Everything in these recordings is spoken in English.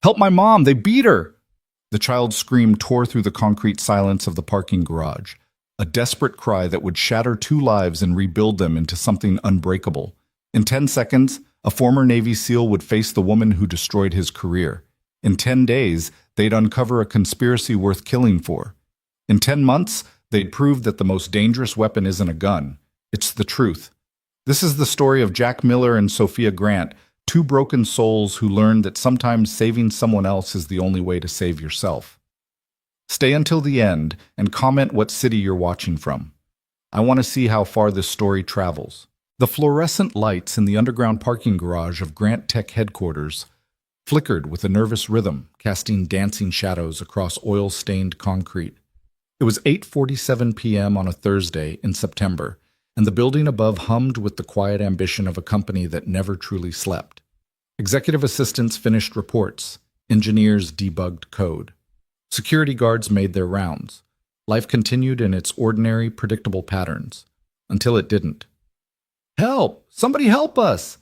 Help my mom! They beat her! The child's scream tore through the concrete silence of the parking garage, a desperate cry that would shatter two lives and rebuild them into something unbreakable. In 10 seconds, a former Navy SEAL would face the woman who destroyed his career. In 10 days, they'd uncover a conspiracy worth killing for. In 10 months, they'd prove that the most dangerous weapon isn't a gun. It's the truth. This is the story of Jack Miller and Sophia Grant, two broken souls who learned that sometimes saving someone else is the only way to save yourself. Stay until the end and comment what city you're watching from. I want to see how far this story travels. The fluorescent lights in the underground parking garage of Grant Tech headquarters flickered with a nervous rhythm, casting dancing shadows across oil-stained concrete. It was 8:47 p.m. on a Thursday in September, and the building above hummed with the quiet ambition of a company that never truly slept. Executive assistants finished reports. Engineers debugged code. Security guards made their rounds. Life continued in its ordinary, predictable patterns. Until it didn't. "Help! Somebody help us!"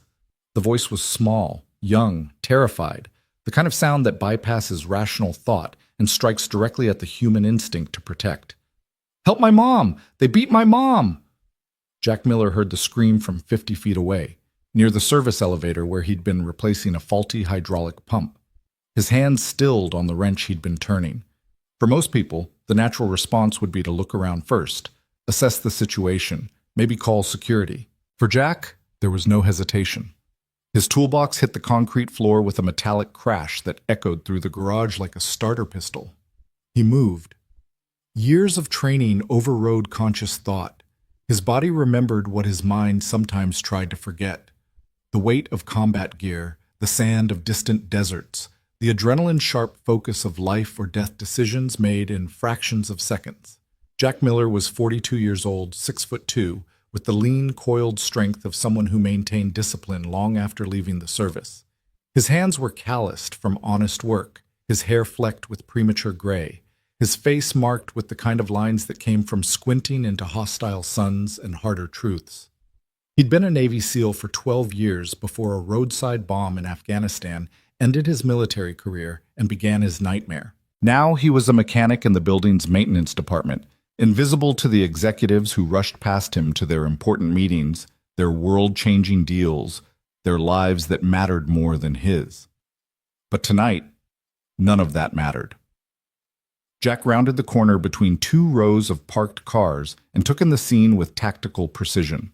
The voice was small, young, terrified, the kind of sound that bypasses rational thought and strikes directly at the human instinct to protect. "Help my mom! They beat my mom!" Jack Miller heard the scream from 50 feet away, near the service elevator where he'd been replacing a faulty hydraulic pump. His hands stilled on the wrench he'd been turning. For most people, the natural response would be to look around first, assess the situation, maybe call security. For Jack, there was no hesitation. His toolbox hit the concrete floor with a metallic crash that echoed through the garage like a starter pistol. He moved. Years of training overrode conscious thought. His body remembered what his mind sometimes tried to forget. The weight of combat gear, the sand of distant deserts, the adrenaline-sharp focus of life or death decisions made in fractions of seconds. Jack Miller was 42 years old, 6'2", with the lean, coiled strength of someone who maintained discipline long after leaving the service. His hands were calloused from honest work, his hair flecked with premature gray, his face marked with the kind of lines that came from squinting into hostile suns and harder truths. He'd been a Navy SEAL for 12 years before a roadside bomb in Afghanistan ended his military career and began his nightmare. Now he was a mechanic in the building's maintenance department, invisible to the executives who rushed past him to their important meetings, their world-changing deals, their lives that mattered more than his. But tonight, none of that mattered. Jack rounded the corner between two rows of parked cars and took in the scene with tactical precision.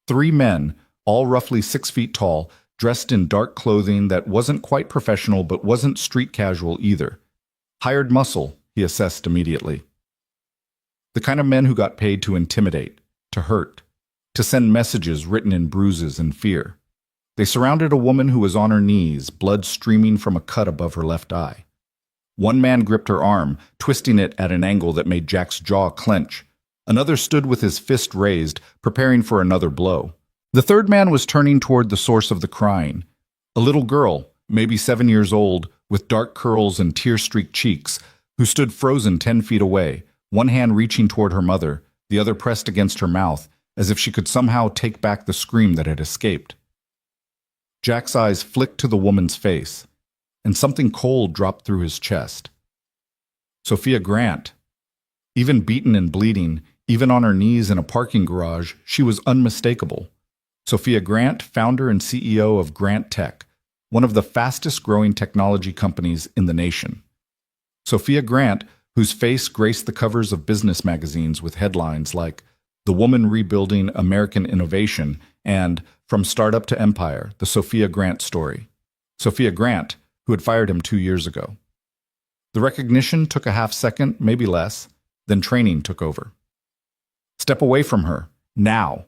3 men, all roughly 6 feet tall, dressed in dark clothing that wasn't quite professional but wasn't street casual either. Hired muscle, he assessed immediately. The kind of men who got paid to intimidate, to hurt, to send messages written in bruises and fear. They surrounded a woman who was on her knees, blood streaming from a cut above her left eye. One man gripped her arm, twisting it at an angle that made Jack's jaw clench. Another stood with his fist raised, preparing for another blow. The third man was turning toward the source of the crying. A little girl, maybe 7 years old, with dark curls and tear-streaked cheeks, who stood frozen 10 feet away, one hand reaching toward her mother, the other pressed against her mouth, as if she could somehow take back the scream that had escaped. Jack's eyes flicked to the woman's face, and something cold dropped through his chest. Sophia Grant. Even beaten and bleeding, even on her knees in a parking garage, she was unmistakable. Sophia Grant, founder and CEO of Grant Tech, one of the fastest-growing technology companies in the nation. Sophia Grant, whose face graced the covers of business magazines with headlines like "The Woman Rebuilding American Innovation" and "From Startup to Empire, the Sophia Grant Story." Sophia Grant, who had fired him 2 years ago. The recognition took a half second, maybe less, then training took over. "Step away from her, now."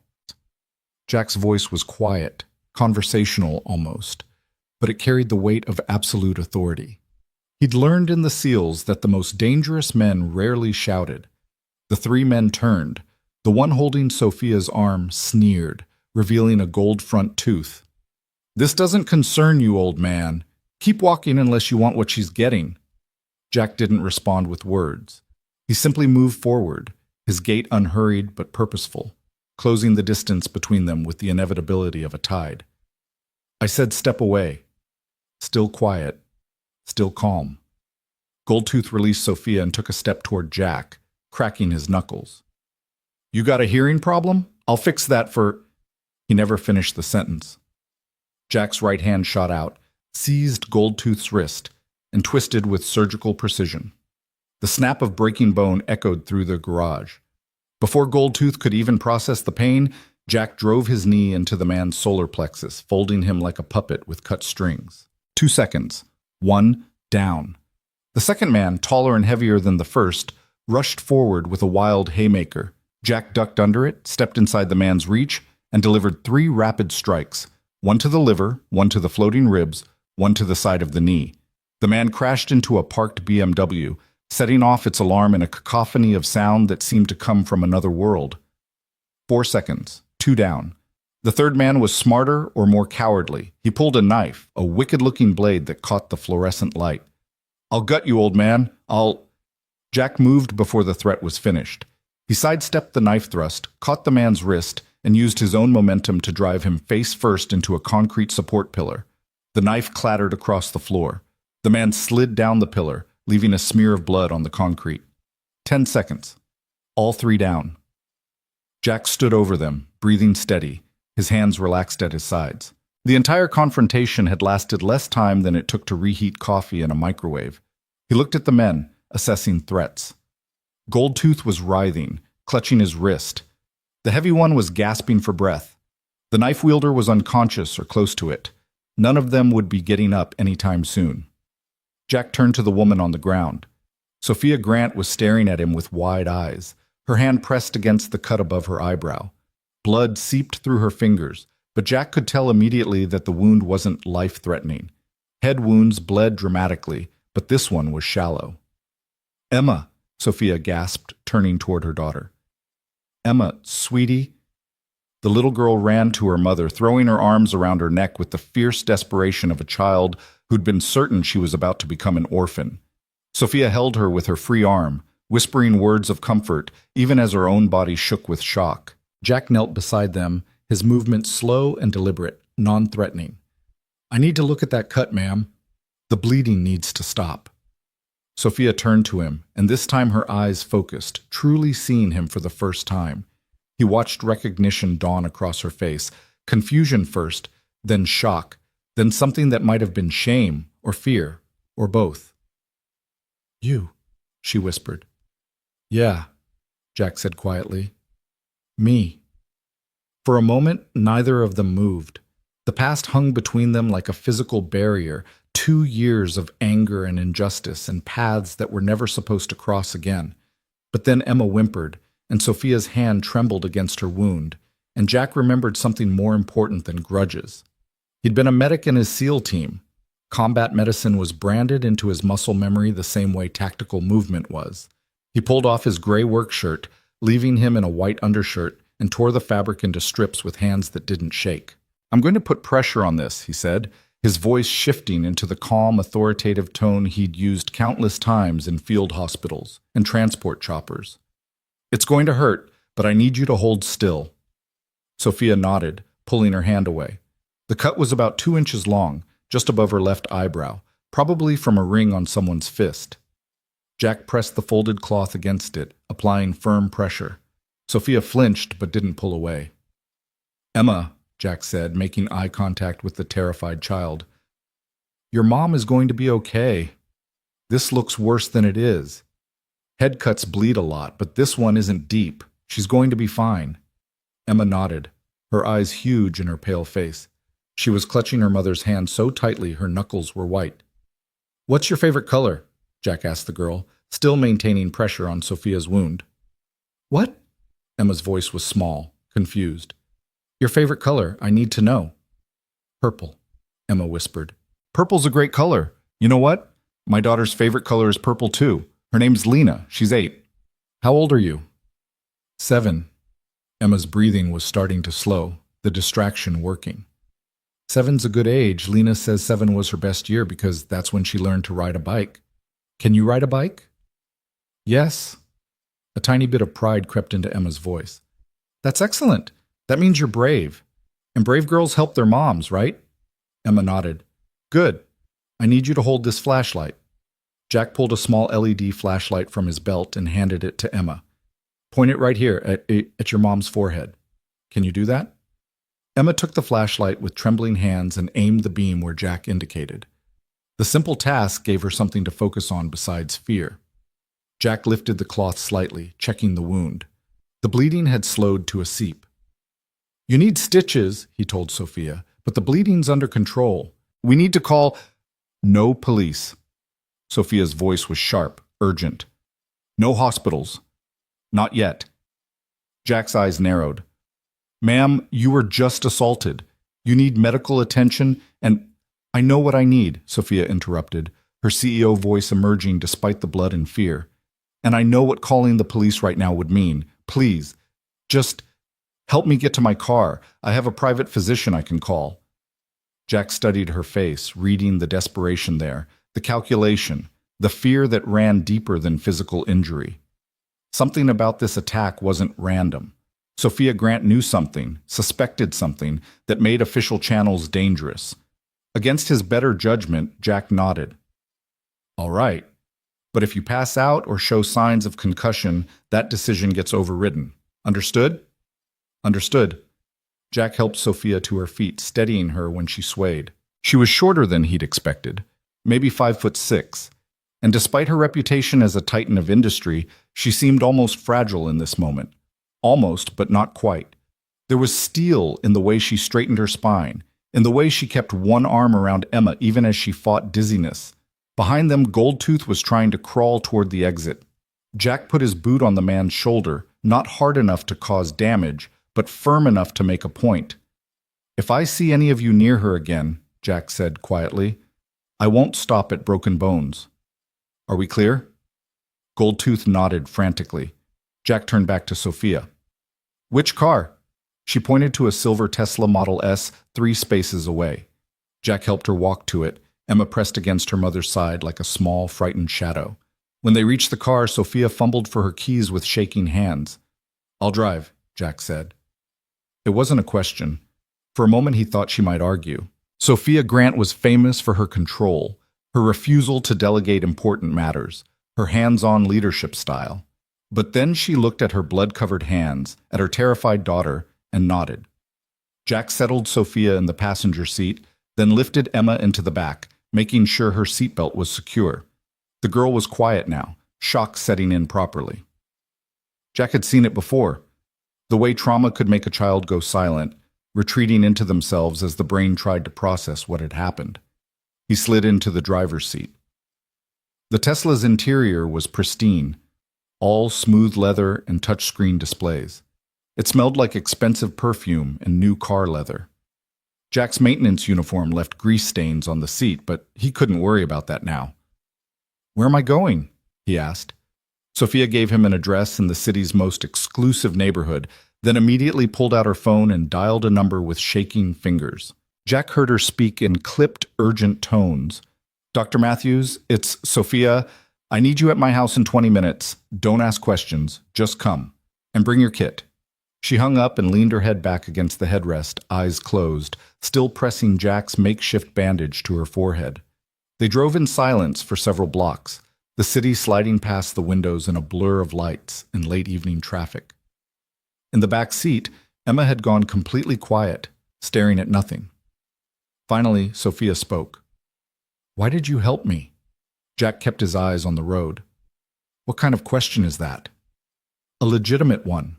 Jack's voice was quiet, conversational almost, but it carried the weight of absolute authority. He'd learned in the SEALs that the most dangerous men rarely shouted. The 3 men turned. The one holding Sophia's arm sneered, revealing a gold front tooth. "This doesn't concern you, old man. Keep walking unless you want what she's getting." Jack didn't respond with words. He simply moved forward, his gait unhurried but purposeful, closing the distance between them with the inevitability of a tide. "I said step away." Still quiet. still calm. Goldtooth released Sophia and took a step toward Jack, cracking his knuckles. You got a hearing problem? I'll fix that for... He never finished the sentence. Jack's right hand shot out, seized Goldtooth's wrist, and twisted with surgical precision. The snap of breaking bone echoed through the garage. Before Goldtooth could even process the pain, Jack drove his knee into the man's solar plexus, folding him like a puppet with cut strings. 2 seconds. 1, down. The second man, taller and heavier than the first, rushed forward with a wild haymaker. Jack ducked under it, stepped inside the man's reach, and delivered 3 rapid strikes, one to the liver, one to the floating ribs, one to the side of the knee. The man crashed into a parked BMW, setting off its alarm in a cacophony of sound that seemed to come from another world. 4 seconds. 2 down. The third man was smarter or more cowardly. He pulled a knife, a wicked-looking blade that caught the fluorescent light. I'll gut you, old man. Jack moved before the threat was finished. He sidestepped the knife thrust, caught the man's wrist, and used his own momentum to drive him face first into a concrete support pillar. The knife clattered across the floor. The man slid down the pillar, leaving a smear of blood on the concrete. 10 seconds. All 3 down. Jack stood over them, breathing steady, his hands relaxed at his sides. The entire confrontation had lasted less time than it took to reheat coffee in a microwave. He looked at the men, assessing threats. Goldtooth was writhing, clutching his wrist. The heavy one was gasping for breath. The knife wielder was unconscious or close to it. None of them would be getting up anytime soon. Jack turned to the woman on the ground. Sophia Grant was staring at him with wide eyes, her hand pressed against the cut above her eyebrow. Blood seeped through her fingers, but Jack could tell immediately that the wound wasn't life-threatening. Head wounds bled dramatically, but this one was shallow. Emma, Sophia gasped, turning toward her daughter. Emma, sweetie. The little girl ran to her mother, throwing her arms around her neck with the fierce desperation of a child who'd been certain she was about to become an orphan. Sophia held her with her free arm, whispering words of comfort, even as her own body shook with shock. Jack knelt beside them, his movements slow and deliberate, non-threatening. I need to look at that cut, ma'am. The bleeding needs to stop. Sophia turned to him, and this time her eyes focused, truly seeing him for the first time. He watched recognition dawn across her face, confusion first, then shock, then something that might have been shame or fear, or both. You, she whispered. Yeah, Jack said quietly. Me. For a moment, neither of them moved. The past hung between them like a physical barrier, 2 years of anger and injustice and paths that were never supposed to cross again. But then Emma whimpered, and Sophia's hand trembled against her wound, and Jack remembered something more important than grudges. He'd been a medic in his SEAL team. Combat medicine was branded into his muscle memory the same way tactical movement was. He pulled off his gray work shirt, leaving him in a white undershirt, and tore the fabric into strips with hands that didn't shake. I'm going to put pressure on this, he said, his voice shifting into the calm, authoritative tone he'd used countless times in field hospitals and transport choppers. It's going to hurt, but I need you to hold still. Sophia nodded, pulling her hand away. The cut was about 2 inches long, just above her left eyebrow, probably from a ring on someone's fist. Jack pressed the folded cloth against it, applying firm pressure. Sophia flinched but didn't pull away. Emma, Jack said, making eye contact with the terrified child. Your mom is going to be okay. This looks worse than it is. Head cuts bleed a lot, but this one isn't deep. She's going to be fine. Emma nodded, her eyes huge in her pale face. She was clutching her mother's hand so tightly her knuckles were white. What's your favorite color? Jack asked the girl, still maintaining pressure on Sophia's wound. What? Emma's voice was small, confused. Your favorite color, I need to know. Purple, Emma whispered. Purple's a great color. You know what? My daughter's favorite color is purple too. Her name's Lena. She's 8. How old are you? 7. Emma's breathing was starting to slow, the distraction working. 7's a good age. Lena says 7 was her best year because that's when she learned to ride a bike. Can you ride a bike? Yes. A tiny bit of pride crept into Emma's voice. That's excellent. That means you're brave. And brave girls help their moms, right? Emma nodded. Good. I need you to hold this flashlight. Jack pulled a small LED flashlight from his belt and handed it to Emma. Point it right here at your mom's forehead. Can you do that? Emma took the flashlight with trembling hands and aimed the beam where Jack indicated. The simple task gave her something to focus on besides fear. Jack lifted the cloth slightly, checking the wound. The bleeding had slowed to a seep. You need stitches, he told Sophia, but the bleeding's under control. We need to call... No police. Sophia's voice was sharp, urgent. No hospitals. Not yet. Jack's eyes narrowed. Ma'am, you were just assaulted. You need medical attention, and I know what I need, Sophia interrupted, her CEO voice emerging despite the blood and fear. And I know what calling the police right now would mean. Please, just help me get to my car. I have a private physician I can call. Jack studied her face, reading the desperation there, the calculation, the fear that ran deeper than physical injury. Something about this attack wasn't random. Sophia Grant knew something, suspected something, that made official channels dangerous. Against his better judgment, Jack nodded. All right, but if you pass out or show signs of concussion, that decision gets overridden. Understood? Understood. Jack helped Sophia to her feet, steadying her when she swayed. She was shorter than he'd expected, maybe 5'6", and despite her reputation as a titan of industry, she seemed almost fragile in this moment. Almost, but not quite. There was steel in the way she straightened her spine, in the way she kept one arm around Emma even as she fought dizziness. Behind them, Goldtooth was trying to crawl toward the exit. Jack put his boot on the man's shoulder, not hard enough to cause damage, but firm enough to make a point. If I see any of you near her again, Jack said quietly, I won't stop at broken bones. Are we clear? Goldtooth nodded frantically. Jack turned back to Sophia. Which car? She pointed to a silver Tesla Model S 3 spaces away. Jack helped her walk to it. Emma pressed against her mother's side like a small, frightened shadow. When they reached the car, Sophia fumbled for her keys with shaking hands. I'll drive, Jack said. It wasn't a question. For a moment he thought she might argue. Sophia Grant was famous for her control, her refusal to delegate important matters, her hands-on leadership style. But then she looked at her blood-covered hands, at her terrified daughter, and nodded. Jack settled Sophia in the passenger seat, then lifted Emma into the back, making sure her seatbelt was secure. The girl was quiet now, shock setting in properly. Jack had seen it before. The way trauma could make a child go silent, retreating into themselves as the brain tried to process what had happened. He slid into the driver's seat. The Tesla's interior was pristine, all smooth leather and touchscreen displays. It smelled like expensive perfume and new car leather. Jack's maintenance uniform left grease stains on the seat, but he couldn't worry about that now. Where am I going? He asked. Sophia gave him an address in the city's most exclusive neighborhood, then immediately pulled out her phone and dialed a number with shaking fingers. Jack heard her speak in clipped, urgent tones. Dr. Matthews, it's Sophia. I need you at my house in 20 minutes. Don't ask questions. Just come. And bring your kit. She hung up and leaned her head back against the headrest, eyes closed, still pressing Jack's makeshift bandage to her forehead. They drove in silence for several blocks, the city sliding past the windows in a blur of lights and late evening traffic. In the back seat, Emma had gone completely quiet, staring at nothing. Finally, Sophia spoke. Why did you help me? Jack kept his eyes on the road. What kind of question is that? A legitimate one.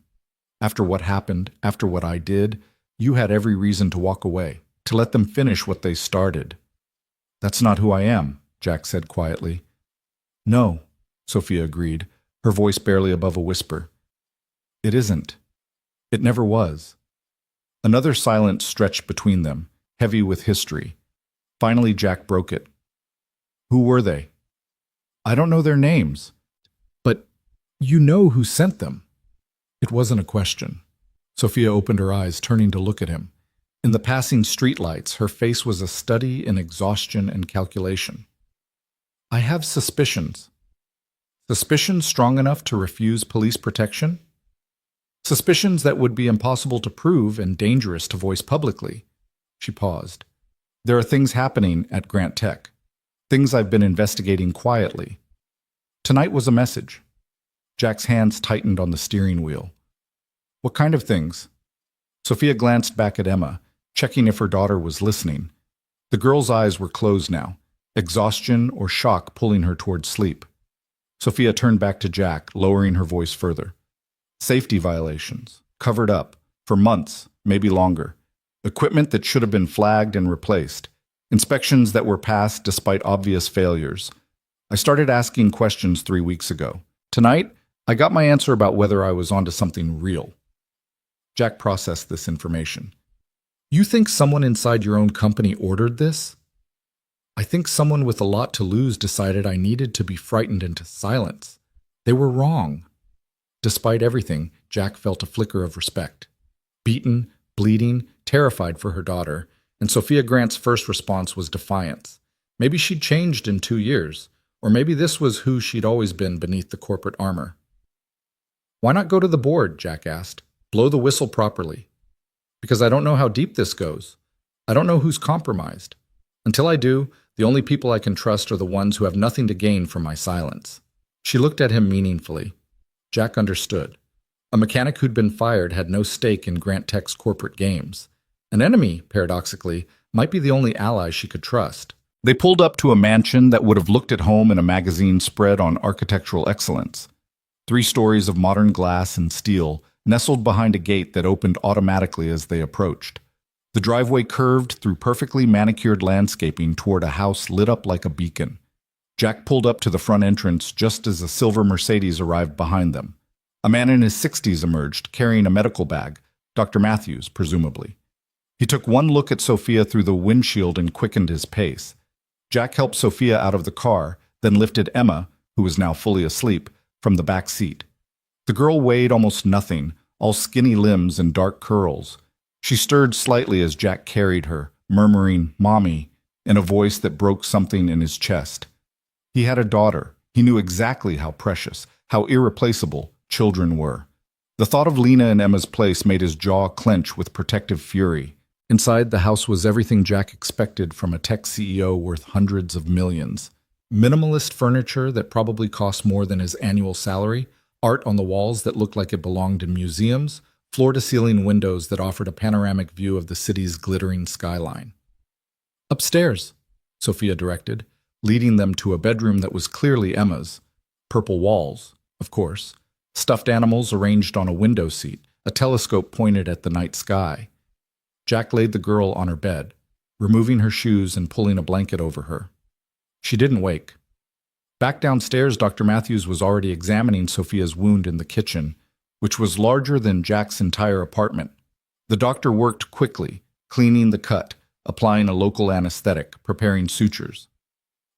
After what happened, after what I did, you had every reason to walk away, to let them finish what they started. That's not who I am, Jack said quietly. No, Sophia agreed, her voice barely above a whisper. It isn't. It never was. Another silence stretched between them, heavy with history. Finally, Jack broke it. Who were they? I don't know their names. But you know who sent them. It wasn't a question. Sophia opened her eyes, turning to look at him. In the passing streetlights, her face was a study in exhaustion and calculation. I have suspicions. Suspicions strong enough to refuse police protection? Suspicions that would be impossible to prove and dangerous to voice publicly. She paused. There are things happening at Grant Tech. Things I've been investigating quietly. Tonight was a message. Jack's hands tightened on the steering wheel. What kind of things? Sophia glanced back at Emma, checking if her daughter was listening. The girl's eyes were closed now, exhaustion or shock pulling her toward sleep. Sophia turned back to Jack, lowering her voice further. Safety violations, covered up, for months, maybe longer. Equipment that should have been flagged and replaced. Inspections that were passed despite obvious failures. I started asking questions 3 weeks ago. Tonight, I got my answer about whether I was onto something real. Jack processed this information. You think someone inside your own company ordered this? I think someone with a lot to lose decided I needed to be frightened into silence. They were wrong. Despite everything, Jack felt a flicker of respect. Beaten, bleeding, terrified for her daughter, and Sophia Grant's first response was defiance. Maybe she'd changed in 2 years, or maybe this was who she'd always been beneath the corporate armor. Why not go to the board? Jack asked. Blow the whistle properly. Because I don't know how deep this goes. I don't know who's compromised. Until I do, the only people I can trust are the ones who have nothing to gain from my silence. She looked at him meaningfully. Jack understood. A mechanic who'd been fired had no stake in Grant Tech's corporate games. An enemy, paradoxically, might be the only ally she could trust. They pulled up to a mansion that would have looked at home in a magazine spread on architectural excellence. 3 stories of modern glass and steel, nestled behind a gate that opened automatically as they approached. The driveway curved through perfectly manicured landscaping toward a house lit up like a beacon. Jack pulled up to the front entrance just as a silver Mercedes arrived behind them. A man in his 60s emerged, carrying a medical bag, Dr. Matthews, presumably. He took one look at Sophia through the windshield and quickened his pace. Jack helped Sophia out of the car, then lifted Emma, who was now fully asleep, from the back seat. The girl weighed almost nothing, all skinny limbs and dark curls. She stirred slightly as Jack carried her, murmuring, "Mommy," in a voice that broke something in his chest. He had a daughter. He knew exactly how precious, how irreplaceable children were. The thought of Lena in Emma's place made his jaw clench with protective fury. Inside, the house was everything Jack expected from a tech CEO worth hundreds of millions. Minimalist furniture that probably cost more than his annual salary, art on the walls that looked like it belonged in museums, floor-to-ceiling windows that offered a panoramic view of the city's glittering skyline. "Upstairs," Sophia directed, leading them to a bedroom that was clearly Emma's. Purple walls, of course, stuffed animals arranged on a window seat, a telescope pointed at the night sky. Jack laid the girl on her bed, removing her shoes and pulling a blanket over her. She didn't wake. Back downstairs, Dr. Matthews was already examining Sophia's wound in the kitchen, which was larger than Jack's entire apartment. The doctor worked quickly, cleaning the cut, applying a local anesthetic, preparing sutures.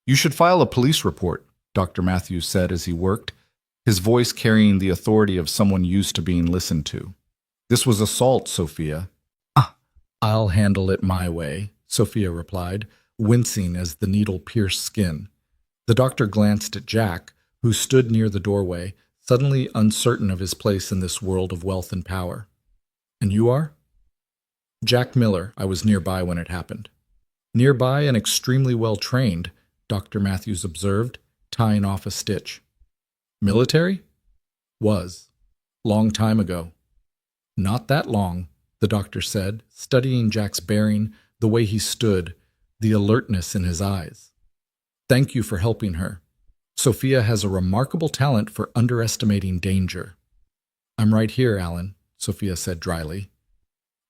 "You should file a police report," Dr. Matthews said as he worked, his voice carrying the authority of someone used to being listened to. "This was assault, Sophia." "I'll handle it my way," Sophia replied, wincing as the needle pierced skin. The doctor glanced at Jack, who stood near the doorway, suddenly uncertain of his place in this world of wealth and power. "And you are?" "Jack Miller. I was nearby when it happened." "Nearby and extremely well trained," Dr. Matthews observed, tying off a stitch. "Military?" "Was. Long time ago." "Not that long," the doctor said, studying Jack's bearing, the way he stood, the alertness in his eyes. "Thank you for helping her. Sophia has a remarkable talent for underestimating danger." "I'm right here, Alan," Sophia said dryly.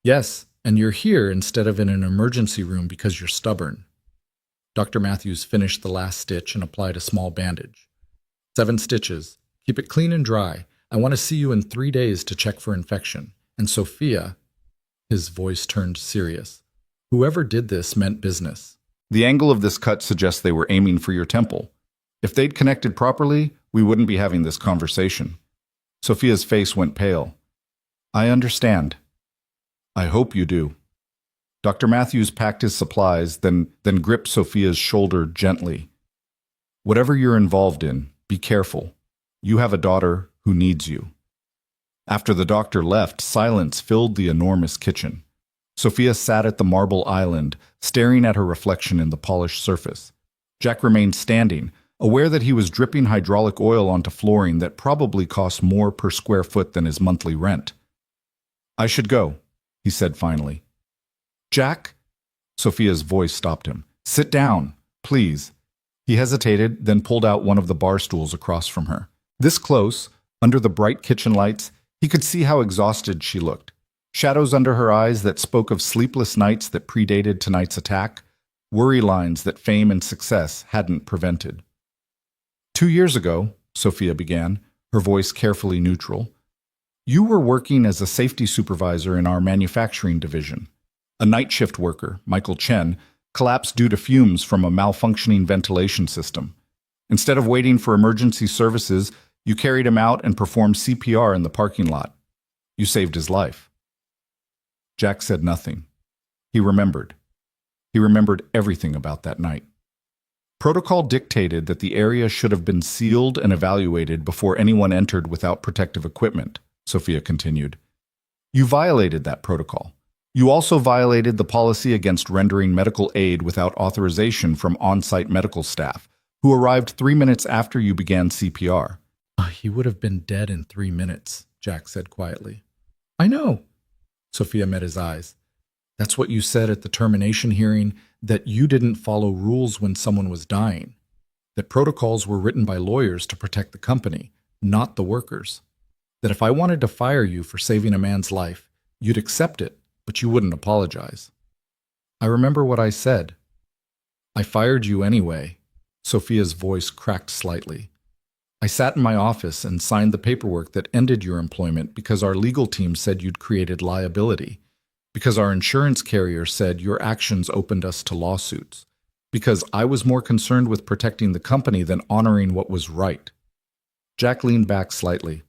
"Yes, and you're here instead of in an emergency room because you're stubborn." Dr. Matthews finished the last stitch and applied a small bandage. 7 stitches. Keep it clean and dry. I want to see you in 3 days to check for infection. And Sophia, his voice turned serious, whoever did this meant business. "The angle of this cut suggests they were aiming for your temple. If they'd connected properly, we wouldn't be having this conversation." Sophia's face went pale. "I understand. I hope you do." Dr. Matthews packed his supplies, then gripped Sophia's shoulder gently. "Whatever you're involved in, be careful. You have a daughter who needs you." After the doctor left, silence filled the enormous kitchen. Sophia sat at the marble island, staring at her reflection in the polished surface. Jack remained standing, aware that he was dripping hydraulic oil onto flooring that probably cost more per square foot than his monthly rent. "I should go," he said finally. "Jack?" Sophia's voice stopped him. "Sit down, please." He hesitated, then pulled out one of the bar stools across from her. This close, under the bright kitchen lights, he could see how exhausted she looked. Shadows under her eyes that spoke of sleepless nights that predated tonight's attack, worry lines that fame and success hadn't prevented. "2 years ago," Sophia began, her voice carefully neutral, "you were working as a safety supervisor in our manufacturing division. A night shift worker, Michael Chen, collapsed due to fumes from a malfunctioning ventilation system. Instead of waiting for emergency services, you carried him out and performed CPR in the parking lot. You saved his life." Jack said nothing. He remembered. He remembered everything about that night. Protocol dictated that the area should have been sealed and evaluated before anyone entered without protective equipment, Sophia continued. You violated that protocol. You also violated the policy against rendering medical aid without authorization from on-site medical staff, who arrived 3 minutes after you began CPR. He would have been dead in 3 minutes, Jack said quietly. I know. Sophia met his eyes. That's what you said at the termination hearing, that you didn't follow rules when someone was dying, that protocols were written by lawyers to protect the company, not the workers, that if I wanted to fire you for saving a man's life, you'd accept it, but you wouldn't apologize. I remember what I said. I fired you anyway. Sophia's voice cracked slightly. I sat in my office and signed the paperwork that ended your employment because our legal team said you'd created liability, because our insurance carrier said your actions opened us to lawsuits, because I was more concerned with protecting the company than honoring what was right. Jack leaned back slightly.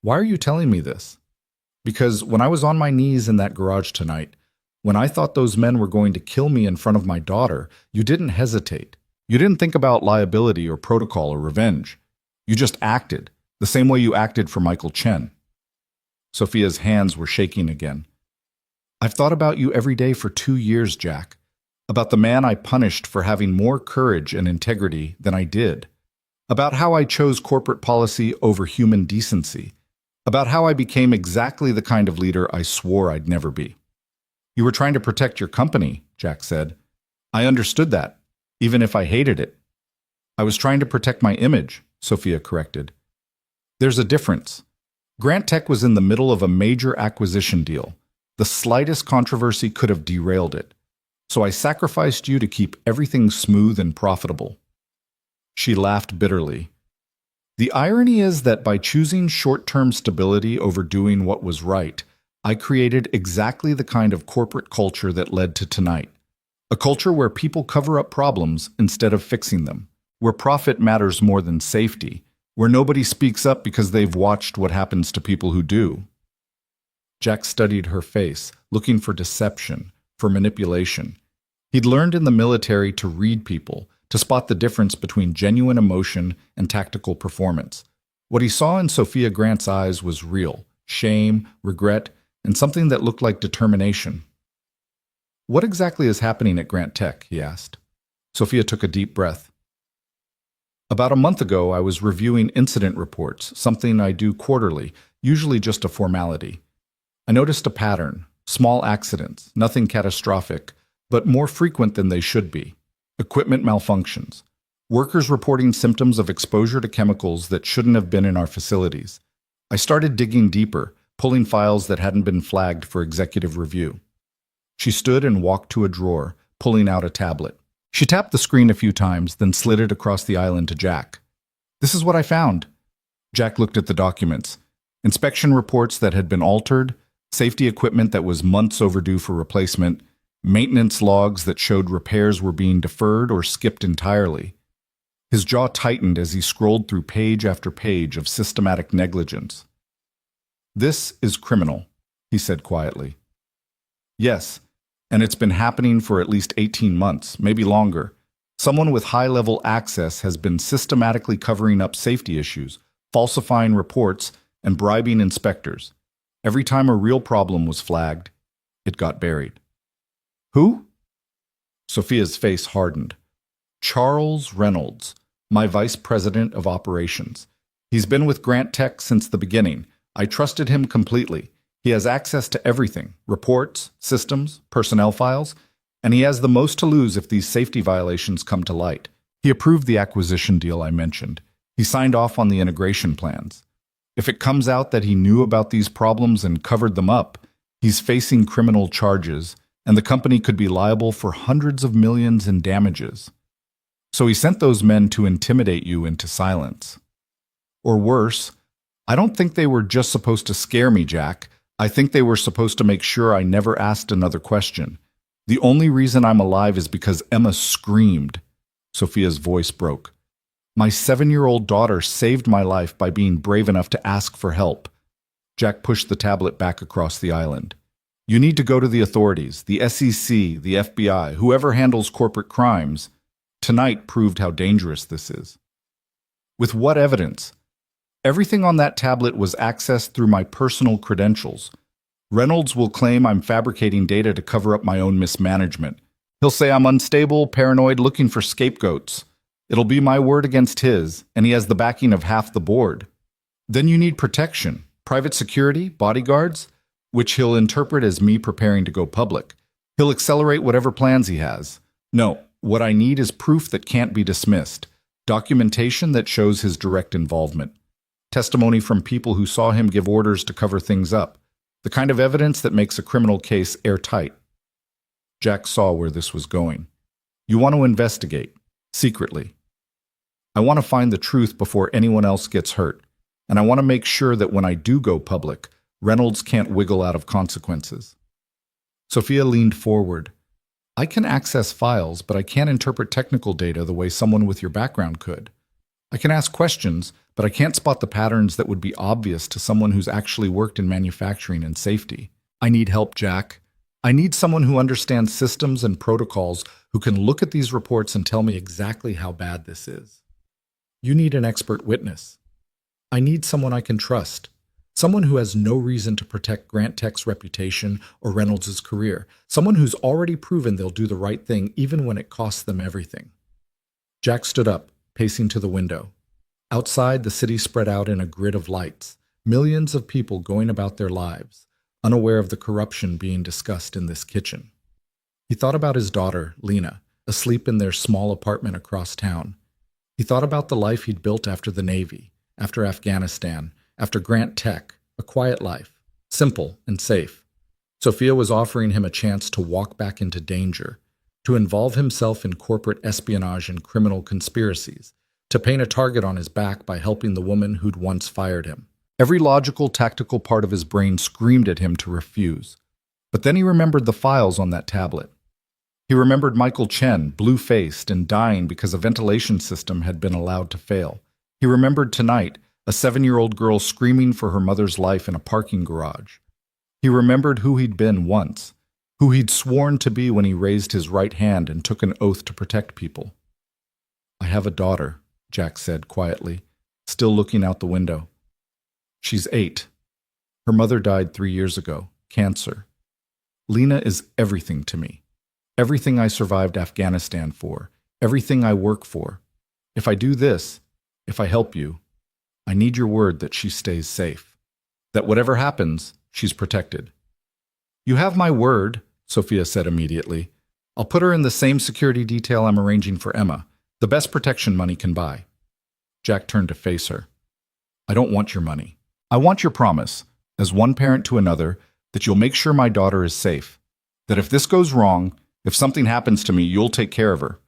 Why are you telling me this? Because when I was on my knees in that garage tonight, when I thought those men were going to kill me in front of my daughter, you didn't hesitate. You didn't think about liability or protocol or revenge. You just acted, the same way you acted for Michael Chen. Sophia's hands were shaking again. I've thought about you every day for 2 years, Jack. About the man I punished for having more courage and integrity than I did. About how I chose corporate policy over human decency. About how I became exactly the kind of leader I swore I'd never be. You were trying to protect your company, Jack said. I understood that, even if I hated it. I was trying to protect my image, Sophia corrected. There's a difference. Grant Tech was in the middle of a major acquisition deal. The slightest controversy could have derailed it. So I sacrificed you to keep everything smooth and profitable. She laughed bitterly. The irony is that by choosing short-term stability over doing what was right, I created exactly the kind of corporate culture that led to tonight. A culture where people cover up problems instead of fixing them, where profit matters more than safety, where nobody speaks up because they've watched what happens to people who do. Jack studied her face, looking for deception, for manipulation. He'd learned in the military to read people, to spot the difference between genuine emotion and tactical performance. What he saw in Sophia Grant's eyes was real, shame, regret, and something that looked like determination. What exactly is happening at Grant Tech? He asked. Sophia took a deep breath. About a month ago, I was reviewing incident reports, something I do quarterly, usually just a formality. I noticed a pattern, small accidents, nothing catastrophic, but more frequent than they should be. Equipment malfunctions. Workers reporting symptoms of exposure to chemicals that shouldn't have been in our facilities. I started digging deeper, pulling files that hadn't been flagged for executive review. She stood and walked to a drawer, pulling out a tablet. She tapped the screen a few times, then slid it across the island to Jack. This is what I found. Jack looked at the documents. Inspection reports that had been altered, safety equipment that was months overdue for replacement, maintenance logs that showed repairs were being deferred or skipped entirely. His jaw tightened as he scrolled through page after page of systematic negligence. This is criminal, he said quietly. Yes, and it's been happening for at least 18 months, maybe longer. Someone with high-level access has been systematically covering up safety issues, falsifying reports, and bribing inspectors. Every time a real problem was flagged, it got buried. Who? Sophia's face hardened. Charles Reynolds, my vice president of operations. He's been with Grant Tech since the beginning. I trusted him completely. He has access to everything, reports, systems, personnel files, and he has the most to lose if these safety violations come to light. He approved the acquisition deal I mentioned. He signed off on the integration plans. If it comes out that he knew about these problems and covered them up, he's facing criminal charges, and the company could be liable for hundreds of millions in damages. So he sent those men to intimidate you into silence. Or worse, I don't think they were just supposed to scare me, Jack. I think they were supposed to make sure I never asked another question. The only reason I'm alive is because Emma screamed. Sophia's voice broke. My 7-year-old daughter saved my life by being brave enough to ask for help. Jack pushed the tablet back across the island. You need to go to the authorities, the SEC, the FBI, whoever handles corporate crimes. Tonight proved how dangerous this is. With what evidence? Everything on that tablet was accessed through my personal credentials. Reynolds will claim I'm fabricating data to cover up my own mismanagement. He'll say I'm unstable, paranoid, looking for scapegoats. It'll be my word against his, and he has the backing of half the board. Then you need protection, private security, bodyguards, which he'll interpret as me preparing to go public. He'll accelerate whatever plans he has. No, what I need is proof that can't be dismissed, documentation that shows his direct involvement, testimony from people who saw him give orders to cover things up, the kind of evidence that makes a criminal case airtight. Jack saw where this was going. You want to investigate, secretly. I want to find the truth before anyone else gets hurt, and I want to make sure that when I do go public, Reynolds can't wiggle out of consequences. Sophia leaned forward. I can access files, but I can't interpret technical data the way someone with your background could. I can ask questions, but I can't spot the patterns that would be obvious to someone who's actually worked in manufacturing and safety. I need help, Jack. I need someone who understands systems and protocols, who can look at these reports and tell me exactly how bad this is. You need an expert witness. I need someone I can trust. Someone who has no reason to protect Grant Tech's reputation or Reynolds' career. Someone who's already proven they'll do the right thing even when it costs them everything. Jack stood up, pacing to the window. Outside, the city spread out in a grid of lights, millions of people going about their lives, unaware of the corruption being discussed in this kitchen. He thought about his daughter, Lena, asleep in their small apartment across town. He thought about the life he'd built after the Navy, after Afghanistan, after Grant Tech, a quiet life, simple and safe. Sophia was offering him a chance to walk back into danger, to involve himself in corporate espionage and criminal conspiracies, to paint a target on his back by helping the woman who'd once fired him. Every logical, tactical part of his brain screamed at him to refuse. But then he remembered the files on that tablet. He remembered Michael Chen, blue-faced and dying because a ventilation system had been allowed to fail. He remembered tonight a 7-year-old girl screaming for her mother's life in a parking garage. He remembered who he'd been once, who he'd sworn to be when he raised his right hand and took an oath to protect people. I have a daughter, Jack said quietly, still looking out the window. She's 8. Her mother died 3 years ago, cancer. Lena is everything to me. Everything I survived Afghanistan for. Everything I work for. If I do this, if I help you, I need your word that she stays safe. That whatever happens, she's protected. You have my word, Sophia said immediately. I'll put her in the same security detail I'm arranging for Emma. The best protection money can buy. Jack turned to face her. I don't want your money. I want your promise, as one parent to another, that you'll make sure my daughter is safe. That if this goes wrong, if something happens to me, you'll take care of her.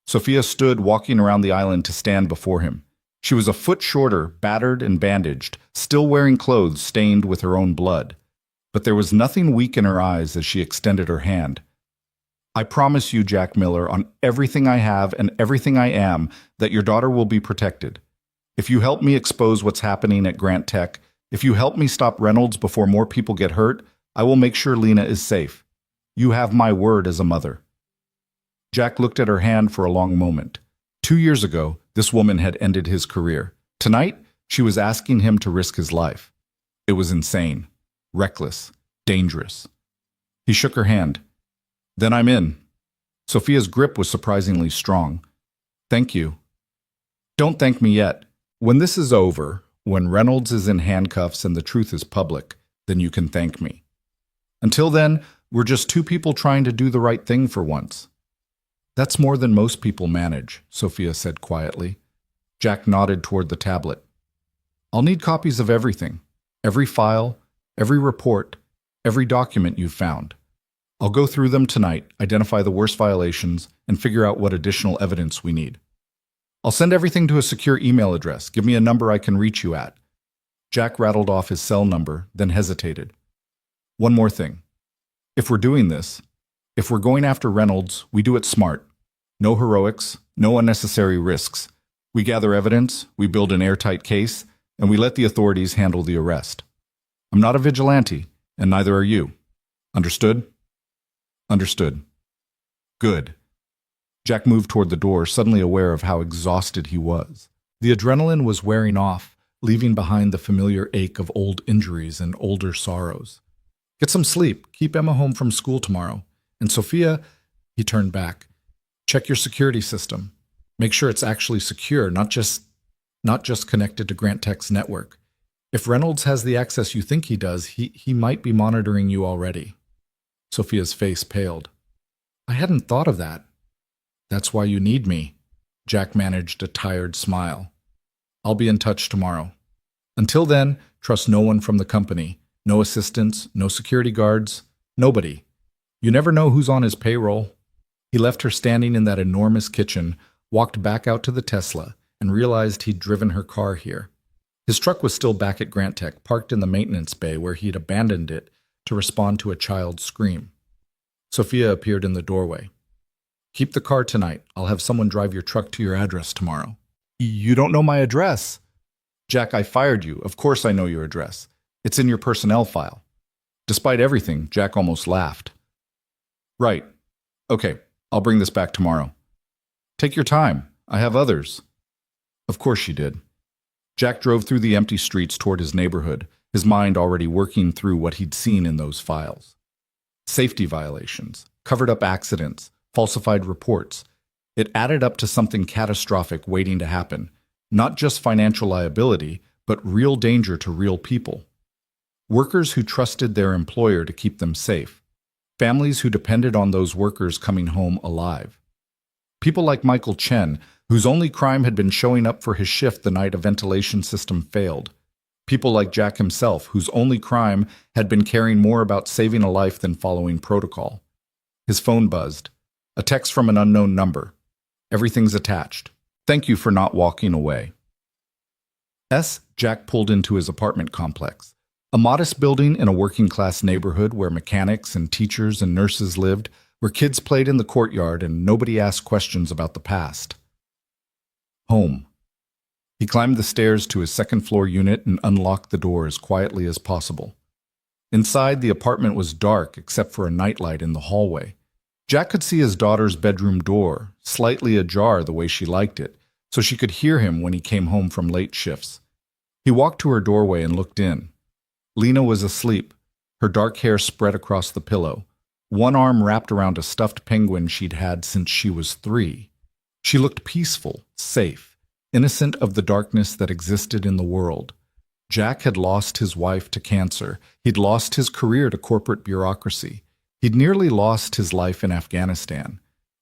Sophia stood walking around the island to stand before him. She was a foot shorter, battered and bandaged, still wearing clothes stained with her own blood. But there was nothing weak in her eyes as she extended her hand. I promise you, Jack Miller, on everything I have and everything I am, that your daughter will be protected. If you help me expose what's happening at Grant Tech, if you help me stop Reynolds before more people get hurt, I will make sure Lena is safe. You have my word as a mother. Jack looked at her hand for a long moment. 2 years ago, this woman had ended his career. Tonight, she was asking him to risk his life. It was insane, reckless, dangerous. He shook her hand. Then I'm in. Sophia's grip was surprisingly strong. Thank you. Don't thank me yet. When this is over, when Reynolds is in handcuffs and the truth is public, then you can thank me. Until then, we're just two people trying to do the right thing for once. That's more than most people manage, Sophia said quietly. Jack nodded toward the tablet. I'll need copies of everything. Every file, every report, every document you've found. I'll go through them tonight, identify the worst violations, and figure out what additional evidence we need. I'll send everything to a secure email address. Give me a number I can reach you at. Jack rattled off his cell number, then hesitated. One more thing. If we're doing this, if we're going after Reynolds, we do it smart. No heroics, no unnecessary risks. We gather evidence, we build an airtight case, and we let the authorities handle the arrest. I'm not a vigilante, and neither are you. Understood? Understood. Good. Jack moved toward the door, suddenly aware of how exhausted he was. The adrenaline was wearing off, leaving behind the familiar ache of old injuries and older sorrows. Get some sleep. Keep Emma home from school tomorrow. And Sophia, he turned back. Check your security system. Make sure it's actually secure, not just connected to Grant Tech's network. If Reynolds has the access you think he does, he might be monitoring you already. Sophia's face paled. I hadn't thought of that. That's why you need me. Jack managed a tired smile. I'll be in touch tomorrow. Until then, trust no one from the company. No assistants, no security guards, nobody. You never know who's on his payroll. He left her standing in that enormous kitchen, walked back out to the Tesla, and realized he'd driven her car here. His truck was still back at Grant Tech, parked in the maintenance bay where he'd abandoned it to respond to a child's scream. Sophia appeared in the doorway. Keep the car tonight. I'll have someone drive your truck to your address tomorrow. You don't know my address. Jack, I fired you. Of course I know your address. It's in your personnel file. Despite everything, Jack almost laughed. Right. Okay, I'll bring this back tomorrow. Take your time. I have others. Of course she did. Jack drove through the empty streets toward his neighborhood, his mind already working through what he'd seen in those files. Safety violations, covered-up accidents, falsified reports. It added up to something catastrophic waiting to happen, not just financial liability, but real danger to real people. Workers who trusted their employer to keep them safe. Families who depended on those workers coming home alive. People like Michael Chen, whose only crime had been showing up for his shift the night a ventilation system failed. People like Jack himself, whose only crime had been caring more about saving a life than following protocol. His phone buzzed. A text from an unknown number. Everything's attached. Thank you for not walking away. Jack pulled into his apartment complex. A modest building in a working-class neighborhood where mechanics and teachers and nurses lived, where kids played in the courtyard and nobody asked questions about the past. Home. He climbed the stairs to his second-floor unit and unlocked the door as quietly as possible. Inside, the apartment was dark except for a nightlight in the hallway. Jack could see his daughter's bedroom door, slightly ajar the way she liked it, so she could hear him when he came home from late shifts. He walked to her doorway and looked in. Lena was asleep, her dark hair spread across the pillow, one arm wrapped around a stuffed penguin she'd had since she was 3. She looked peaceful, safe, innocent of the darkness that existed in the world. Jack had lost his wife to cancer. He'd lost his career to corporate bureaucracy. He'd nearly lost his life in Afghanistan.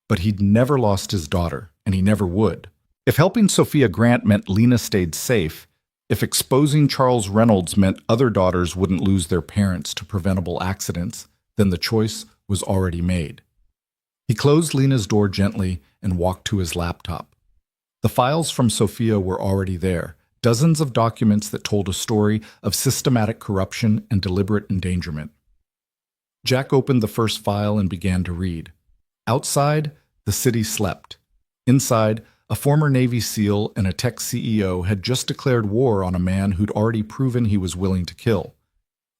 But he'd never lost his daughter, and he never would. If helping Sophia Grant meant Lena stayed safe, if exposing Charles Reynolds meant other daughters wouldn't lose their parents to preventable accidents, then the choice was already made. He closed Lena's door gently and walked to his laptop. The files from Sophia were already there, dozens of documents that told a story of systematic corruption and deliberate endangerment. Jack opened the first file and began to read. Outside, the city slept. Inside, a former Navy SEAL and a tech CEO had just declared war on a man who'd already proven he was willing to kill.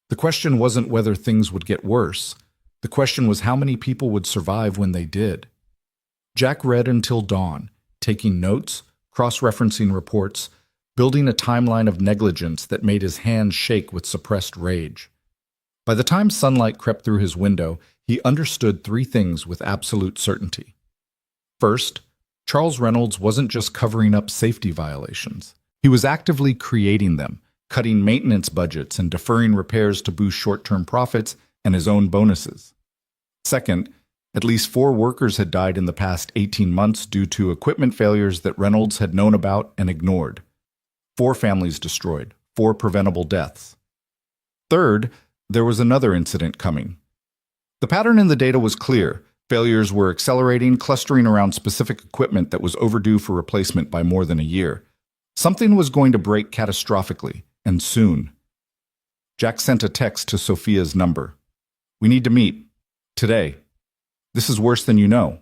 The question wasn't whether things would get worse. The question was how many people would survive when they did. Jack read until dawn, taking notes, cross-referencing reports, building a timeline of negligence that made his hands shake with suppressed rage. By the time sunlight crept through his window, he understood 3 things with absolute certainty. First, Charles Reynolds wasn't just covering up safety violations. He was actively creating them, cutting maintenance budgets and deferring repairs to boost short-term profits and his own bonuses. Second, at least 4 workers had died in the past 18 months due to equipment failures that Reynolds had known about and ignored. 4 families destroyed, 4 preventable deaths. Third, there was another incident coming. The pattern in the data was clear. Failures were accelerating, clustering around specific equipment that was overdue for replacement by more than a year. Something was going to break catastrophically, and soon. Jack sent a text to Sophia's number. "We need to meet. Today. This is worse than you know."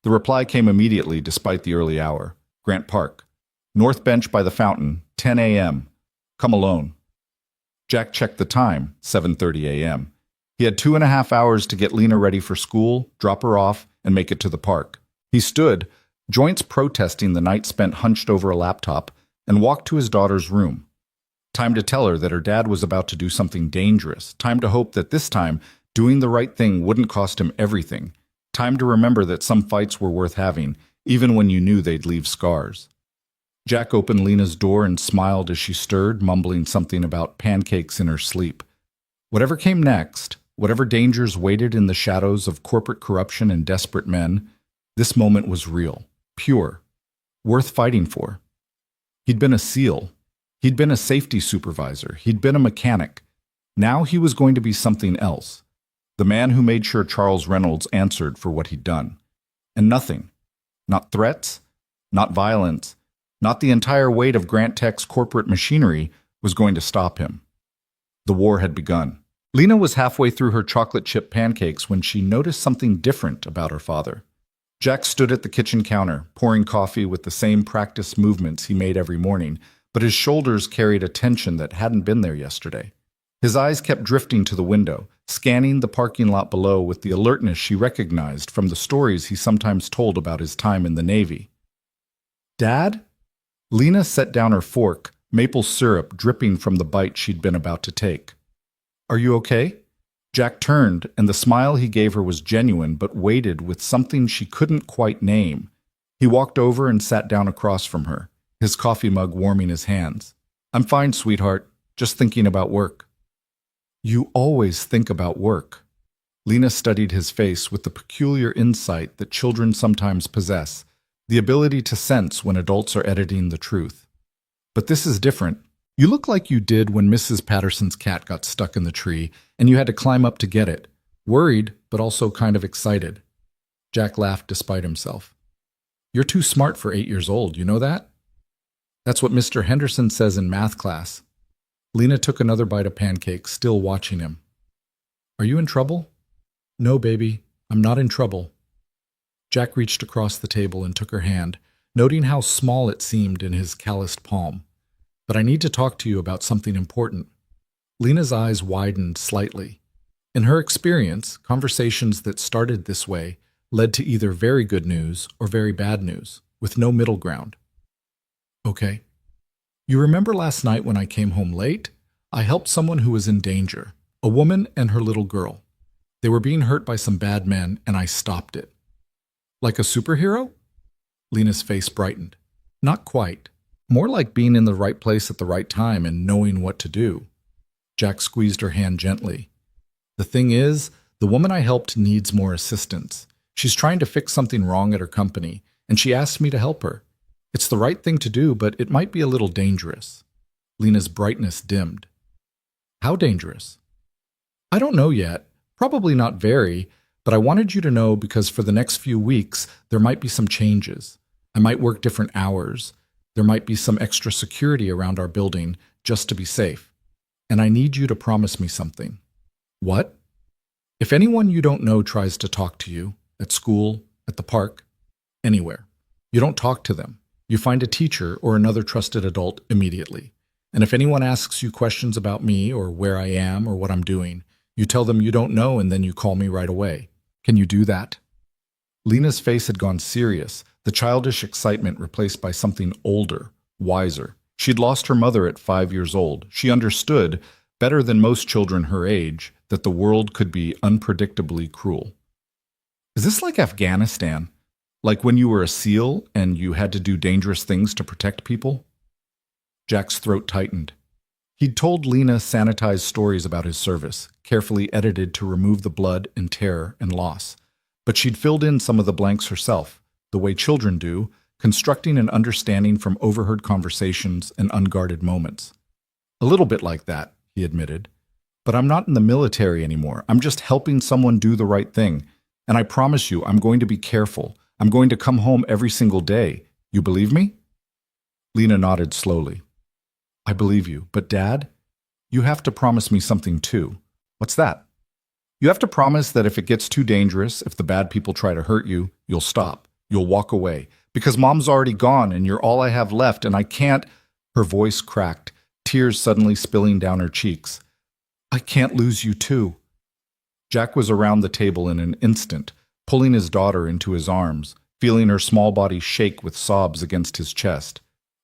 The reply came immediately despite the early hour. Grant Park. North bench by the fountain, 10 a.m. Come alone. Jack checked the time, 7:30 a.m. He had 2.5 hours to get Lena ready for school, drop her off, and make it to the park. He stood, joints protesting the night spent hunched over a laptop, and walked to his daughter's room. Time to tell her that her dad was about to do something dangerous. Time to hope that this time, doing the right thing wouldn't cost him everything. Time to remember that some fights were worth having, even when you knew they'd leave scars. Jack opened Lena's door and smiled as she stirred, mumbling something about pancakes in her sleep. Whatever came next, whatever dangers waited in the shadows of corporate corruption and desperate men, this moment was real, pure, worth fighting for. He'd been a SEAL. He'd been a safety supervisor. He'd been a mechanic. Now he was going to be something else. The man who made sure Charles Reynolds answered for what he'd done. And nothing, not threats, not violence, not the entire weight of Grant Tech's corporate machinery was going to stop him. The war had begun. Lena was halfway through her chocolate chip pancakes when she noticed something different about her father. Jack stood at the kitchen counter, pouring coffee with the same practiced movements he made every morning, but his shoulders carried a tension that hadn't been there yesterday. His eyes kept drifting to the window, scanning the parking lot below with the alertness she recognized from the stories he sometimes told about his time in the Navy. "Dad?" Lena set down her fork, maple syrup dripping from the bite she'd been about to take. "Are you okay?" Jack turned, and the smile he gave her was genuine but weighted with something she couldn't quite name. He walked over and sat down across from her, his coffee mug warming his hands. "I'm fine, sweetheart. Just thinking about work." "You always think about work." Lena studied his face with the peculiar insight that children sometimes possess, the ability to sense when adults are editing the truth. "But this is different. You look like you did when Mrs. Patterson's cat got stuck in the tree and you had to climb up to get it. Worried, but also kind of excited." Jack laughed despite himself. "You're too smart for 8 years old, you know that?" "That's what Mr. Henderson says in math class." Lena took another bite of pancake, still watching him. "Are you in trouble?" "No, baby, I'm not in trouble." Jack reached across the table and took her hand, noting how small it seemed in his calloused palm. "But I need to talk to you about something important." Lena's eyes widened slightly. In her experience, conversations that started this way led to either very good news or very bad news, with no middle ground. "Okay. You remember last night when I came home late? I helped someone who was in danger, a woman and her little girl. They were being hurt by some bad men, and I stopped it." "Like a superhero?" Lena's face brightened. "Not quite. More like being in the right place at the right time and knowing what to do." Jack squeezed her hand gently. "The thing is, the woman I helped needs more assistance. She's trying to fix something wrong at her company, and she asked me to help her. It's the right thing to do, but it might be a little dangerous." Lena's brightness dimmed. "How dangerous?" "I don't know yet. Probably not very, but I wanted you to know because for the next few weeks, there might be some changes. I might work different hours. There might be some extra security around our building just to be safe. And I need you to promise me something." "What?" "If anyone you don't know tries to talk to you, at school, at the park, anywhere, you don't talk to them. You find a teacher or another trusted adult immediately. And if anyone asks you questions about me or where I am or what I'm doing, you tell them you don't know and then you call me right away. Can you do that?" Lena's face had gone serious, the childish excitement replaced by something older, wiser. She'd lost her mother at 5 years old. She understood, better than most children her age, that the world could be unpredictably cruel. "Is this like Afghanistan?" Like when you were a SEAL and you had to do dangerous things to protect people? Jack's throat tightened. He'd told Lena sanitized stories about his service, carefully edited to remove the blood and terror and loss. But she'd filled in some of the blanks herself, the way children do, constructing an understanding from overheard conversations and unguarded moments. A little bit like that, he admitted. But I'm not in the military anymore. I'm just helping someone do the right thing. And I promise you, I'm going to be careful. I'm going to come home every single day. You believe me? Lena nodded slowly. I believe you, but Dad, you have to promise me something too. What's that? You have to promise that if it gets too dangerous, if the bad people try to hurt you, you'll stop. You'll walk away. Because Mom's already gone and you're all I have left and I can't. Her voice cracked, tears suddenly spilling down her cheeks. I can't lose you too. Jack was around the table in an instant, pulling his daughter into his arms, feeling her small body shake with sobs against his chest.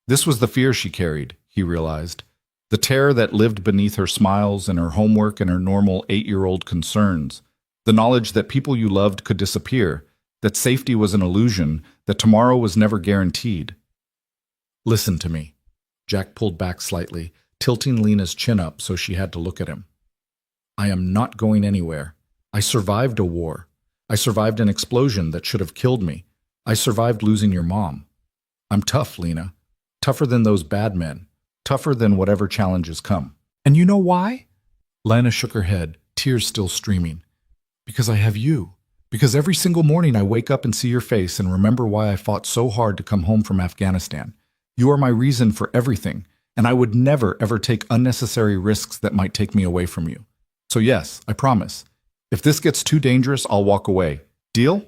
This was the fear she carried, he realized. The terror that lived beneath her smiles and her homework and her normal 8-year-old concerns. The knowledge that people you loved could disappear, that safety was an illusion, that tomorrow was never guaranteed. Listen to me. Jack pulled back slightly, tilting Lena's chin up so she had to look at him. I am not going anywhere. I survived a war. I survived an explosion that should have killed me. I survived losing your mom. I'm tough, Lena. Tougher than those bad men. Tougher than whatever challenges come. And you know why? Lena shook her head, tears still streaming. Because I have you. Because every single morning I wake up and see your face and remember why I fought so hard to come home from Afghanistan. You are my reason for everything, and I would never ever take unnecessary risks that might take me away from you. So yes, I promise. If this gets too dangerous, I'll walk away. Deal?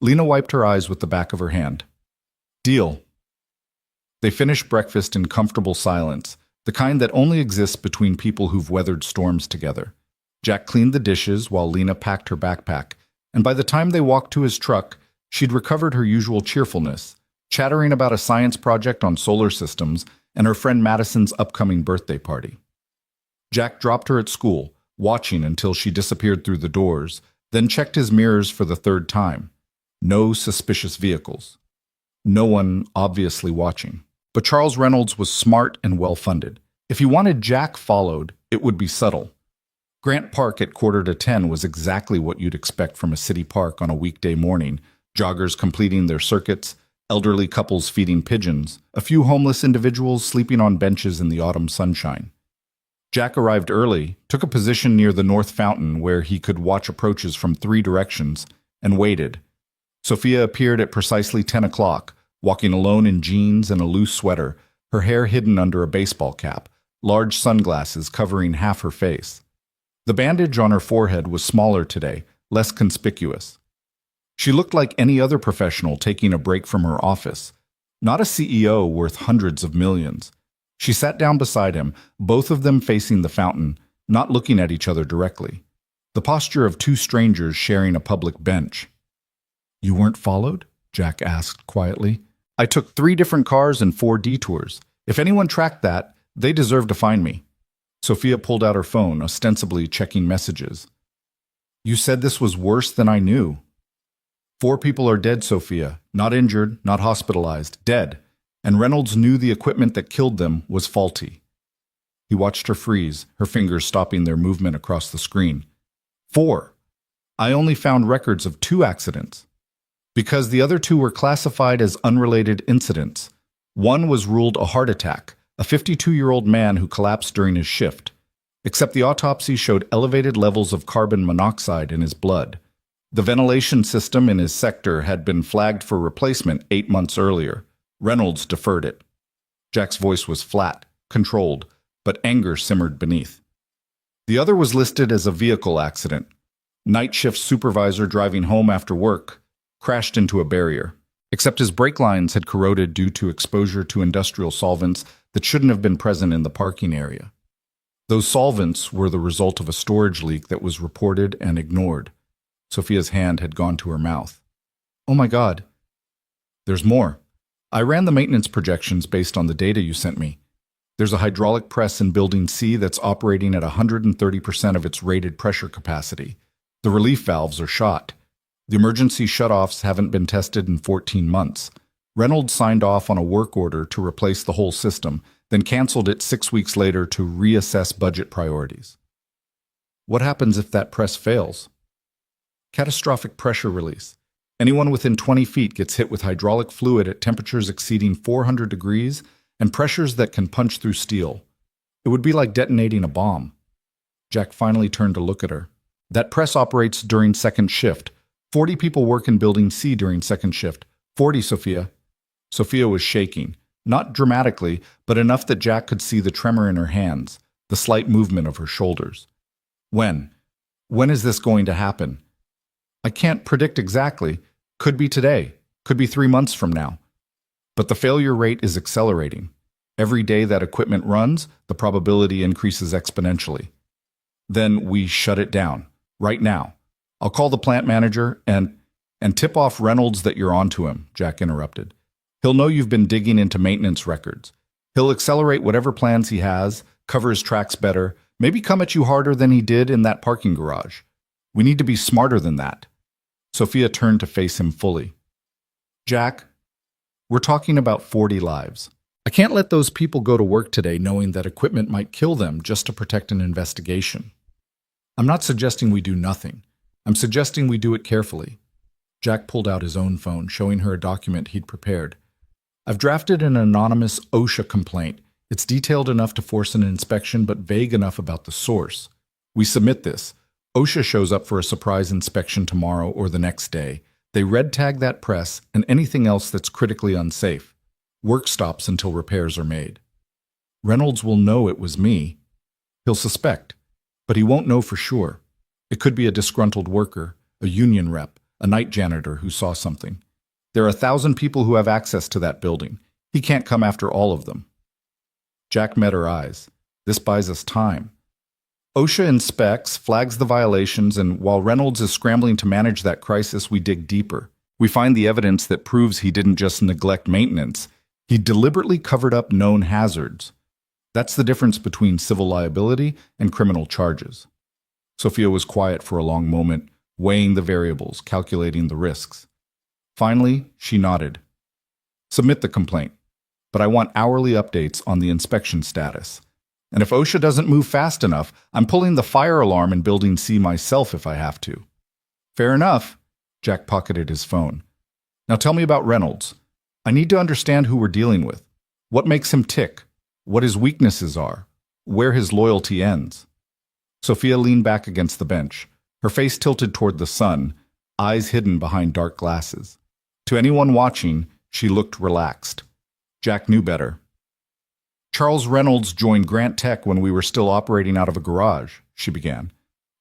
Lena wiped her eyes with the back of her hand. Deal. They finished breakfast in comfortable silence, the kind that only exists between people who've weathered storms together. Jack cleaned the dishes while Lena packed her backpack, and by the time they walked to his truck, she'd recovered her usual cheerfulness, chattering about a science project on solar systems and her friend Madison's upcoming birthday party. Jack dropped her at school, watching until she disappeared through the doors, then checked his mirrors for the third time. No suspicious vehicles. No one obviously watching. But Charles Reynolds was smart and well-funded. If he wanted Jack followed, it would be subtle. Grant Park at 9:45 was exactly what you'd expect from a city park on a weekday morning, joggers completing their circuits, elderly couples feeding pigeons, a few homeless individuals sleeping on benches in the autumn sunshine. Jack arrived early, took a position near the north fountain where he could watch approaches from 3 directions, and waited. Sophia appeared at precisely 10 o'clock, walking alone in jeans and a loose sweater, her hair hidden under a baseball cap, large sunglasses covering half her face. The bandage on her forehead was smaller today, less conspicuous. She looked like any other professional taking a break from her office, not a CEO worth hundreds of millions. She sat down beside him, both of them facing the fountain, not looking at each other directly. The posture of 2 strangers sharing a public bench. You weren't followed? Jack asked quietly. I took 3 different cars and 4 detours. If anyone tracked that, they deserve to find me. Sophia pulled out her phone, ostensibly checking messages. You said this was worse than I knew. 4 people are dead, Sophia. Not injured, not hospitalized. Dead. And Reynolds knew the equipment that killed them was faulty. He watched her freeze, her fingers stopping their movement across the screen. 4. I only found records of 2 accidents. Because the other 2 were classified as unrelated incidents. One was ruled a heart attack, a 52-year-old man who collapsed during his shift. Except the autopsy showed elevated levels of carbon monoxide in his blood. The ventilation system in his sector had been flagged for replacement 8 months earlier. Reynolds deferred it. Jack's voice was flat, controlled, but anger simmered beneath. The other was listed as a vehicle accident. Night shift supervisor driving home after work crashed into a barrier. Except his brake lines had corroded due to exposure to industrial solvents that shouldn't have been present in the parking area. Those solvents were the result of a storage leak that was reported and ignored. Sophia's hand had gone to her mouth. Oh my God. There's more. I ran the maintenance projections based on the data you sent me. There's a hydraulic press in Building C that's operating at 130% of its rated pressure capacity. The relief valves are shot. The emergency shutoffs haven't been tested in 14 months. Reynolds signed off on a work order to replace the whole system, then canceled it 6 weeks later to reassess budget priorities. What happens if that press fails? Catastrophic pressure release. Anyone within 20 feet gets hit with hydraulic fluid at temperatures exceeding 400 degrees and pressures that can punch through steel. It would be like detonating a bomb. Jack finally turned to look at her. That press operates during second shift. 40 people work in Building C during second shift. 40, Sophia. Sophia was shaking, not dramatically, but enough that Jack could see the tremor in her hands, the slight movement of her shoulders. When? When is this going to happen? I can't predict exactly. Could be today. Could be 3 months from now. But the failure rate is accelerating. Every day that equipment runs, the probability increases exponentially. Then we shut it down. Right now. I'll call the plant manager and tip off Reynolds that you're onto him, Jack interrupted. He'll know you've been digging into maintenance records. He'll accelerate whatever plans he has, cover his tracks better, maybe come at you harder than he did in that parking garage. We need to be smarter than that. Sophia turned to face him fully. Jack, we're talking about 40 lives. I can't let those people go to work today knowing that equipment might kill them just to protect an investigation. I'm not suggesting we do nothing. I'm suggesting we do it carefully. Jack pulled out his own phone, showing her a document he'd prepared. I've drafted an anonymous OSHA complaint. It's detailed enough to force an inspection, but vague enough about the source. We submit this. OSHA shows up for a surprise inspection tomorrow or the next day. They red tag that press and anything else that's critically unsafe. Work stops until repairs are made. Reynolds will know it was me. He'll suspect, but he won't know for sure. It could be a disgruntled worker, a union rep, a night janitor who saw something. There are 1,000 people who have access to that building. He can't come after all of them. Jack met her eyes. This buys us time. OSHA inspects, flags the violations, and while Reynolds is scrambling to manage that crisis, we dig deeper. We find the evidence that proves he didn't just neglect maintenance. He deliberately covered up known hazards. That's the difference between civil liability and criminal charges. Sophia was quiet for a long moment, weighing the variables, calculating the risks. Finally, she nodded. Submit the complaint, but I want hourly updates on the inspection status. And if OSHA doesn't move fast enough, I'm pulling the fire alarm in Building C myself if I have to. Fair enough. Jack pocketed his phone. Now tell me about Reynolds. I need to understand who we're dealing with. What makes him tick? What his weaknesses are? Where his loyalty ends? Sophia leaned back against the bench, her face tilted toward the sun, eyes hidden behind dark glasses. To anyone watching, she looked relaxed. Jack knew better. Charles Reynolds joined Grant Tech when we were still operating out of a garage, she began.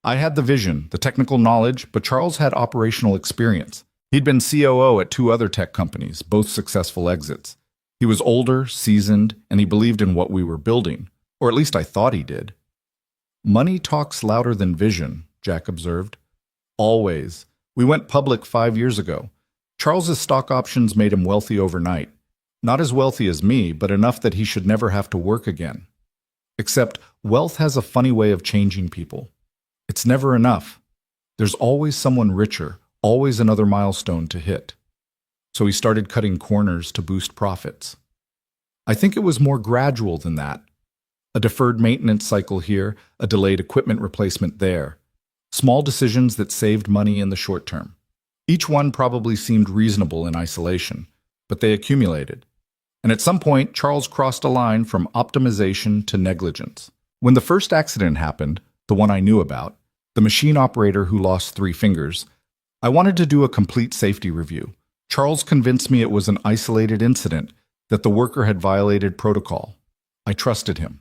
I had the vision, the technical knowledge, but Charles had operational experience. He'd been COO at 2 other tech companies, both successful exits. He was older, seasoned, and he believed in what we were building, or at least I thought he did. Money talks louder than vision, Jack observed. Always. We went public 5 years ago. Charles's stock options made him wealthy overnight. Not as wealthy as me, but enough that he should never have to work again. Except wealth has a funny way of changing people. It's never enough. There's always someone richer, always another milestone to hit. So he started cutting corners to boost profits. I think it was more gradual than that. A deferred maintenance cycle here, a delayed equipment replacement there. Small decisions that saved money in the short term. Each one probably seemed reasonable in isolation, but they accumulated. And at some point, Charles crossed a line from optimization to negligence. When the first accident happened, the one I knew about, the machine operator who lost 3 fingers, I wanted to do a complete safety review. Charles convinced me it was an isolated incident, that the worker had violated protocol. I trusted him.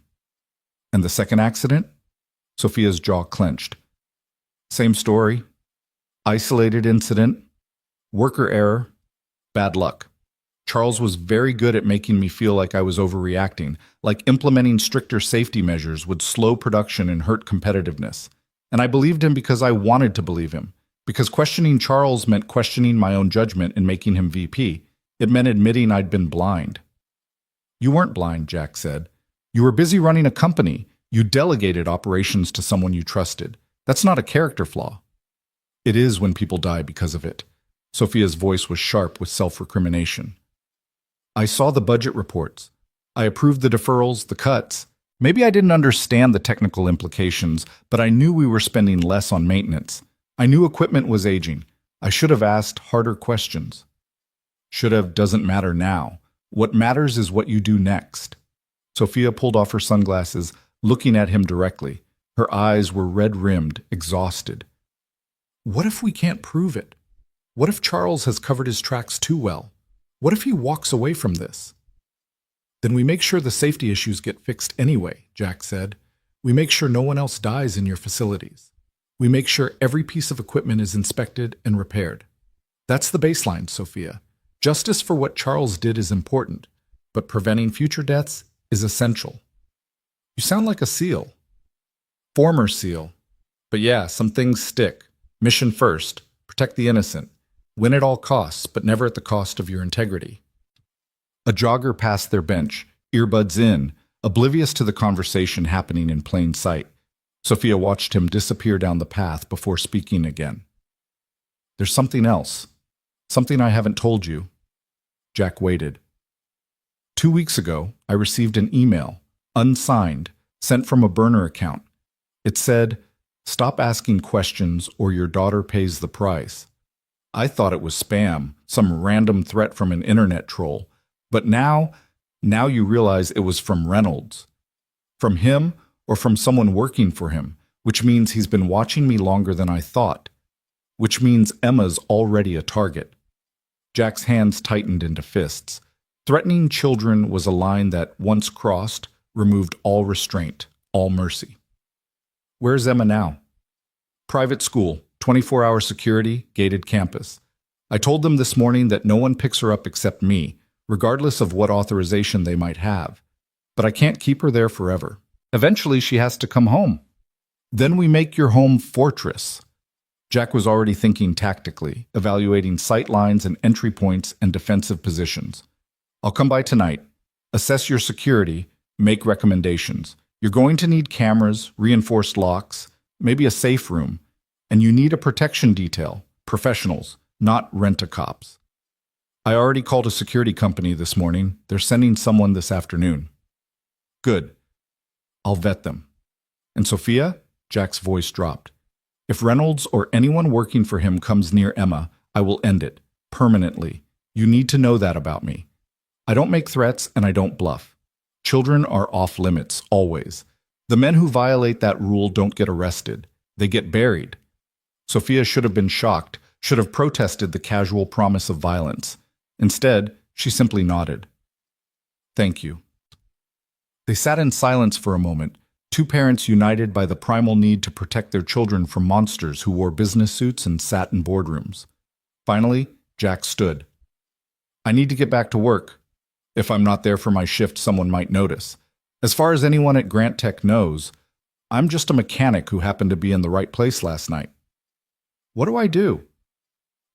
And the second accident? Sophia's jaw clenched. Same story. Isolated incident, worker error, bad luck. Charles was very good at making me feel like I was overreacting, like implementing stricter safety measures would slow production and hurt competitiveness. And I believed him because I wanted to believe him. Because questioning Charles meant questioning my own judgment in making him VP. It meant admitting I'd been blind. You weren't blind, Jack said. You were busy running a company. You delegated operations to someone you trusted. That's not a character flaw. It is when people die because of it. Sophia's voice was sharp with self-recrimination. I saw the budget reports. I approved the deferrals, the cuts. Maybe I didn't understand the technical implications, but I knew we were spending less on maintenance. I knew equipment was aging. I should have asked harder questions. Should have doesn't matter now. What matters is what you do next. Sophia pulled off her sunglasses, looking at him directly. Her eyes were red-rimmed, exhausted. What if we can't prove it? What if Charles has covered his tracks too well? What if he walks away from this? Then we make sure the safety issues get fixed anyway, Jack said. We make sure no one else dies in your facilities. We make sure every piece of equipment is inspected and repaired. That's the baseline, Sophia. Justice for what Charles did is important, but preventing future deaths is essential. You sound like a SEAL. Former SEAL. But yeah, some things stick. Mission first. Protect the innocent. Win at all costs, but never at the cost of your integrity. A jogger passed their bench, earbuds in, oblivious to the conversation happening in plain sight. Sophia watched him disappear down the path before speaking again. There's something else. Something I haven't told you. Jack waited. 2 weeks ago, I received an email, unsigned, sent from a burner account. It said, "Stop asking questions or your daughter pays the price." I thought it was spam, some random threat from an internet troll. But now you realize it was from Reynolds. From him or from someone working for him, which means he's been watching me longer than I thought. Which means Emma's already a target. Jack's hands tightened into fists. Threatening children was a line that, once crossed, removed all restraint, all mercy. Where's Emma now? Private school, 24-hour security, gated campus. I told them this morning that no one picks her up except me, regardless of what authorization they might have. But I can't keep her there forever. Eventually, she has to come home. Then we make your home fortress. Jack was already thinking tactically, evaluating sight lines and entry points and defensive positions. I'll come by tonight, assess your security, make recommendations. You're going to need cameras, reinforced locks, maybe a safe room, and you need a protection detail, professionals, not rent-a-cops. I already called a security company this morning. They're sending someone this afternoon. Good. I'll vet them. And Sophia? Jack's voice dropped. If Reynolds or anyone working for him comes near Emma, I will end it, permanently. You need to know that about me. I don't make threats and I don't bluff. Children are off limits, always. The men who violate that rule don't get arrested. They get buried. Sophia should have been shocked, should have protested the casual promise of violence. Instead, she simply nodded. Thank you. They sat in silence for a moment, two parents united by the primal need to protect their children from monsters who wore business suits and sat in boardrooms. Finally, Jack stood. I need to get back to work. If I'm not there for my shift, someone might notice. As far as anyone at Grant Tech knows, I'm just a mechanic who happened to be in the right place last night. What do I do?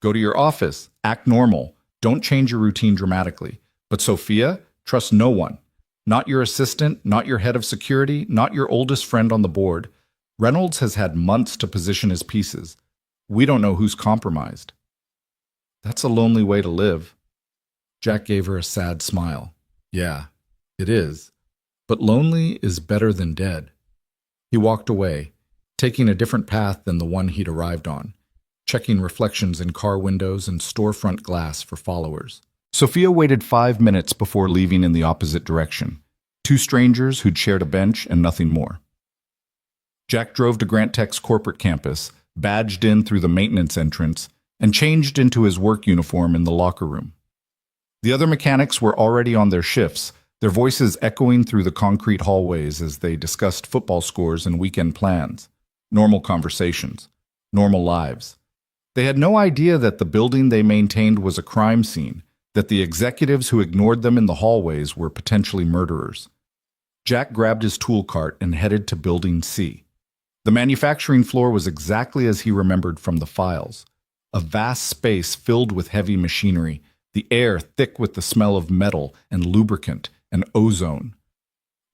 Go to your office, act normal. Don't change your routine dramatically. But Sophia, trust no one. Not your assistant, not your head of security, not your oldest friend on the board. Reynolds has had months to position his pieces. We don't know who's compromised. That's a lonely way to live. Jack gave her a sad smile. Yeah, it is. But lonely is better than dead. He walked away, taking a different path than the one he'd arrived on, checking reflections in car windows and storefront glass for followers. Sophia waited 5 minutes before leaving in the opposite direction. Two strangers who'd shared a bench and nothing more. Jack drove to Grant Tech's corporate campus, badged in through the maintenance entrance, and changed into his work uniform in the locker room. The other mechanics were already on their shifts, their voices echoing through the concrete hallways as they discussed football scores and weekend plans. Normal conversations. Normal lives. They had no idea that the building they maintained was a crime scene, that the executives who ignored them in the hallways were potentially murderers. Jack grabbed his tool cart and headed to Building C. The manufacturing floor was exactly as he remembered from the files. A vast space filled with heavy machinery, the air thick with the smell of metal and lubricant and ozone.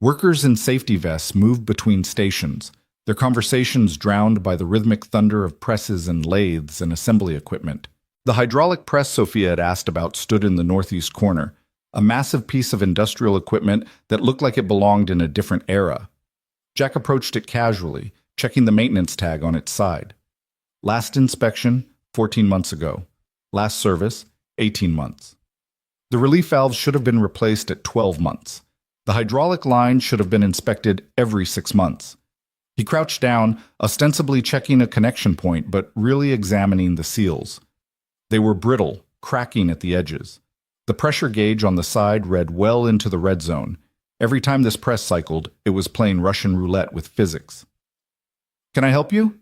Workers in safety vests moved between stations, their conversations drowned by the rhythmic thunder of presses and lathes and assembly equipment. The hydraulic press Sophia had asked about stood in the northeast corner, a massive piece of industrial equipment that looked like it belonged in a different era. Jack approached it casually, checking the maintenance tag on its side. Last inspection, 14 months ago. Last service, 18 months. The relief valves should have been replaced at 12 months. The hydraulic line should have been inspected every 6 months. He crouched down, ostensibly checking a connection point, but really examining the seals. They were brittle, cracking at the edges. The pressure gauge on the side read well into the red zone. Every time this press cycled, it was playing Russian roulette with physics. "Can I help you?"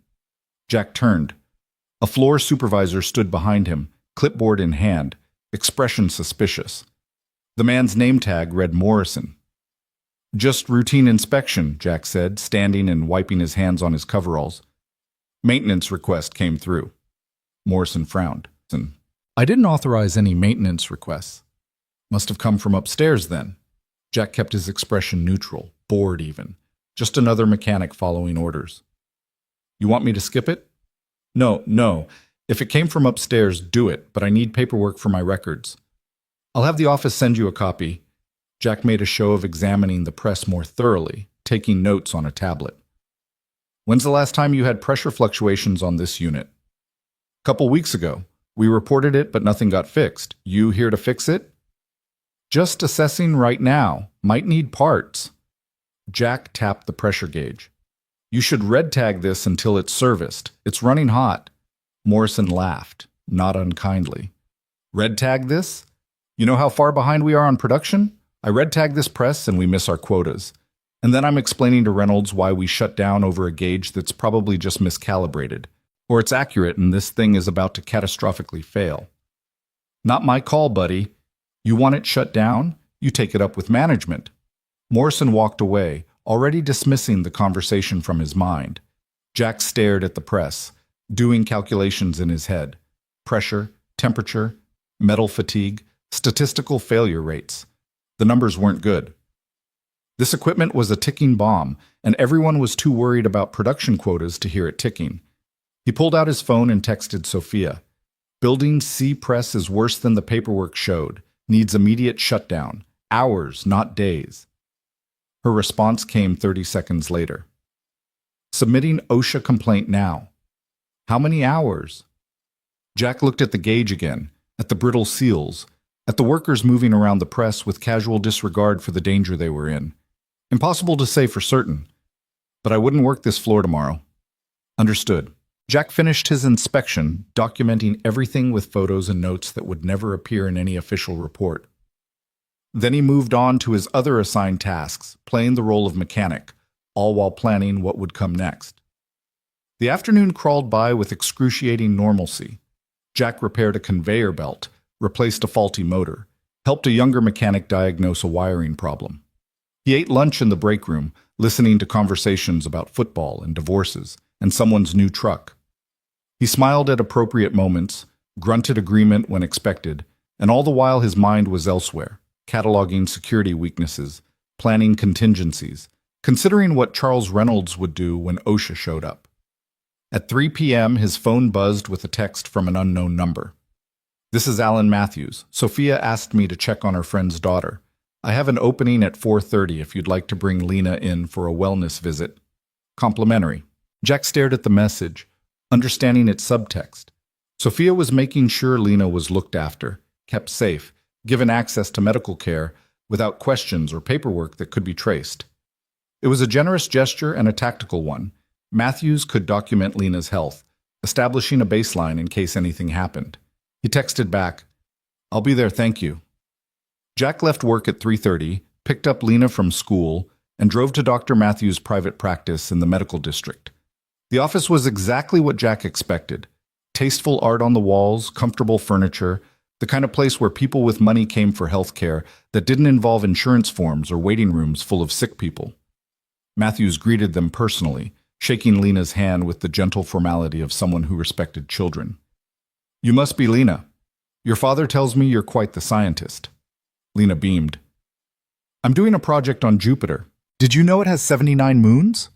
Jack turned. A floor supervisor stood behind him, clipboard in hand, expression suspicious. The man's name tag read Morrison. "Just routine inspection," Jack said, standing and wiping his hands on his coveralls. "Maintenance request came through." Morrison frowned. "I didn't authorize any maintenance requests." "Must have come from upstairs then." Jack kept his expression neutral, bored even. Just another mechanic following orders. "You want me to skip it?" No. If it came from upstairs, do it, but I need paperwork for my records." "I'll have the office send you a copy." Jack made a show of examining the press more thoroughly, taking notes on a tablet. "When's the last time you had pressure fluctuations on this unit?" "Couple weeks ago. We reported it, but nothing got fixed. You here to fix it?" "Just assessing right now. Might need parts." Jack tapped the pressure gauge. "You should red tag this until it's serviced. It's running hot." Morrison laughed, not unkindly. "Red tag this? You know how far behind we are on production? I red tag this press and we miss our quotas. And then I'm explaining to Reynolds why we shut down over a gauge that's probably just miscalibrated. Or it's accurate and this thing is about to catastrophically fail." "Not my call, buddy. You want it shut down? You take it up with management." Morrison walked away, already dismissing the conversation from his mind. Jack stared at the press, doing calculations in his head. Pressure, temperature, metal fatigue, statistical failure rates. The numbers weren't good. This equipment was a ticking bomb, and everyone was too worried about production quotas to hear it ticking. He pulled out his phone and texted Sophia. "Building C press is worse than the paperwork showed. Needs immediate shutdown. Hours, not days." Her response came 30 seconds later. "Submitting OSHA complaint now." "How many hours?" Jack looked at the gauge again, at the brittle seals, at the workers moving around the press with casual disregard for the danger they were in. "Impossible to say for certain. But I wouldn't work this floor tomorrow." "Understood." Jack finished his inspection, documenting everything with photos and notes that would never appear in any official report. Then he moved on to his other assigned tasks, playing the role of mechanic, all while planning what would come next. The afternoon crawled by with excruciating normalcy. Jack repaired a conveyor belt, replaced a faulty motor, helped a younger mechanic diagnose a wiring problem. He ate lunch in the break room, listening to conversations about football and divorces and someone's new truck. He smiled at appropriate moments, grunted agreement when expected, and all the while his mind was elsewhere, cataloging security weaknesses, planning contingencies, considering what Charles Reynolds would do when OSHA showed up. At 3 p.m., his phone buzzed with a text from an unknown number. "This is Alan Matthews. Sophia asked me to check on her friend's daughter. I have an opening at 4:30 if you'd like to bring Lena in for a wellness visit. Complimentary." Jack stared at the message, understanding its subtext. Sophia was making sure Lena was looked after, kept safe, given access to medical care without questions or paperwork that could be traced. It was a generous gesture and a tactical one. Matthews could document Lena's health, establishing a baseline in case anything happened. He texted back, "I'll be there, thank you." Jack left work at 3:30, picked up Lena from school, and drove to Dr. Matthews' private practice in the medical district. The office was exactly what Jack expected. Tasteful art on the walls, comfortable furniture, the kind of place where people with money came for health care that didn't involve insurance forms or waiting rooms full of sick people. Matthews greeted them personally, shaking Lena's hand with the gentle formality of someone who respected children. "You must be Lena. Your father tells me you're quite the scientist." Lena beamed. "I'm doing a project on Jupiter. Did you know it has 79 moons?"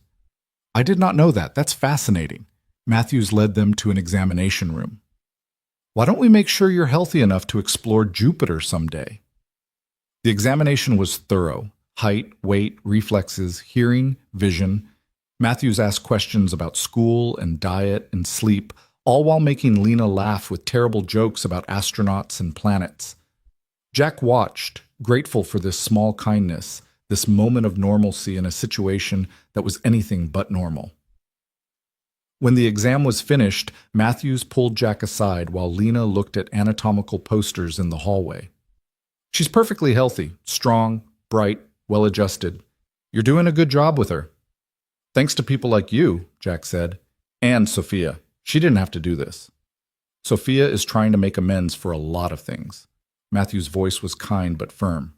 I did not know that. That's fascinating. Matthews led them to an examination room. Why don't we make sure you're healthy enough to explore Jupiter someday? The examination was thorough. Height, weight, reflexes, hearing, vision. Matthews asked questions about school and diet and sleep, all while making Lena laugh with terrible jokes about astronauts and planets. Jack watched, grateful for this small kindness, this moment of normalcy in a situation that was anything but normal. When the exam was finished, Matthews pulled Jack aside while Lena looked at anatomical posters in the hallway. She's perfectly healthy, strong, bright, well-adjusted. You're doing a good job with her. Thanks to people like you, Jack said, and Sophia. She didn't have to do this. Sophia is trying to make amends for a lot of things. Matthew's voice was kind but firm.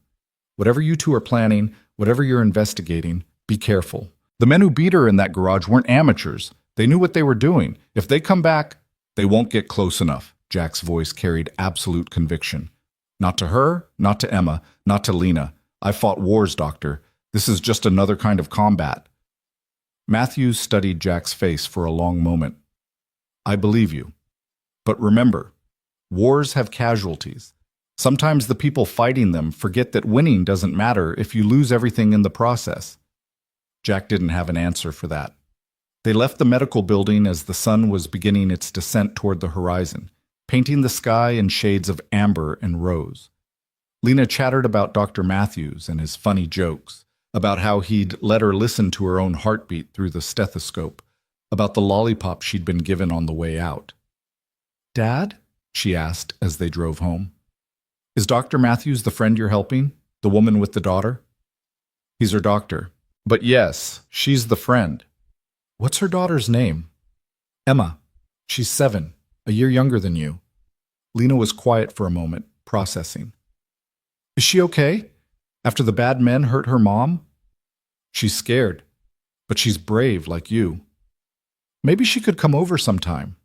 Whatever you two are planning, whatever you're investigating, be careful. The men who beat her in that garage weren't amateurs. They knew what they were doing. If they come back, they won't get close enough. Jack's voice carried absolute conviction. Not to her, not to Emma, not to Lena. I fought wars, Doctor. This is just another kind of combat. Matthews studied Jack's face for a long moment. I believe you. But remember, wars have casualties. Sometimes the people fighting them forget that winning doesn't matter if you lose everything in the process. Jack didn't have an answer for that. They left the medical building as the sun was beginning its descent toward the horizon, painting the sky in shades of amber and rose. Lena chattered about Dr. Matthews and his funny jokes, about how he'd let her listen to her own heartbeat through the stethoscope, about the lollipop she'd been given on the way out. Dad? She asked as they drove home. Is Dr. Matthews the friend you're helping? The woman with the daughter? He's her doctor. But yes, she's the friend. What's her daughter's name? Emma. She's 7, a year younger than you. Lena was quiet for a moment, processing. Is she okay? After the bad men hurt her mom? She's scared, but she's brave like you. Maybe she could come over sometime.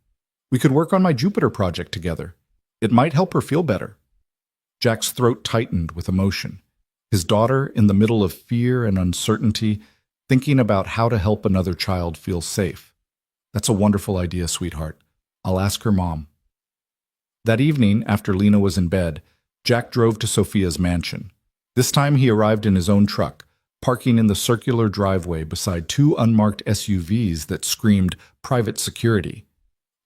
We could work on my Jupiter project together. It might help her feel better. Jack's throat tightened with emotion. His daughter, in the middle of fear and uncertainty, thinking about how to help another child feel safe. That's a wonderful idea, sweetheart. I'll ask her mom. That evening, after Lena was in bed, Jack drove to Sophia's mansion. This time he arrived in his own truck, parking in the circular driveway beside 2 unmarked SUVs that screamed private security.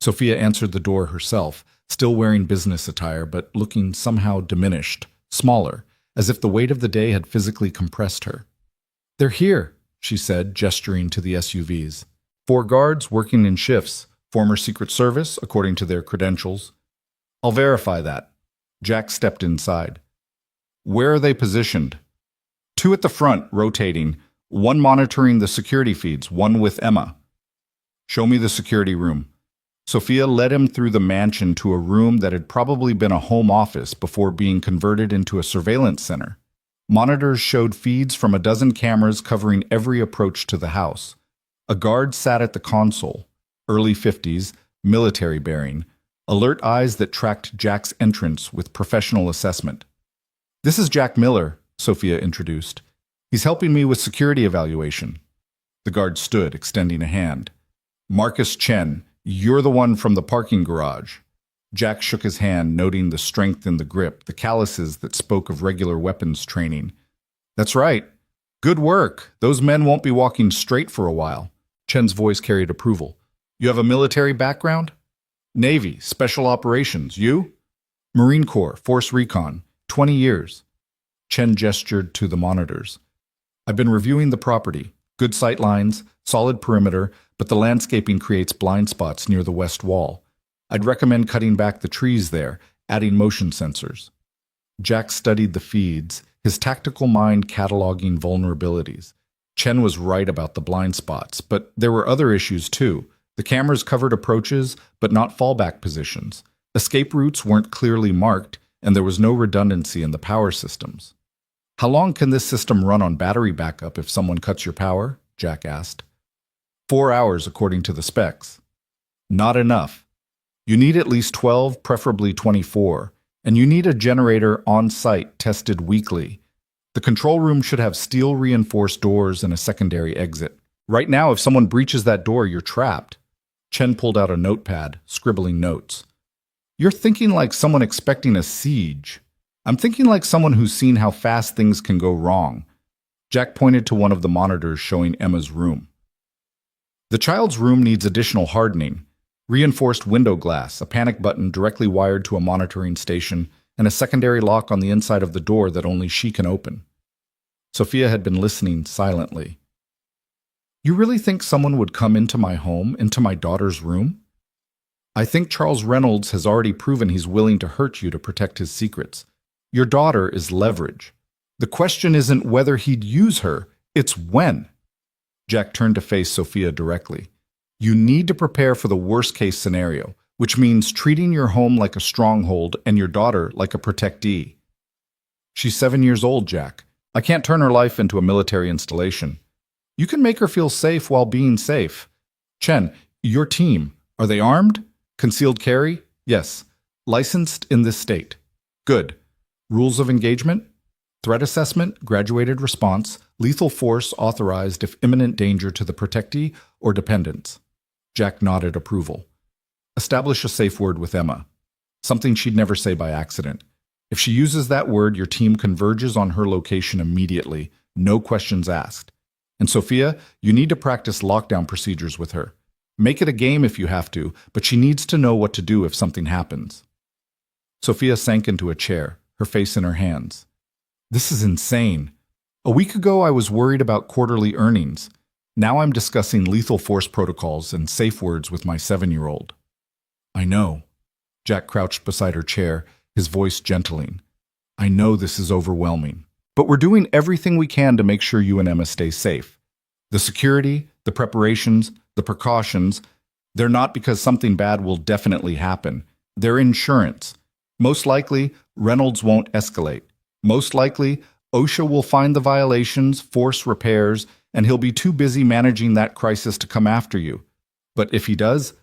Sophia answered the door herself, still wearing business attire but looking somehow diminished, smaller, as if the weight of the day had physically compressed her. They're here, she said, gesturing to the SUVs. 4 guards working in shifts, former Secret Service, according to their credentials. I'll verify that. Jack stepped inside. Where are they positioned? 2 at the front, rotating, 1 monitoring the security feeds, 1 with Emma. Show me the security room. Sophia led him through the mansion to a room that had probably been a home office before being converted into a surveillance center. Monitors showed feeds from a dozen cameras covering every approach to the house. A guard sat at the console, early 50s, military bearing, alert eyes that tracked Jack's entrance with professional assessment. This is Jack Miller, Sophia introduced. He's helping me with security evaluation. The guard stood, extending a hand. Marcus Chen, you're the one from the parking garage. Jack shook his hand, noting the strength in the grip, the calluses that spoke of regular weapons training. That's right. Good work. Those men won't be walking straight for a while. Chen's voice carried approval. You have a military background? Navy, Special Operations. You? Marine Corps, Force Recon. 20 years. Chen gestured to the monitors. I've been reviewing the property. Good sight lines, solid perimeter, but the landscaping creates blind spots near the west wall. I'd recommend cutting back the trees there, adding motion sensors. Jack studied the feeds, his tactical mind cataloging vulnerabilities. Chen was right about the blind spots, but there were other issues too. The cameras covered approaches, but not fallback positions. Escape routes weren't clearly marked, and there was no redundancy in the power systems. How long can this system run on battery backup if someone cuts your power? Jack asked. 4 hours according to the specs. Not enough. You need at least 12, preferably 24, and you need a generator on site tested weekly. The control room should have steel-reinforced doors and a secondary exit. Right now, if someone breaches that door, you're trapped. Chen pulled out a notepad, scribbling notes. You're thinking like someone expecting a siege. I'm thinking like someone who's seen how fast things can go wrong. Jack pointed to one of the monitors showing Emma's room. The child's room needs additional hardening. Reinforced window glass, a panic button directly wired to a monitoring station, and a secondary lock on the inside of the door that only she can open. Sophia had been listening silently. You really think someone would come into my home, into my daughter's room? I think Charles Reynolds has already proven he's willing to hurt you to protect his secrets. Your daughter is leverage. The question isn't whether he'd use her, it's when. Jack turned to face Sophia directly. You need to prepare for the worst-case scenario, which means treating your home like a stronghold and your daughter like a protectee. She's 7 years old, Jack. I can't turn her life into a military installation. You can make her feel safe while being safe. Chen, your team, are they armed? Concealed carry? Yes. Licensed in this state. Good. Rules of engagement? Threat assessment, graduated response, lethal force authorized if imminent danger to the protectee or dependents. Jack nodded approval. Establish a safe word with Emma. Something she'd never say by accident. If she uses that word, your team converges on her location immediately, no questions asked. And Sophia, you need to practice lockdown procedures with her. Make it a game if you have to, but she needs to know what to do if something happens. Sophia sank into a chair, her face in her hands. This is insane. A week ago, I was worried about quarterly earnings. Now I'm discussing lethal force protocols and safe words with my 7-year-old. I know. Jack crouched beside her chair, his voice gentling. I know this is overwhelming, but we're doing everything we can to make sure you and Emma stay safe. The security, the preparations, the precautions, they're not because something bad will definitely happen. They're insurance. Most likely, Reynolds won't escalate. Most likely, OSHA will find the violations, force repairs, and he'll be too busy managing that crisis to come after you. But if he does,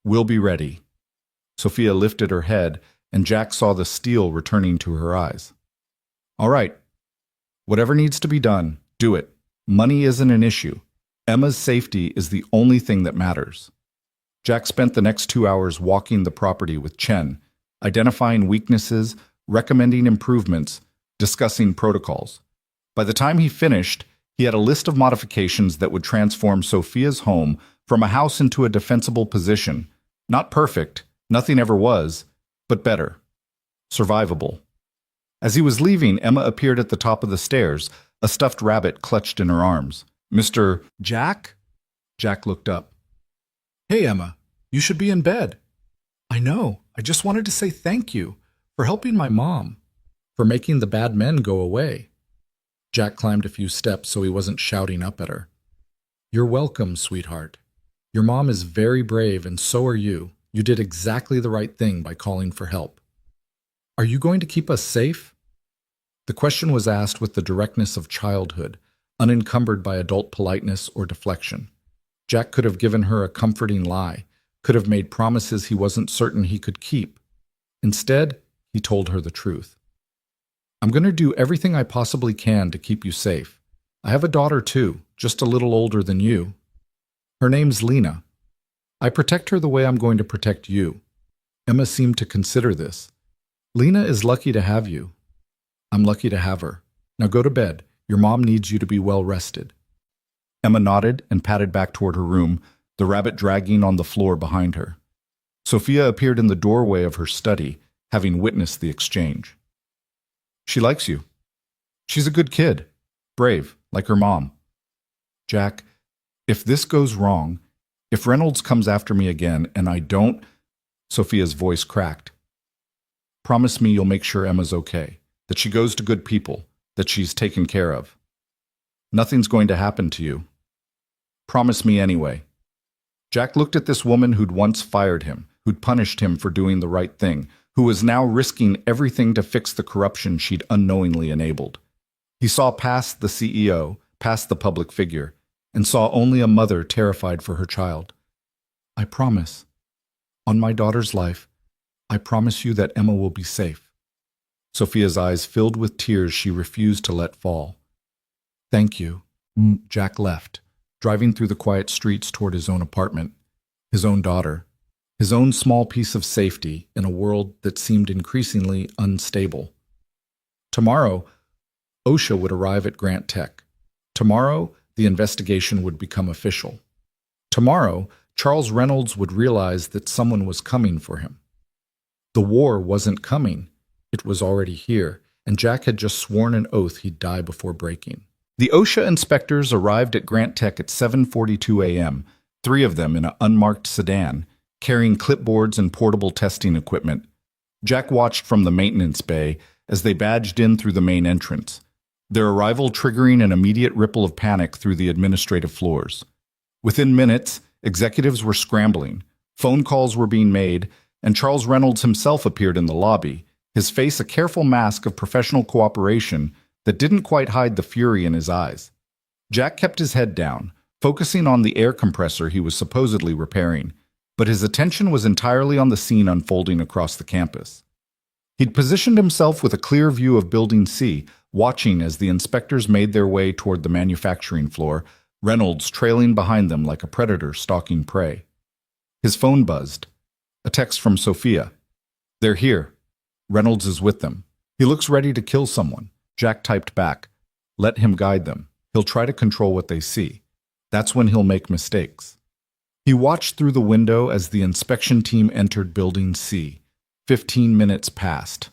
we'll be ready. Sophia lifted her head, and Jack saw the steel returning to her eyes. All right. Whatever needs to be done, do it. Money isn't an issue. Emma's safety is the only thing that matters. Jack spent the next 2 hours walking the property with Chen, identifying weaknesses, recommending improvements, discussing protocols. By the time he finished, he had a list of modifications that would transform Sophia's home from a house into a defensible position. Not perfect, nothing ever was, but better. Survivable. As he was leaving, Emma appeared at the top of the stairs, a stuffed rabbit clutched in her arms. Mr. Jack? Jack looked up. Hey, Emma, you should be in bed. I know. I just wanted to say thank you for helping my mom, for making the bad men go away. Jack climbed a few steps so he wasn't shouting up at her. You're welcome, sweetheart. Your mom is very brave, and so are you. You did exactly the right thing by calling for help. Are you going to keep us safe? The question was asked with the directness of childhood, unencumbered by adult politeness or deflection. Jack could have given her a comforting lie, could have made promises he wasn't certain he could keep. Instead, he told her the truth. I'm going to do everything I possibly can to keep you safe. I have a daughter too, just a little older than you. Her name's Lena. I protect her the way I'm going to protect you. Emma seemed to consider this. Lena is lucky to have you. I'm lucky to have her. Now go to bed. Your mom needs you to be well rested. Emma nodded and padded back toward her room, the rabbit dragging on the floor behind her. Sophia appeared in the doorway of her study, having witnessed the exchange. She likes you. She's a good kid. Brave, like her mom. Jack, if this goes wrong, if Reynolds comes after me again and I don't... Sophia's voice cracked. Promise me you'll make sure Emma's okay, that she goes to good people, that she's taken care of. Nothing's going to happen to you. Promise me anyway. Jack looked at this woman who'd once fired him, who'd punished him for doing the right thing, who was now risking everything to fix the corruption she'd unknowingly enabled. He saw past the CEO, past the public figure, and saw only a mother terrified for her child. I promise. On my daughter's life, I promise you that Emma will be safe. Sophia's eyes filled with tears she refused to let fall. Thank you. Jack left, driving through the quiet streets toward his own apartment, his own daughter, his own small piece of safety in a world that seemed increasingly unstable. Tomorrow, OSHA would arrive at Grant Tech. Tomorrow, the investigation would become official. Tomorrow, Charles Reynolds would realize that someone was coming for him. The war wasn't coming. It was already here, and Jack had just sworn an oath he'd die before breaking. The OSHA inspectors arrived at Grant Tech at 7:42 a.m., 3 of them in an unmarked sedan, carrying clipboards and portable testing equipment. Jack watched from the maintenance bay as they badged in through the main entrance, their arrival triggering an immediate ripple of panic through the administrative floors. Within minutes, executives were scrambling, phone calls were being made, and Charles Reynolds himself appeared in the lobby, his face a careful mask of professional cooperation that didn't quite hide the fury in his eyes. Jack kept his head down, focusing on the air compressor he was supposedly repairing, but his attention was entirely on the scene unfolding across the campus. He'd positioned himself with a clear view of Building C, watching as the inspectors made their way toward the manufacturing floor, Reynolds trailing behind them like a predator stalking prey. His phone buzzed. A text from Sophia. "They're here. Reynolds is with them. He looks ready to kill someone." Jack typed back. "Let him guide them. He'll try to control what they see. That's when he'll make mistakes." He watched through the window as the inspection team entered Building C. 15 minutes passed.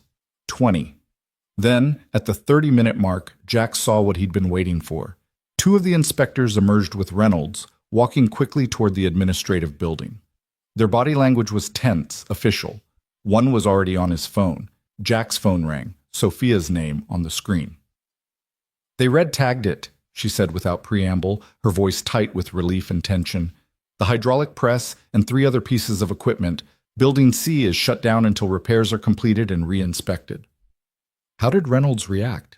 20. Then, at the 30-minute mark, Jack saw what he'd been waiting for. 2 of the inspectors emerged with Reynolds, walking quickly toward the administrative building. Their body language was tense, official. One was already on his phone. Jack's phone rang, Sophia's name on the screen. "They red-tagged it," she said without preamble, her voice tight with relief and tension. "The hydraulic press and 3 other pieces of equipment. Building C is shut down until repairs are completed and re-inspected." How did Reynolds react?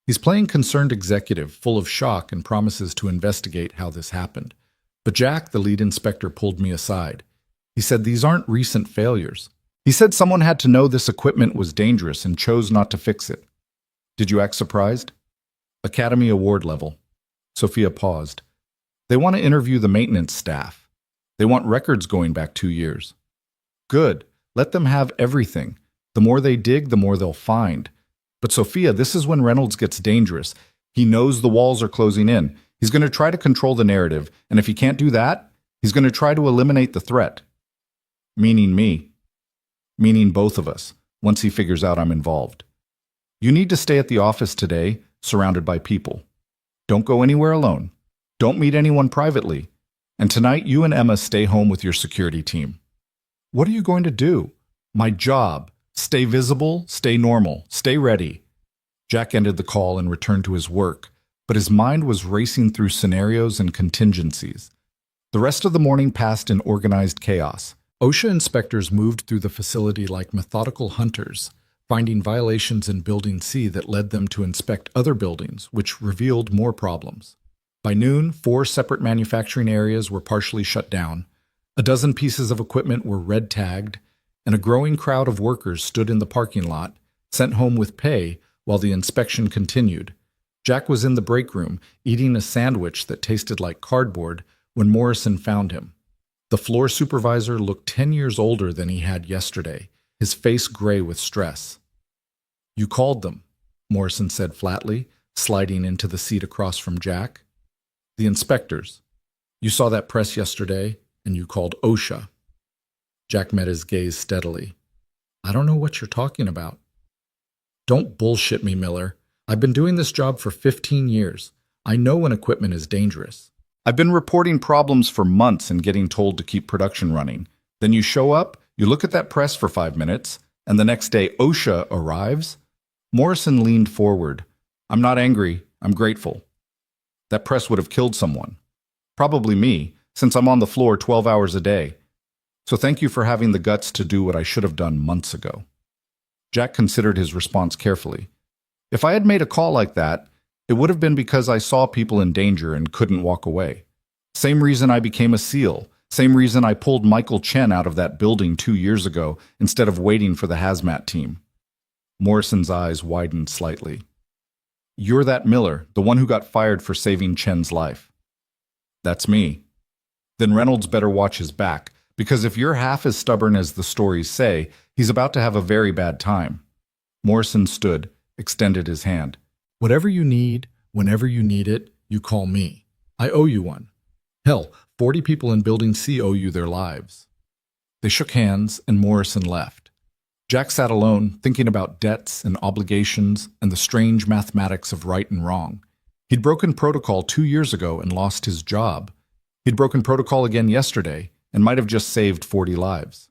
He's playing concerned executive, full of shock and promises to investigate how this happened. But Jack, the lead inspector, pulled me aside. He said these aren't recent failures. He said someone had to know this equipment was dangerous and chose not to fix it. Did you act surprised? Academy Award level. Sophia paused. They want to interview the maintenance staff. They want records going back 2 years. Good. Let them have everything. The more they dig, the more they'll find. But Sophia, this is when Reynolds gets dangerous. He knows the walls are closing in. He's going to try to control the narrative, and if he can't do that, he's going to try to eliminate the threat. Meaning me. Meaning both of us, once he figures out I'm involved. You need to stay at the office today, surrounded by people. Don't go anywhere alone. Don't meet anyone privately. And tonight, you and Emma stay home with your security team. What are you going to do? My job. Stay visible, stay normal, stay ready. Jack ended the call and returned to his work, but his mind was racing through scenarios and contingencies. The rest of the morning passed in organized chaos. OSHA inspectors moved through the facility like methodical hunters, finding violations in Building C that led them to inspect other buildings, which revealed more problems. By noon, 4 separate manufacturing areas were partially shut down. A dozen pieces of equipment were red-tagged, and a growing crowd of workers stood in the parking lot, sent home with pay while the inspection continued. Jack was in the break room, eating a sandwich that tasted like cardboard, when Morrison found him. The floor supervisor looked 10 years older than he had yesterday, his face gray with stress. "You called them," Morrison said flatly, sliding into the seat across from Jack. "The inspectors. You saw that press yesterday, and you called OSHA." Jack met his gaze steadily. "I don't know what you're talking about." "Don't bullshit me, Miller. I've been doing this job for 15 years. I know when equipment is dangerous. I've been reporting problems for months and getting told to keep production running. Then you show up, you look at that press for 5 minutes, and the next day OSHA arrives?" Morrison leaned forward. "I'm not angry. I'm grateful. That press would have killed someone. Probably me, since I'm on the floor 12 hours a day. So thank you for having the guts to do what I should have done months ago." Jack considered his response carefully. "If I had made a call like that, it would have been because I saw people in danger and couldn't walk away. Same reason I became a SEAL. Same reason I pulled Michael Chen out of that building 2 years ago instead of waiting for the hazmat team." Morrison's eyes widened slightly. "You're that Miller, the one who got fired for saving Chen's life." That's me. Then Reynolds better watch his back, because if you're half as stubborn as the stories say, he's about to have a very bad time. Morrison stood, extended his hand. Whatever you need, whenever you need it, you call me. I owe you one. Hell, 40 people in Building C owe you their lives. They shook hands, and Morrison left. Jack sat alone, thinking about debts and obligations and the strange mathematics of right and wrong. He'd broken protocol 2 years ago and lost his job. He'd broken protocol again yesterday and might have just saved 40 lives.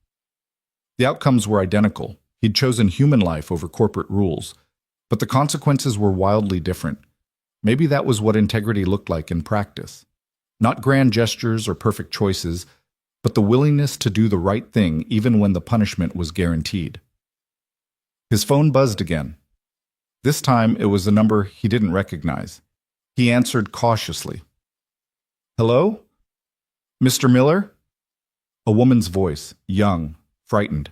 The outcomes were identical. He'd chosen human life over corporate rules, but the consequences were wildly different. Maybe that was what integrity looked like in practice. Not grand gestures or perfect choices, but the willingness to do the right thing even when the punishment was guaranteed. His phone buzzed again. This time it was a number he didn't recognize. He answered cautiously. Hello? Mr. Miller? A woman's voice, young, frightened.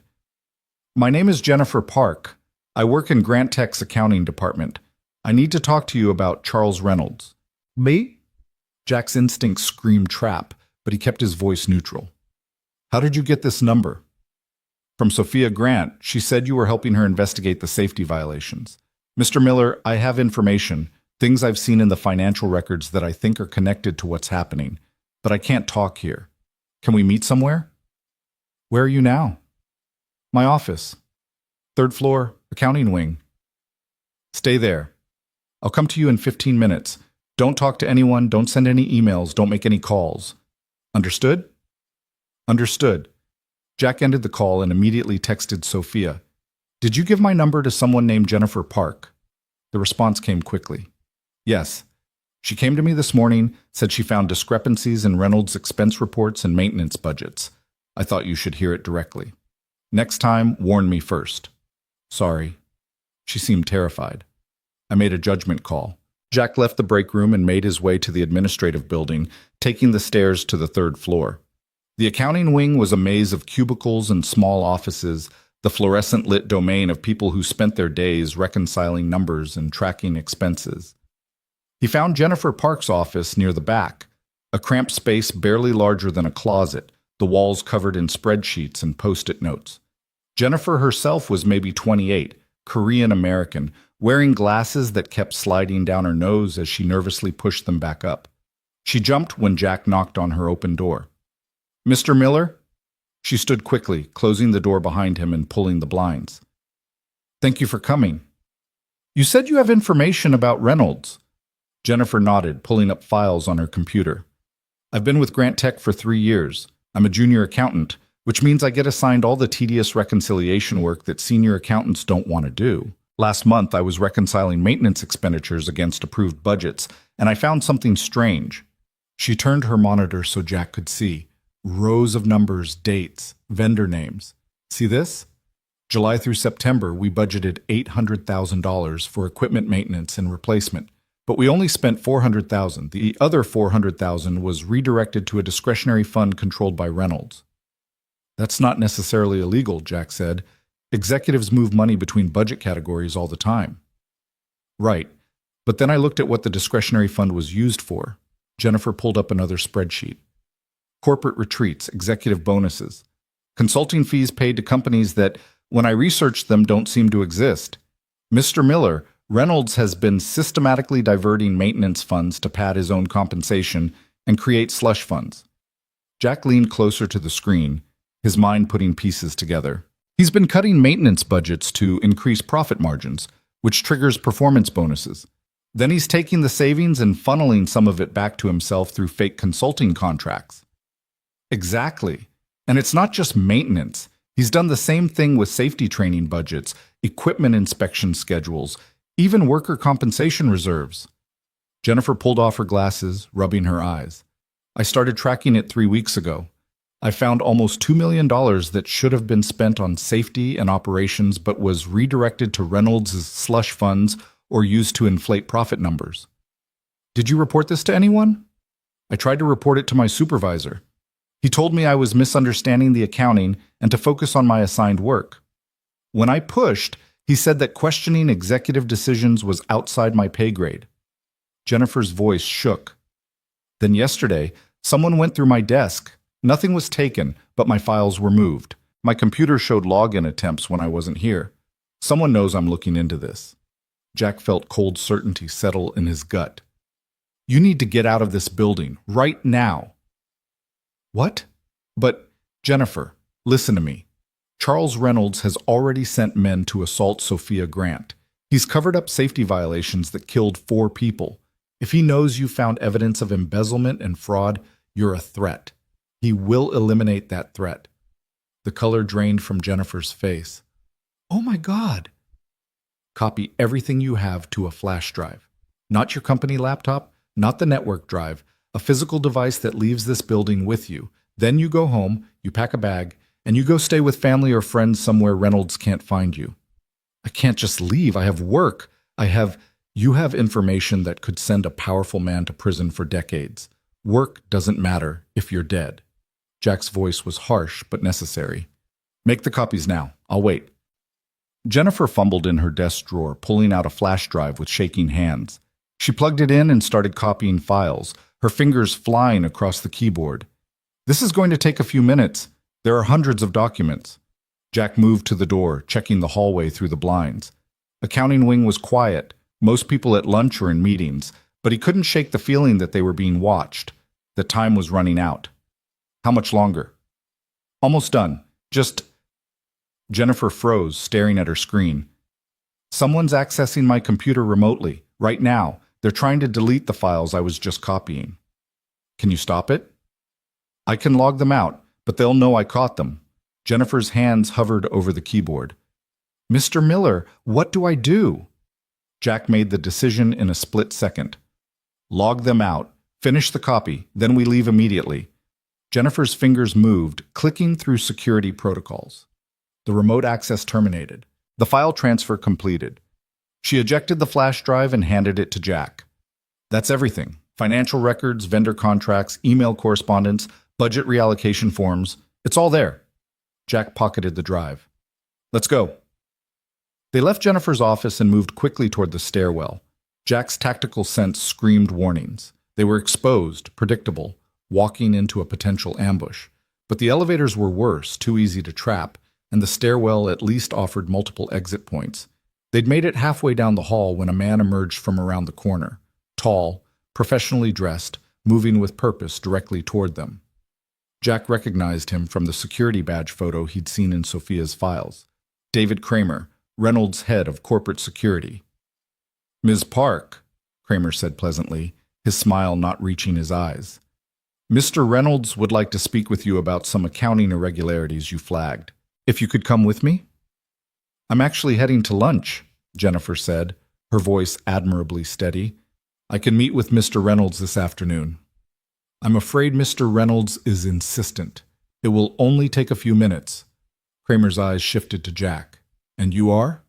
My name is Jennifer Park. I work in Grant Tech's accounting department. I need to talk to you about Charles Reynolds. Me? Jack's instincts screamed trap, but he kept his voice neutral. How did you get this number? From Sophia Grant. She said you were helping her investigate the safety violations. Mr. Miller, I have information, things I've seen in the financial records that I think are connected to what's happening, but I can't talk here. Can we meet somewhere? Where are you now? My office. 3rd floor, accounting wing. Stay there. I'll come to you in 15 minutes. Don't talk to anyone, don't send any emails, don't make any calls. Understood? Understood. Jack ended the call and immediately texted Sophia. Did you give my number to someone named Jennifer Park? The response came quickly. Yes. She came to me this morning, said she found discrepancies in Reynolds' expense reports and maintenance budgets. I thought you should hear it directly. Next time, warn me first. Sorry. She seemed terrified. I made a judgment call. Jack left the break room and made his way to the administrative building, taking the stairs to the 3rd floor. The accounting wing was a maze of cubicles and small offices, the fluorescent-lit domain of people who spent their days reconciling numbers and tracking expenses. He found Jennifer Park's office near the back, a cramped space barely larger than a closet, the walls covered in spreadsheets and post-it notes. Jennifer herself was maybe 28, Korean-American, wearing glasses that kept sliding down her nose as she nervously pushed them back up. She jumped when Jack knocked on her open door. Mr. Miller? She stood quickly, closing the door behind him and pulling the blinds. Thank you for coming. You said you have information about Reynolds. Jennifer nodded, pulling up files on her computer. I've been with Grant Tech for 3 years. I'm a junior accountant, which means I get assigned all the tedious reconciliation work that senior accountants don't want to do. Last month, I was reconciling maintenance expenditures against approved budgets, and I found something strange. She turned her monitor so Jack could see. Rows of numbers, dates, vendor names. See this? July through September, we budgeted $800,000 for equipment maintenance and replacement, but we only spent $400,000. The other $400,000 was redirected to a discretionary fund controlled by Reynolds. That's not necessarily illegal, Jack said. Executives move money between budget categories all the time. Right, but then I looked at what the discretionary fund was used for. Jennifer pulled up another spreadsheet. Corporate retreats, executive bonuses, consulting fees paid to companies that, when I researched them, don't seem to exist. Mr. Miller, Reynolds has been systematically diverting maintenance funds to pad his own compensation and create slush funds. Jack leaned closer to the screen, his mind putting pieces together. He's been cutting maintenance budgets to increase profit margins, which triggers performance bonuses. Then he's taking the savings and funneling some of it back to himself through fake consulting contracts. Exactly. And it's not just maintenance. He's done the same thing with safety training budgets, equipment inspection schedules, even worker compensation reserves. Jennifer pulled off her glasses, rubbing her eyes. I started tracking it 3 weeks ago. I found almost $2 million that should have been spent on safety and operations but was redirected to Reynolds' slush funds or used to inflate profit numbers. Did you report this to anyone? I tried to report it to my supervisor. He told me I was misunderstanding the accounting and to focus on my assigned work. When I pushed, he said that questioning executive decisions was outside my pay grade. Jennifer's voice shook. Then yesterday, Someone went through my desk. Nothing was taken, but my files were moved. My computer showed login attempts when I wasn't here. Someone knows I'm looking into this. Jack felt cold certainty settle in his gut. You need to get out of this building, right now. What? But, Jennifer, listen to me. Charles Reynolds has already sent men to assault Sophia Grant. He's covered up safety violations that killed 4 people. If he knows you found evidence of embezzlement and fraud, you're a threat. He will eliminate that threat. The color drained from Jennifer's face. Oh my God. Copy everything you have to a flash drive. Not your company laptop, not the network drive, a physical device that leaves this building with you. Then you go home, you pack a bag, and you go stay with family or friends somewhere Reynolds can't find you. I can't just leave. I have work. You have information that could send a powerful man to prison for decades. Work doesn't matter if you're dead. Jack's voice was harsh but necessary. Make the copies now. I'll wait. Jennifer fumbled in her desk drawer, pulling out a flash drive with shaking hands. She plugged it in and started copying files, her fingers flying across the keyboard. This is going to take a few minutes. There are hundreds of documents. Jack moved to the door, checking the hallway through the blinds. Accounting wing was quiet, most people at lunch or in meetings, but he couldn't shake the feeling that they were being watched. The time was running out. How much longer? Almost done. Jennifer froze, staring at her screen. Someone's accessing my computer remotely, right now. They're trying to delete the files I was just copying. Can you stop it? I can log them out, but they'll know I caught them. Jennifer's hands hovered over the keyboard. Mr. Miller, what do I do? Jack made the decision in a split second. Log them out. Finish the copy, then we leave immediately. Jennifer's fingers moved, clicking through security protocols. The remote access terminated. The file transfer completed. She ejected the flash drive and handed it to Jack. That's everything. Financial records, vendor contracts, email correspondence, budget reallocation forms. It's all there. Jack pocketed the drive. Let's go. They left Jennifer's office and moved quickly toward the stairwell. Jack's tactical sense screamed warnings. They were exposed, predictable, walking into a potential ambush. But the elevators were worse, too easy to trap, and the stairwell at least offered multiple exit points. They'd made it halfway down the hall when a man emerged from around the corner, tall, professionally dressed, moving with purpose directly toward them. Jack recognized him from the security badge photo he'd seen in Sophia's files. David Kramer, Reynolds' head of corporate security. Ms. Park, Kramer said pleasantly, his smile not reaching his eyes. Mr. Reynolds would like to speak with you about some accounting irregularities you flagged. If you could come with me? I'm actually heading to lunch, Jennifer said, her voice admirably steady. I can meet with Mr. Reynolds this afternoon. I'm afraid Mr. Reynolds is insistent. It will only take a few minutes. Kramer's eyes shifted to Jack. And you are?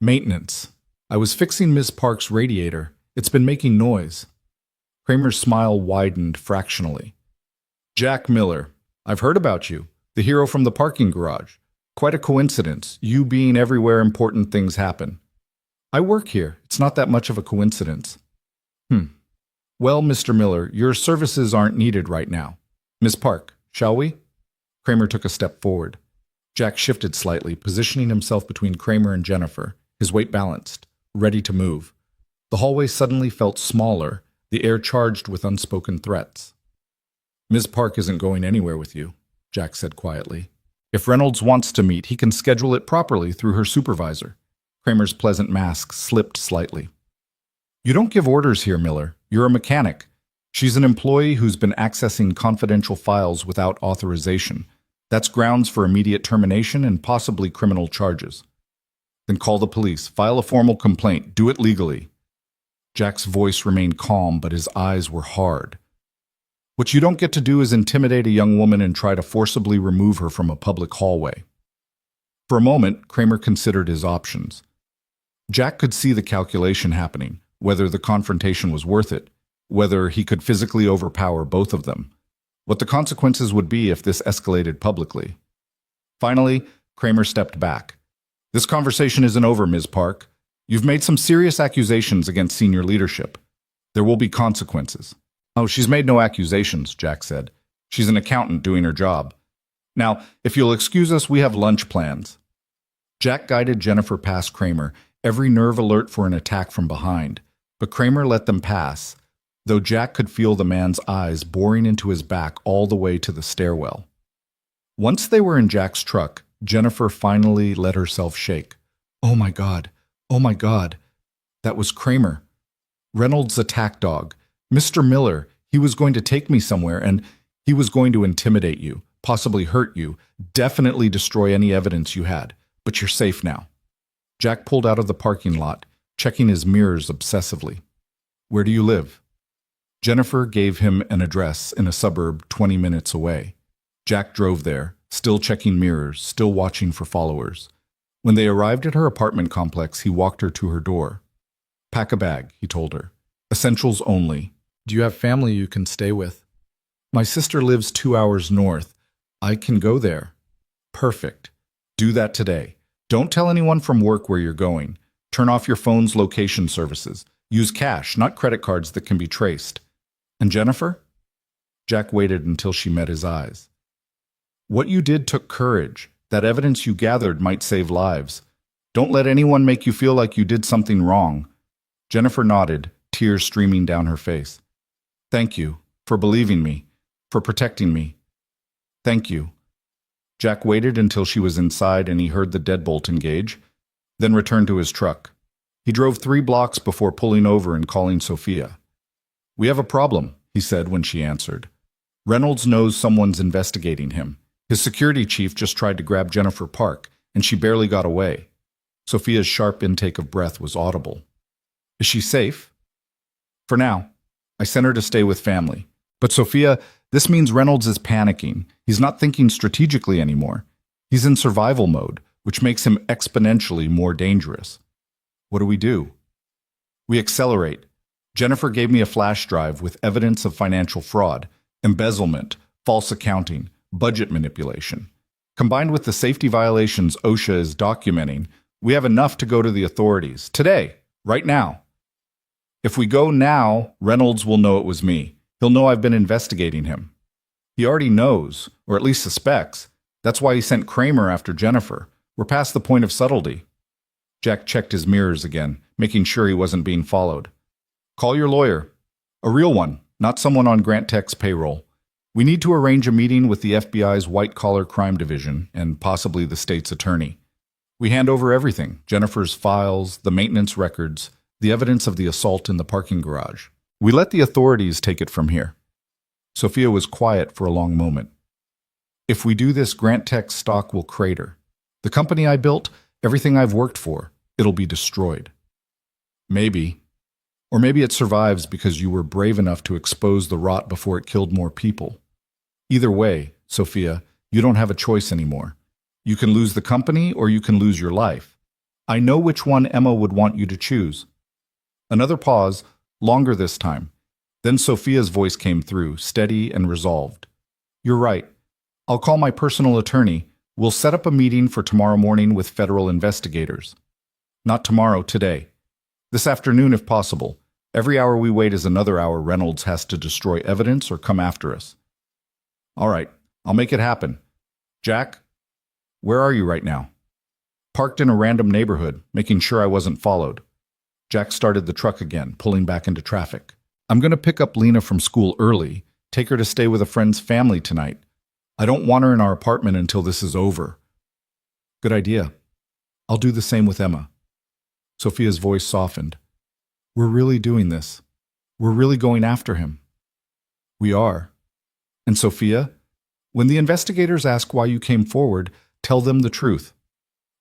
Maintenance. I was fixing Miss Park's radiator. It's been making noise. Kramer's smile widened fractionally. Jack Miller, I've heard about you, the hero from the parking garage. Quite a coincidence, you being everywhere important things happen. I work here. It's not that much of a coincidence. Well, Mr. Miller, your services aren't needed right now. Miss Park, shall we? Kramer took a step forward. Jack shifted slightly, positioning himself between Kramer and Jennifer, his weight balanced, ready to move. The hallway suddenly felt smaller, the air charged with unspoken threats. Ms. Park isn't going anywhere with you, Jack said quietly. If Reynolds wants to meet, he can schedule it properly through her supervisor. Kramer's pleasant mask slipped slightly. You don't give orders here, Miller. You're a mechanic. She's an employee who's been accessing confidential files without authorization. That's grounds for immediate termination and possibly criminal charges. Then call the police. File a formal complaint. Do it legally. Jack's voice remained calm, but his eyes were hard. What you don't get to do is intimidate a young woman and try to forcibly remove her from a public hallway. For a moment, Kramer considered his options. Jack could see the calculation happening, whether the confrontation was worth it, whether he could physically overpower both of them, what the consequences would be if this escalated publicly. Finally, Kramer stepped back. This conversation isn't over, Ms. Park. You've made some serious accusations against senior leadership. There will be consequences. Oh, she's made no accusations, Jack said. She's an accountant doing her job. Now, if you'll excuse us, we have lunch plans. Jack guided Jennifer past Kramer, every nerve alert for an attack from behind. But Kramer let them pass, though Jack could feel the man's eyes boring into his back all the way to the stairwell. Once they were in Jack's truck, Jennifer finally let herself shake. Oh my God. Oh my God. That was Kramer. Reynolds' attack dog. Mr. Miller. He was going to take me somewhere, and he was going to intimidate you, possibly hurt you, definitely destroy any evidence you had. But you're safe now. Jack pulled out of the parking lot, checking his mirrors obsessively. Where do you live? Jennifer gave him an address in a suburb 20 minutes away. Jack drove there, still checking mirrors, still watching for followers. When they arrived at her apartment complex, he walked her to her door. Pack a bag, he told her. Essentials only. Do you have family you can stay with? My sister lives 2 hours north. I can go there. Perfect. Do that today. Don't tell anyone from work where you're going. Turn off your phone's location services. Use cash, not credit cards that can be traced. And Jennifer? Jack waited until she met his eyes. What you did took courage. That evidence you gathered might save lives. Don't let anyone make you feel like you did something wrong. Jennifer nodded, tears streaming down her face. Thank you for believing me, for protecting me. Thank you. Jack waited until she was inside and he heard the deadbolt engage, then returned to his truck. He drove 3 blocks before pulling over and calling Sophia. We have a problem, he said when she answered. Reynolds knows someone's investigating him. His security chief just tried to grab Jennifer Park, and she barely got away. Sophia's sharp intake of breath was audible. Is she safe? For now. I sent her to stay with family. But Sophia, this means Reynolds is panicking. He's not thinking strategically anymore. He's in survival mode, which makes him exponentially more dangerous. What do? We accelerate. Jennifer gave me a flash drive with evidence of financial fraud, embezzlement, false accounting, budget manipulation. Combined with the safety violations OSHA is documenting, we have enough to go to the authorities. Today, right now. If we go now, Reynolds will know it was me. He'll know I've been investigating him. He already knows, or at least suspects. That's why he sent Kramer after Jennifer. We're past the point of subtlety. Jack checked his mirrors again, making sure he wasn't being followed. Call your lawyer. A real one, not someone on Grant Tech's payroll. We need to arrange a meeting with the FBI's white-collar crime division and possibly the state's attorney. We hand over everything, Jennifer's files, the maintenance records, the evidence of the assault in the parking garage. We let the authorities take it from here. Sophia was quiet for a long moment. If we do this, Grant Tech's stock will crater. The company I built, everything I've worked for, it'll be destroyed. Maybe. Or maybe it survives because you were brave enough to expose the rot before it killed more people. Either way, Sophia, you don't have a choice anymore. You can lose the company or you can lose your life. I know which one Emma would want you to choose. Another pause, longer this time. Then Sophia's voice came through, steady and resolved. You're right. I'll call my personal attorney. We'll set up a meeting for tomorrow morning with federal investigators. Not tomorrow, today. This afternoon if possible. Every hour we wait is another hour Reynolds has to destroy evidence or come after us. All right, I'll make it happen. Jack, where are you right now? Parked in a random neighborhood, making sure I wasn't followed. Jack started the truck again, pulling back into traffic. I'm going to pick up Lena from school early, take her to stay with a friend's family tonight. I don't want her in our apartment until this is over. Good idea. I'll do the same with Emma. Sophia's voice softened. We're really doing this. We're really going after him. We are. And Sophia, when the investigators ask why you came forward, tell them the truth.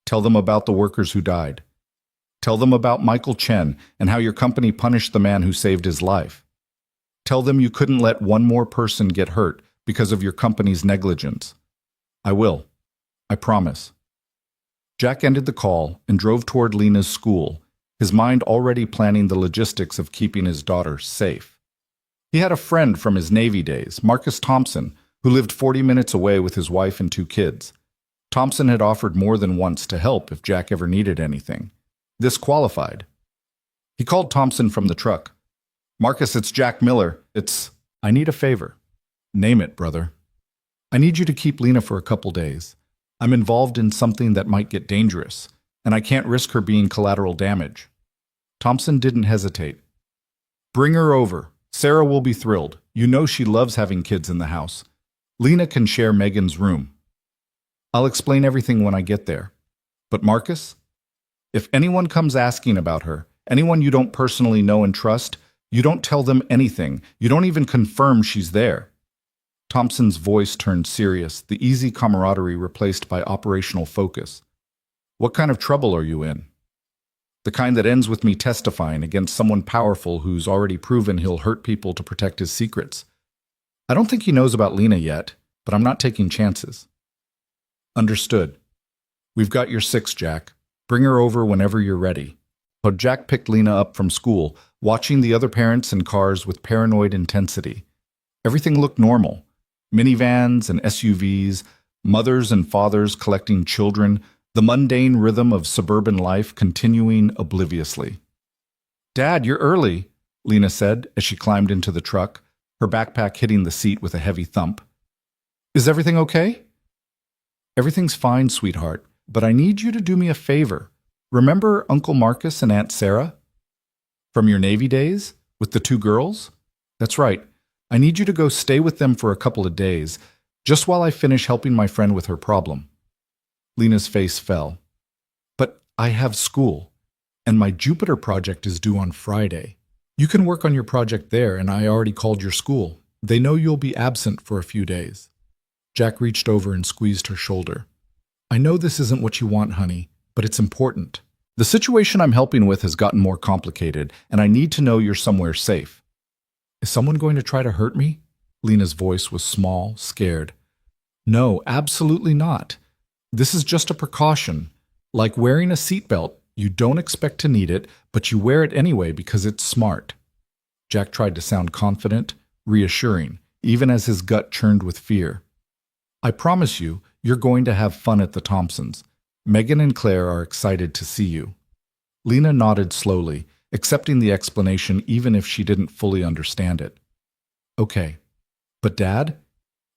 Tell them about the workers who died. Tell them about Michael Chen and how your company punished the man who saved his life. Tell them you couldn't let one more person get hurt because of your company's negligence. I will. I promise. Jack ended the call and drove toward Lena's school, his mind already planning the logistics of keeping his daughter safe. He had a friend from his Navy days, Marcus Thompson, who lived 40 minutes away with his wife and 2 kids. Thompson had offered more than once to help if Jack ever needed anything. This qualified. He called Thompson from the truck. Marcus, it's Jack Miller. It's I need a favor. Name it, brother. I need you to keep Lena for a couple days. I'm involved in something that might get dangerous, and I can't risk her being collateral damage. Thompson didn't hesitate. Bring her over. Sarah will be thrilled. You know she loves having kids in the house. Lena can share Megan's room. I'll explain everything when I get there. But Marcus? If anyone comes asking about her, anyone you don't personally know and trust, you don't tell them anything. You don't even confirm she's there. Thompson's voice turned serious, the easy camaraderie replaced by operational focus. What kind of trouble are you in? The kind that ends with me testifying against someone powerful who's already proven he'll hurt people to protect his secrets. I don't think he knows about Lena yet, but I'm not taking chances. Understood. We've got your six, Jack. Bring her over whenever you're ready. But Jack picked Lena up from school, watching the other parents and cars with paranoid intensity. Everything looked normal. Minivans and SUVs, mothers and fathers collecting children, the mundane rhythm of suburban life continuing obliviously. Dad, you're early, Lena said as she climbed into the truck, her backpack hitting the seat with a heavy thump. Is everything okay? Everything's fine, sweetheart, but I need you to do me a favor. Remember Uncle Marcus and Aunt Sarah? From your Navy days? With the two girls? That's right. I need you to go stay with them for a couple of days, just while I finish helping my friend with her problem. Lena's face fell. But I have school, and my Jupiter project is due on Friday. You can work on your project there, and I already called your school. They know you'll be absent for a few days. Jack reached over and squeezed her shoulder. I know this isn't what you want, honey, but it's important. The situation I'm helping with has gotten more complicated, and I need to know you're somewhere safe. Is someone going to try to hurt me? Lena's voice was small, scared. No, absolutely not. This is just a precaution. Like wearing a seatbelt, you don't expect to need it, but you wear it anyway because it's smart. Jack tried to sound confident, reassuring, even as his gut churned with fear. I promise you, you're going to have fun at the Thompsons. Megan and Claire are excited to see you. Lena nodded slowly, accepting the explanation even if she didn't fully understand it. Okay, but Dad,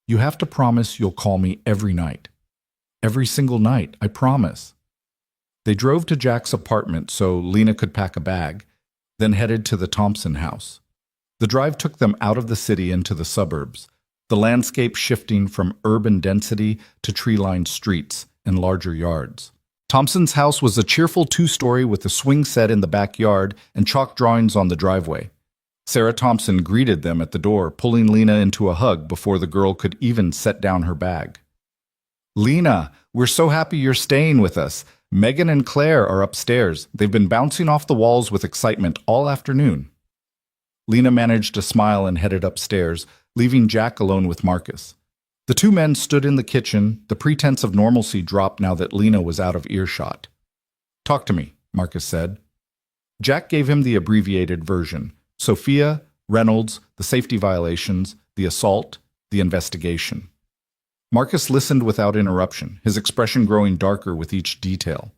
you have to promise you'll call me every night. Every single night, I promise. They drove to Jack's apartment so Lena could pack a bag, then headed to the Thompson house. The drive took them out of the city into the suburbs, the landscape shifting from urban density to tree-lined streets and larger yards. Thompson's house was a cheerful two-story with a swing set in the backyard and chalk drawings on the driveway. Sarah Thompson greeted them at the door, pulling Lena into a hug before the girl could even set down her bag. Lena, we're so happy you're staying with us. Megan and Claire are upstairs. They've been bouncing off the walls with excitement all afternoon. Lena managed a smile and headed upstairs, leaving Jack alone with Marcus. The two men stood in the kitchen, the pretense of normalcy dropped now that Lena was out of earshot. Talk to me, Marcus said. Jack gave him the abbreviated version. Sophia, Reynolds, the safety violations, the assault, the investigation. Marcus listened without interruption, his expression growing darker with each detail.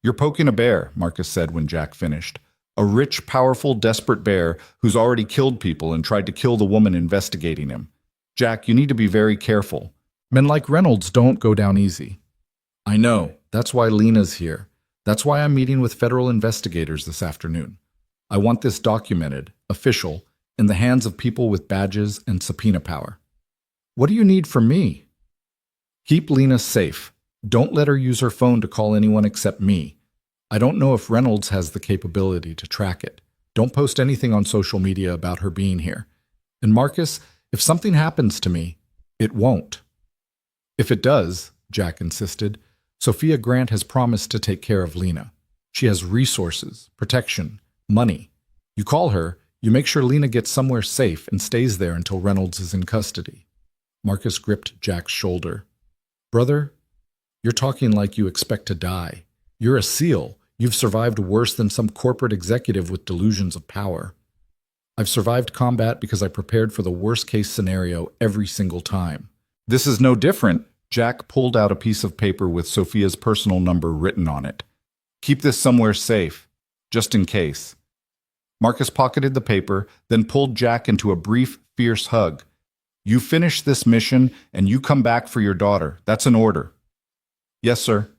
You're poking a bear, Marcus said when Jack finished. A rich, powerful, desperate bear who's already killed people and tried to kill the woman investigating him. Jack, you need to be very careful. Men like Reynolds don't go down easy. I know. That's why Lena's here. That's why I'm meeting with federal investigators this afternoon. I want this documented, official, in the hands of people with badges and subpoena power. What do you need from me? Keep Lena safe. Don't let her use her phone to call anyone except me. I don't know if Reynolds has the capability to track it. Don't post anything on social media about her being here. And Marcus, if something happens to me, it won't. If it does, Jack insisted, Sophia Grant has promised to take care of Lena. She has resources, protection, money. You call her, you make sure Lena gets somewhere safe and stays there until Reynolds is in custody. Marcus gripped Jack's shoulder. Brother, you're talking like you expect to die. You're a SEAL. You've survived worse than some corporate executive with delusions of power. I've survived combat because I prepared for the worst-case scenario every single time. This is no different. Jack pulled out a piece of paper with Sophia's personal number written on it. Keep this somewhere safe, just in case. Marcus pocketed the paper, then pulled Jack into a brief, fierce hug. You finish this mission, and you come back for your daughter. That's an order. Yes, sir.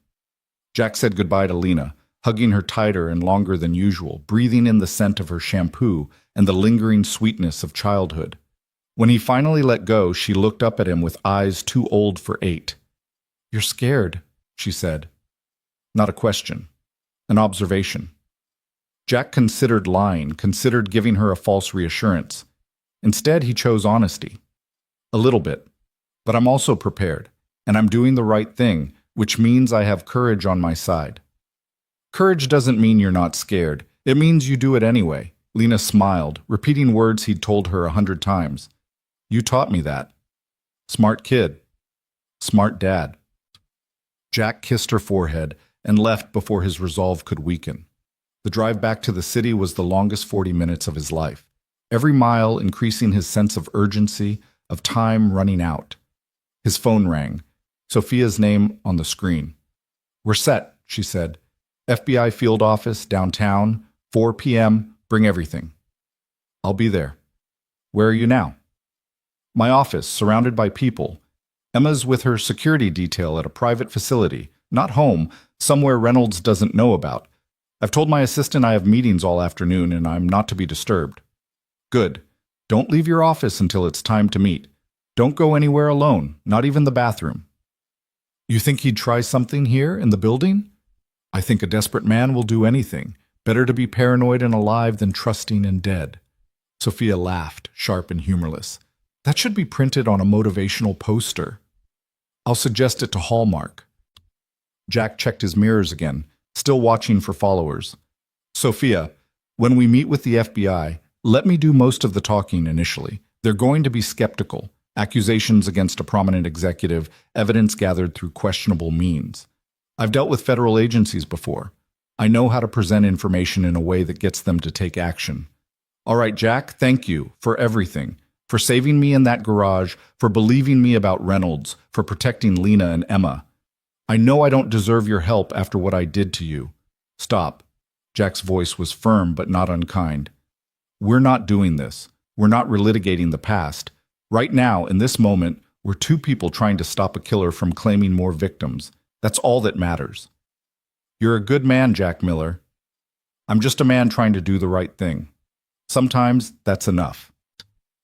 Jack said goodbye to Lena, hugging her tighter and longer than usual, breathing in the scent of her shampoo and the lingering sweetness of childhood. When he finally let go, she looked up at him with eyes too old for 8. You're scared, she said. Not a question. An observation. Jack considered lying, considered giving her a false reassurance. Instead, he chose honesty. A little bit. But I'm also prepared, and I'm doing the right thing, which means I have courage on my side. Courage doesn't mean you're not scared. It means you do it anyway. Lena smiled, repeating words he'd told her 100 times. You taught me that. Smart kid. Smart dad. Jack kissed her forehead and left before his resolve could weaken. The drive back to the city was the longest 40 minutes of his life, every mile increasing his sense of urgency, of time running out. His phone rang. Sophia's name on the screen. We're set, she said. FBI field office, downtown, 4 p.m., bring everything. I'll be there. Where are you now? My office, surrounded by people. Emma's with her security detail at a private facility, not home, somewhere Reynolds doesn't know about. I've told my assistant I have meetings all afternoon and I'm not to be disturbed. Good. Don't leave your office until it's time to meet. Don't go anywhere alone, not even the bathroom. You think he'd try something here in the building? I think a desperate man will do anything. Better to be paranoid and alive than trusting and dead. Sophia laughed, sharp and humorless. That should be printed on a motivational poster. I'll suggest it to Hallmark. Jack checked his mirrors again, still watching for followers. Sophia, when we meet with the FBI, let me do most of the talking initially. They're going to be skeptical. Accusations against a prominent executive, evidence gathered through questionable means. I've dealt with federal agencies before. I know how to present information in a way that gets them to take action. All right, Jack, thank you for everything. For saving me in that garage, for believing me about Reynolds, for protecting Lena and Emma. I know I don't deserve your help after what I did to you. Stop. Jack's voice was firm but not unkind. We're not doing this. We're not relitigating the past. Right now, in this moment, we're 2 people trying to stop a killer from claiming more victims. That's all that matters. You're a good man, Jack Miller. I'm just a man trying to do the right thing. Sometimes that's enough.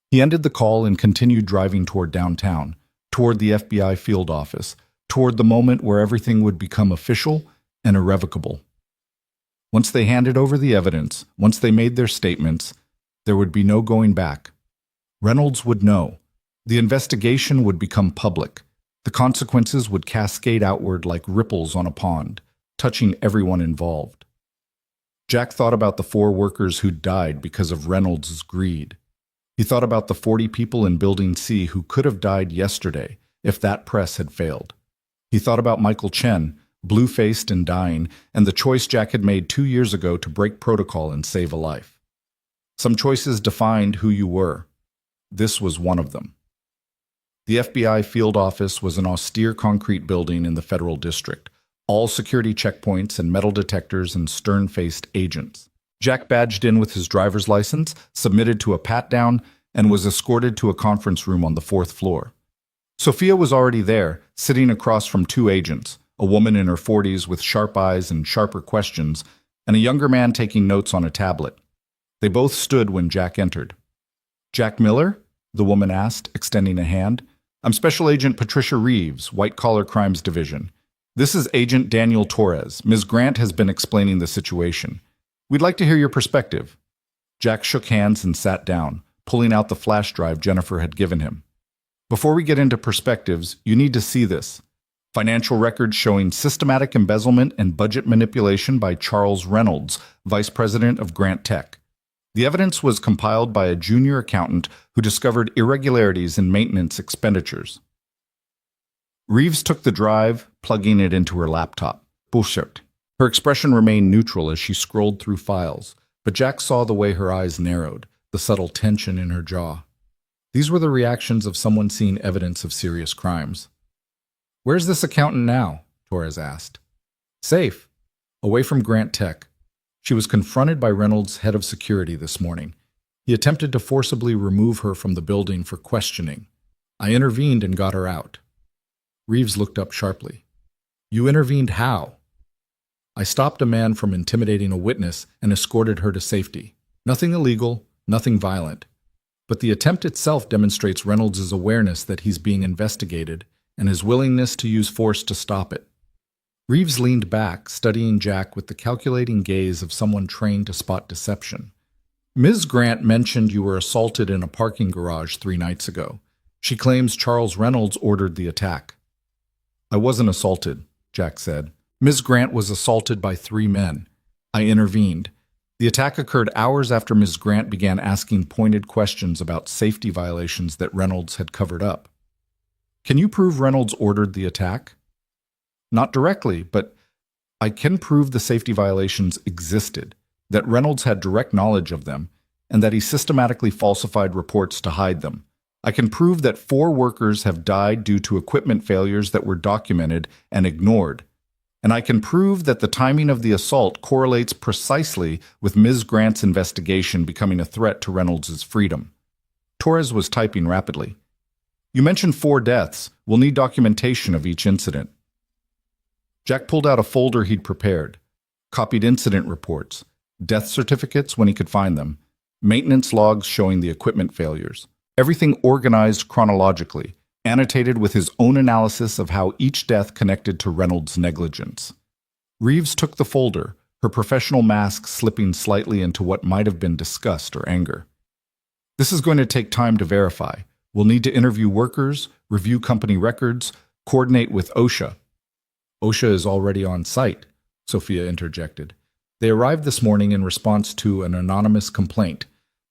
He ended the call and continued driving toward downtown, toward the FBI field office, toward the moment where everything would become official and irrevocable. Once they handed over the evidence, once they made their statements, there would be no going back. Reynolds would know. The investigation would become public. The consequences would cascade outward like ripples on a pond, touching everyone involved. Jack thought about the 4 workers who'd died because of Reynolds' greed. He thought about the 40 people in Building C who could have died yesterday if that press had failed. He thought about Michael Chen, blue-faced and dying, and the choice Jack had made 2 years ago to break protocol and save a life. Some choices defined who you were. This was one of them. The FBI field office was an austere concrete building in the federal district, all security checkpoints and metal detectors and stern-faced agents. Jack badged in with his driver's license, submitted to a pat-down, and was escorted to a conference room on the 4th floor. Sophia was already there, sitting across from 2 agents, a woman in her 40s with sharp eyes and sharper questions, and a younger man taking notes on a tablet. They both stood when Jack entered. Jack Miller? The woman asked, extending a hand. I'm Special Agent Patricia Reeves, White Collar Crimes Division. This is Agent Daniel Torres. Ms. Grant has been explaining the situation. We'd like to hear your perspective. Jack shook hands and sat down, pulling out the flash drive Jennifer had given him. Before we get into perspectives, you need to see this. Financial records showing systematic embezzlement and budget manipulation by Charles Reynolds, Vice President of Grant Tech. The evidence was compiled by a junior accountant who discovered irregularities in maintenance expenditures. Reeves took the drive, plugging it into her laptop. Bullshit. Her expression remained neutral as she scrolled through files, but Jack saw the way her eyes narrowed, the subtle tension in her jaw. These were the reactions of someone seeing evidence of serious crimes. Where's this accountant now? Torres asked. Safe. Away from Grant Tech. She was confronted by Reynolds' head of security this morning. He attempted to forcibly remove her from the building for questioning. I intervened and got her out. Reeves looked up sharply. You intervened how? I stopped a man from intimidating a witness and escorted her to safety. Nothing illegal, nothing violent. But the attempt itself demonstrates Reynolds' awareness that he's being investigated and his willingness to use force to stop it. Reeves leaned back, studying Jack with the calculating gaze of someone trained to spot deception. Ms. Grant mentioned you were assaulted in a parking garage 3 nights ago. She claims Charles Reynolds ordered the attack. I wasn't assaulted, Jack said. Ms. Grant was assaulted by 3 men. I intervened. The attack occurred hours after Ms. Grant began asking pointed questions about safety violations that Reynolds had covered up. Can you prove Reynolds ordered the attack? Not directly, but I can prove the safety violations existed, that Reynolds had direct knowledge of them, and that he systematically falsified reports to hide them. I can prove that 4 workers have died due to equipment failures that were documented and ignored. And I can prove that the timing of the assault correlates precisely with Ms. Grant's investigation becoming a threat to Reynolds' freedom. Torres was typing rapidly. You mentioned 4 deaths. We'll need documentation of each incident. Jack pulled out a folder he'd prepared. Copied incident reports, death certificates when he could find them, maintenance logs showing the equipment failures. Everything organized chronologically, annotated with his own analysis of how each death connected to Reynolds' negligence. Reeves took the folder, her professional mask slipping slightly into what might have been disgust or anger. This is going to take time to verify. We'll need to interview workers, review company records, coordinate with OSHA. OSHA is already on site, Sophia interjected. They arrived this morning in response to an anonymous complaint.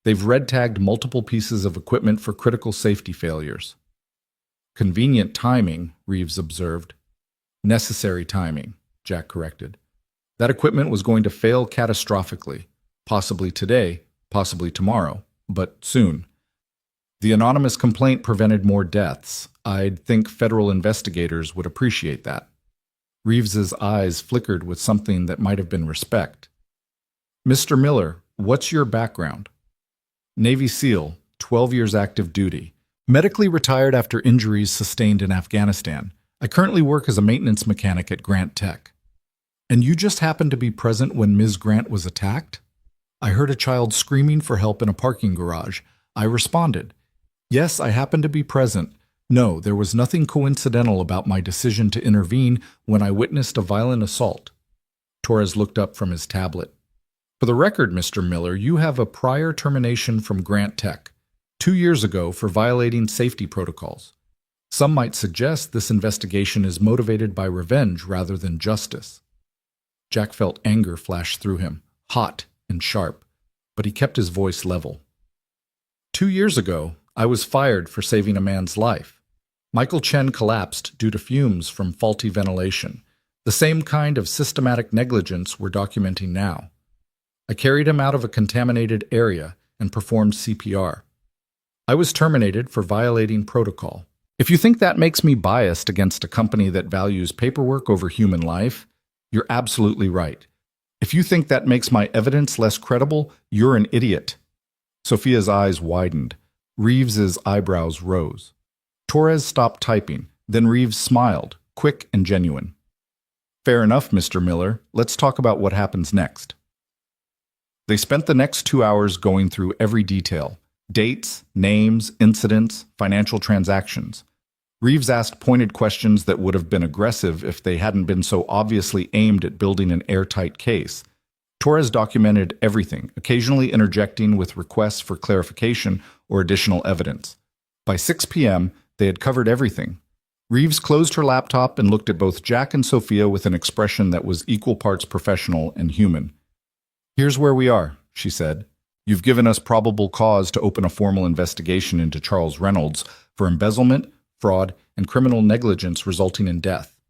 They've red-tagged multiple pieces of equipment for critical safety failures. Convenient timing, Reeves observed. Necessary timing, Jack corrected. That equipment was going to fail catastrophically, possibly today, possibly tomorrow, but soon. The anonymous complaint prevented more deaths. I'd think federal investigators would appreciate that. Reeves's eyes flickered with something that might have been respect. Mr. Miller, what's your background? Navy SEAL, 12 years active duty. Medically retired after injuries sustained in Afghanistan. I currently work as a maintenance mechanic at Grant Tech. And you just happened to be present when Ms. Grant was attacked? I heard a child screaming for help in a parking garage. I responded. Yes, I happened to be present. No, there was nothing coincidental about my decision to intervene when I witnessed a violent assault. Torres looked up from his tablet. For the record, Mr. Miller, you have a prior termination from Grant Tech 2 years ago for violating safety protocols. Some might suggest this investigation is motivated by revenge rather than justice. Jack felt anger flash through him, hot and sharp, but he kept his voice level. 2 years ago, I was fired for saving a man's life. Michael Chen collapsed due to fumes from faulty ventilation, the same kind of systematic negligence we're documenting now. I carried him out of a contaminated area and performed CPR. I was terminated for violating protocol. If you think that makes me biased against a company that values paperwork over human life, you're absolutely right. If you think that makes my evidence less credible, you're an idiot. Sophia's eyes widened. Reeves's eyebrows rose. Torres stopped typing. Then Reeves smiled, quick and genuine. Fair enough, Mr. Miller. Let's talk about what happens next. They spent the next 2 hours going through every detail. Dates, names, incidents, financial transactions. Reeves asked pointed questions that would have been aggressive if they hadn't been so obviously aimed at building an airtight case. Torres documented everything, occasionally interjecting with requests for clarification or additional evidence. By 6 p.m., they had covered everything. Reeves closed her laptop and looked at both Jack and Sophia with an expression that was equal parts professional and human. Here's where we are, she said. You've given us probable cause to open a formal investigation into Charles Reynolds for embezzlement, fraud, and criminal negligence resulting in death.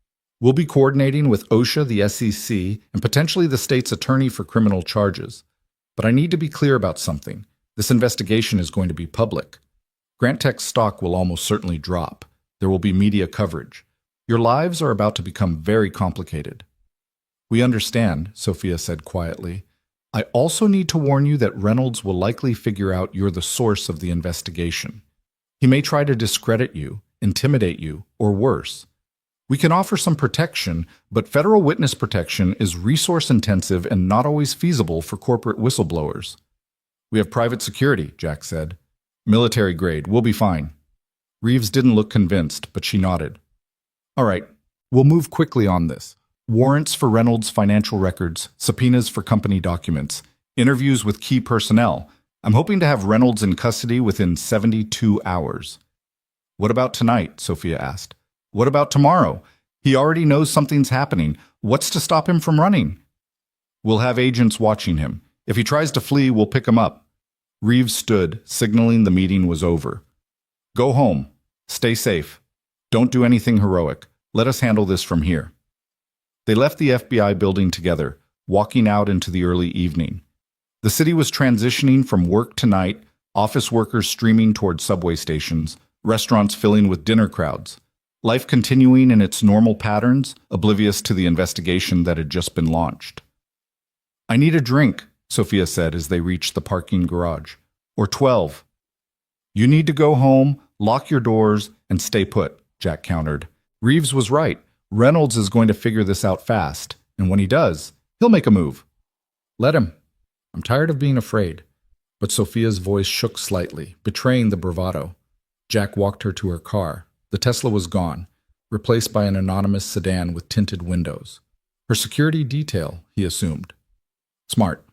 We'll be coordinating with OSHA, the SEC, and potentially the state's attorney for criminal charges. But I need to be clear about something. This investigation is going to be public. Grant Tech's stock will almost certainly drop. There will be media coverage. Your lives are about to become very complicated. We understand, Sophia said quietly. I also need to warn you that Reynolds will likely figure out you're the source of the investigation. He may try to discredit you, intimidate you, or worse. We can offer some protection, but federal witness protection is resource-intensive and not always feasible for corporate whistleblowers. We have private security, Jack said. Military grade, we'll be fine. Reeves didn't look convinced, but she nodded. All right, we'll move quickly on this. Warrants for Reynolds' financial records, subpoenas for company documents, interviews with key personnel. I'm hoping to have Reynolds in custody within 72 hours. What about tonight? Sophia asked. What about tomorrow? He already knows something's happening. What's to stop him from running? We'll have agents watching him. If he tries to flee, we'll pick him up. Reeves stood, signaling the meeting was over. Go home. Stay safe. Don't do anything heroic. Let us handle this from here. They left the FBI building together, walking out into the early evening. The city was transitioning from work to night, office workers streaming toward subway stations, restaurants filling with dinner crowds. Life continuing in its normal patterns, oblivious to the investigation that had just been launched. I need a drink, Sophia said as they reached the parking garage. Or 12. You need to go home, lock your doors, and stay put, Jack countered. Reeves was right. Reynolds is going to figure this out fast, and when he does, he'll make a move. Let him. I'm tired of being afraid. But Sophia's voice shook slightly, betraying the bravado. Jack walked her to her car. The Tesla was gone, replaced by an anonymous sedan with tinted windows. Her security detail, he assumed. Smart.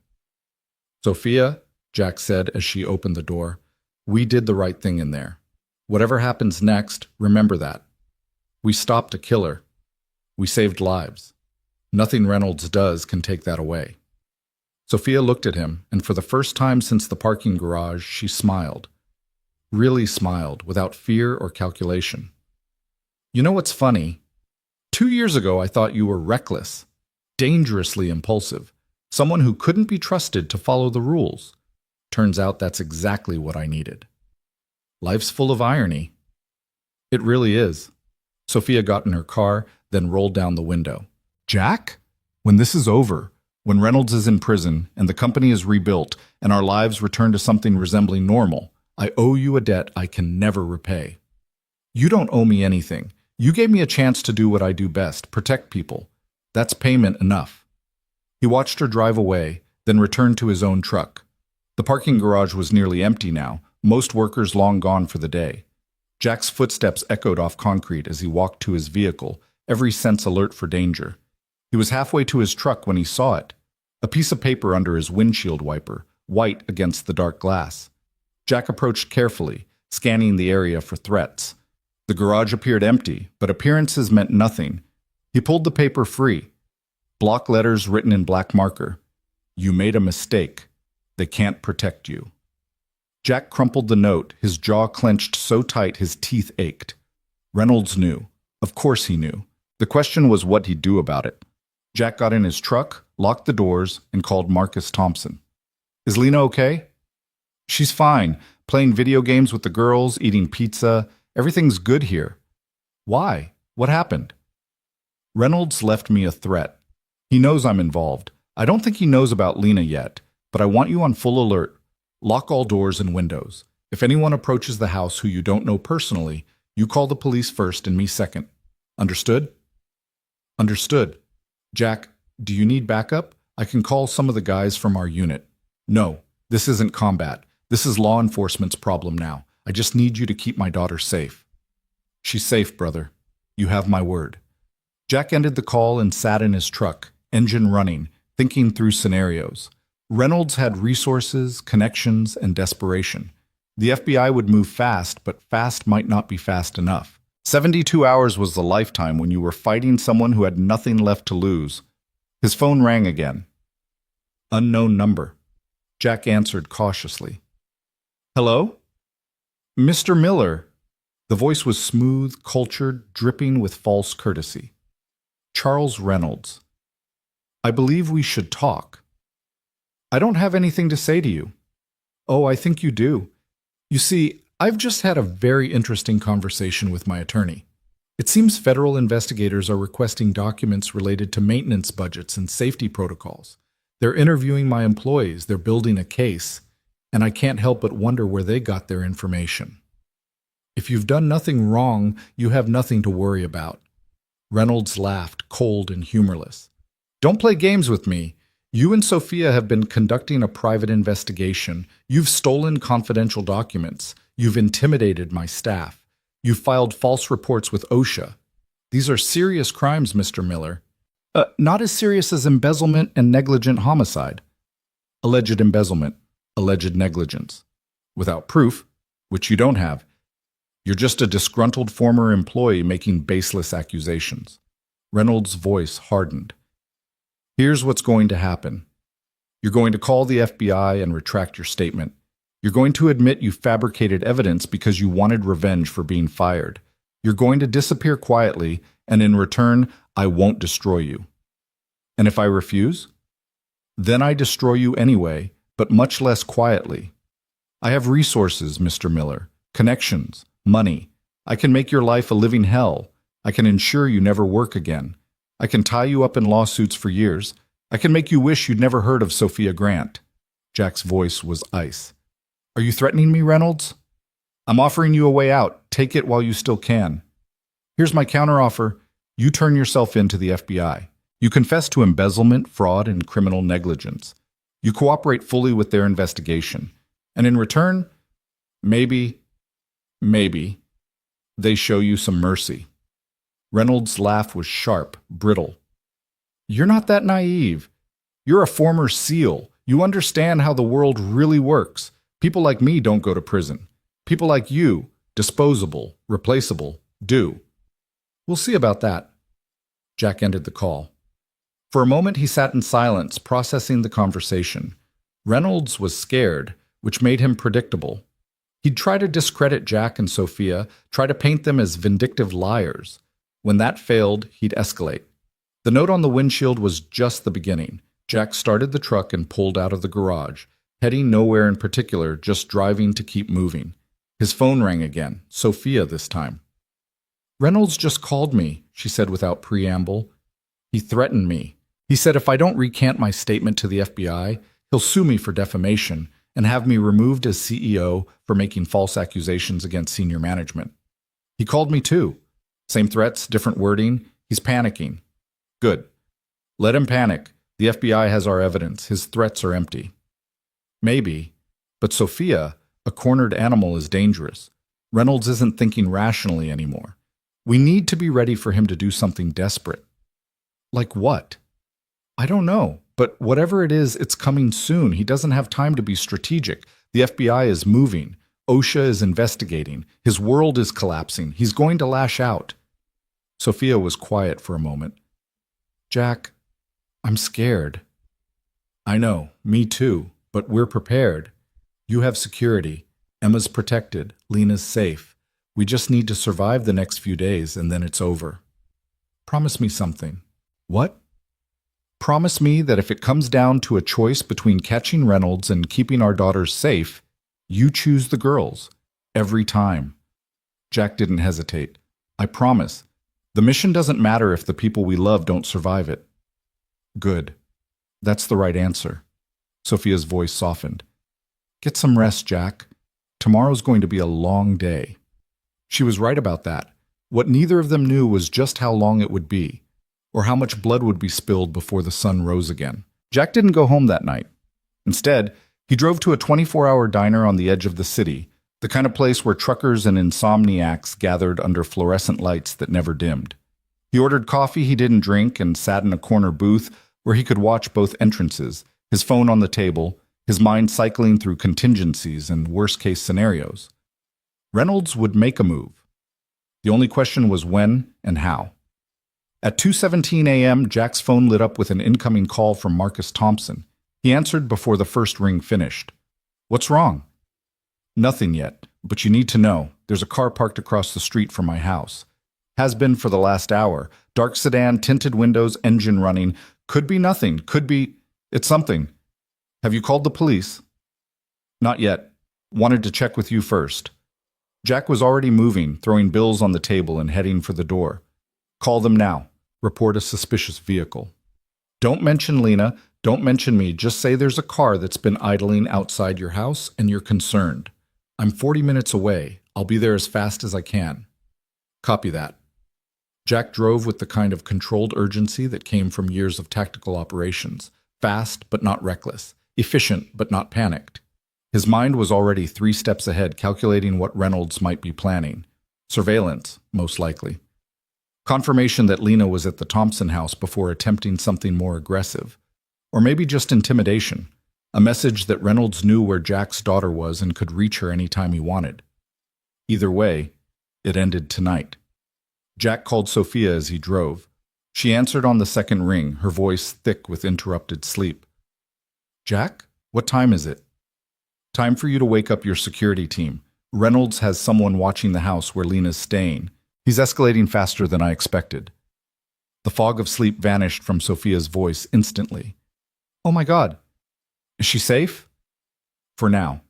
Sophia, Jack said as she opened the door, we did the right thing in there. Whatever happens next, remember that. We stopped a killer. We saved lives. Nothing Reynolds does can take that away. Sophia looked at him, and for the first time since the parking garage, she smiled. Really smiled, without fear or calculation. You know what's funny? 2 years ago, I thought you were reckless, dangerously impulsive, someone who couldn't be trusted to follow the rules. Turns out that's exactly what I needed. Life's full of irony. It really is. Sophia got in her car, then rolled down the window. Jack? When this is over, when Reynolds is in prison and the company is rebuilt and our lives return to something resembling normal, I owe you a debt I can never repay. You don't owe me anything. You gave me a chance to do what I do best, protect people. That's payment enough. He watched her drive away, then returned to his own truck. The parking garage was nearly empty now, most workers long gone for the day. Jack's footsteps echoed off concrete as he walked to his vehicle, every sense alert for danger. He was halfway to his truck when he saw it. A piece of paper under his windshield wiper, white against the dark glass. Jack approached carefully, scanning the area for threats. The garage appeared empty, but appearances meant nothing. He pulled the paper free. Block letters written in black marker. You made a mistake. They can't protect you. Jack crumpled the note, his jaw clenched so tight his teeth ached. Reynolds knew. Of course he knew. The question was what he'd do about it. Jack got in his truck, locked the doors, and called Marcus Thompson. Is Lena okay? She's fine, playing video games with the girls, eating pizza. Everything's good here. Why? What happened? Reynolds left me a threat. He knows I'm involved. I don't think he knows about Lena yet, but I want you on full alert. Lock all doors and windows. If anyone approaches the house who you don't know personally, you call the police first and me second. Understood? Understood. Jack, do you need backup? I can call some of the guys from our unit. No, this isn't combat. This is law enforcement's problem now. I just need you to keep my daughter safe. She's safe, brother. You have my word. Jack ended the call and sat in his truck, engine running, thinking through scenarios. Reynolds had resources, connections, and desperation. The FBI would move fast, but fast might not be fast enough. 72 hours was the lifetime when you were fighting someone who had nothing left to lose. His phone rang again. Unknown number. Jack answered cautiously. Hello? Mr. Miller. The voice was smooth, cultured, dripping with false courtesy. Charles Reynolds. I believe we should talk. I don't have anything to say to you. Oh, I think you do. You see, I've just had a very interesting conversation with my attorney. It seems federal investigators are requesting documents related to maintenance budgets and safety protocols. They're interviewing my employees, they're building a case, and I can't help but wonder where they got their information. If you've done nothing wrong, you have nothing to worry about. Reynolds laughed, cold and humorless. Don't play games with me. You and Sophia have been conducting a private investigation. You've stolen confidential documents. You've intimidated my staff. You've filed false reports with OSHA. These are serious crimes, Mr. Miller. Not as serious as embezzlement and negligent homicide. Alleged embezzlement, alleged negligence. Without proof, which you don't have, you're just a disgruntled former employee making baseless accusations. Reynolds' voice hardened. Here's what's going to happen. You're going to call the FBI and retract your statement. You're going to admit you fabricated evidence because you wanted revenge for being fired. You're going to disappear quietly, and in return, I won't destroy you. And if I refuse? Then I destroy you anyway, but much less quietly. I have resources, Mr. Miller, connections, money. I can make your life a living hell. I can ensure you never work again. I can tie you up in lawsuits for years. I can make you wish you'd never heard of Sophia Grant. Jack's voice was ice. Are you threatening me, Reynolds? I'm offering you a way out. Take it while you still can. Here's my counteroffer. You turn yourself in to the FBI. You confess to embezzlement, fraud, and criminal negligence. You cooperate fully with their investigation. And in return, maybe, they show you some mercy. Reynolds' laugh was sharp, brittle. You're not that naive. You're a former SEAL. You understand how the world really works. People like me don't go to prison. People like you, disposable, replaceable, do. We'll see about that. Jack ended the call. For a moment he sat in silence, processing the conversation. Reynolds was scared, which made him predictable. He'd try to discredit Jack and Sophia, try to paint them as vindictive liars. When that failed, he'd escalate. The note on the windshield was just the beginning. Jack started the truck and pulled out of the garage, heading nowhere in particular, just driving to keep moving. His phone rang again, Sophia this time. Reynolds just called me, she said without preamble. He threatened me. He said if I don't recant my statement to the FBI, he'll sue me for defamation and have me removed as CEO for making false accusations against senior management. He called me too. Same threats, different wording. He's panicking. Good. Let him panic. The FBI has our evidence. His threats are empty. Maybe. But Sophia, a cornered animal, is dangerous. Reynolds isn't thinking rationally anymore. We need to be ready for him to do something desperate. Like what? I don't know. But whatever it is, it's coming soon. He doesn't have time to be strategic. The FBI is moving. OSHA is investigating. His world is collapsing. He's going to lash out. Sophia was quiet for a moment. Jack, I'm scared. I know, me too, but we're prepared. You have security. Emma's protected. Lena's safe. We just need to survive the next few days and then it's over. Promise me something. What? Promise me that if it comes down to a choice between catching Reynolds and keeping our daughters safe, you choose the girls. Every time. Jack didn't hesitate. I promise. The mission doesn't matter if the people we love don't survive it. Good. That's the right answer. Sophia's voice softened. Get some rest, Jack. Tomorrow's going to be a long day. She was right about that. What neither of them knew was just how long it would be, or how much blood would be spilled before the sun rose again. Jack didn't go home that night. Instead, he drove to a 24-hour diner on the edge of the city, the kind of place where truckers and insomniacs gathered under fluorescent lights that never dimmed. He ordered coffee he didn't drink and sat in a corner booth where he could watch both entrances, his phone on the table, his mind cycling through contingencies and worst-case scenarios. Reynolds would make a move. The only question was when and how. At 2:17 a.m., Jack's phone lit up with an incoming call from Marcus Thompson. He answered before the first ring finished. What's wrong? Nothing yet, but you need to know. There's a car parked across the street from my house. Has been for the last hour. Dark sedan, tinted windows, engine running. Could be nothing. Could be... It's something. Have you called the police? Not yet. Wanted to check with you first. Jack was already moving, throwing bills on the table and heading for the door. Call them now. Report a suspicious vehicle. Don't mention Lena. Don't mention me, just say there's a car that's been idling outside your house and you're concerned. I'm 40 minutes away. I'll be there as fast as I can. Copy that. Jack drove with the kind of controlled urgency that came from years of tactical operations. Fast, but not reckless. Efficient, but not panicked. His mind was already 3 steps ahead, calculating what Reynolds might be planning. Surveillance, most likely. Confirmation that Lena was at the Thompson house before attempting something more aggressive. Or maybe just intimidation. A message that Reynolds knew where Jack's daughter was and could reach her any time he wanted. Either way, it ended tonight. Jack called Sophia as he drove. She answered on the second ring, her voice thick with interrupted sleep. Jack, what time is it? Time for you to wake up your security team. Reynolds has someone watching the house where Lena's staying. He's escalating faster than I expected. The fog of sleep vanished from Sophia's voice instantly. Oh my God. Is she safe? For now.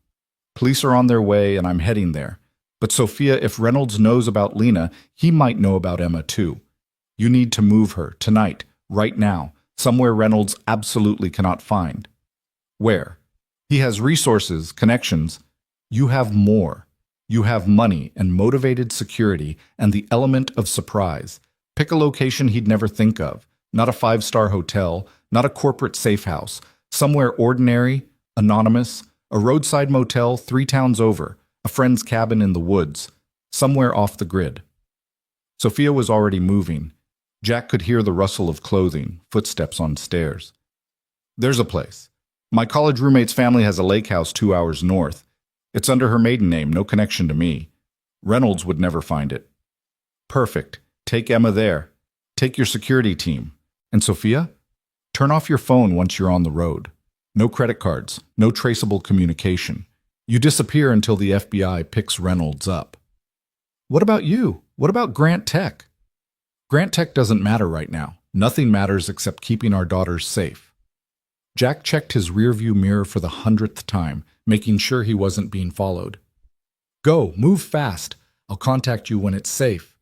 Police are on their way and I'm heading there. But Sophia, if Reynolds knows about Lena, he might know about Emma too. You need to move her, tonight, right now, somewhere Reynolds absolutely cannot find. Where? He has resources, connections. You have more. You have money and motivated security and the element of surprise. Pick a location he'd never think of. Not a 5-star hotel, not a corporate safe house. Somewhere ordinary, anonymous, a roadside motel 3 towns over, a friend's cabin in the woods, somewhere off the grid. Sophia was already moving. Jack could hear the rustle of clothing, footsteps on stairs. There's a place. My college roommate's family has a lake house 2 hours north. It's under her maiden name, no connection to me. Reynolds would never find it. Perfect. Take Emma there. Take your security team. And Sophia? Turn off your phone once you're on the road. No credit cards, no traceable communication. You disappear until the FBI picks Reynolds up. What about you? What about Grant Tech? Grant Tech doesn't matter right now. Nothing matters except keeping our daughters safe. Jack checked his rearview mirror for the 100th time, making sure he wasn't being followed. Go, move fast. I'll contact you when it's safe.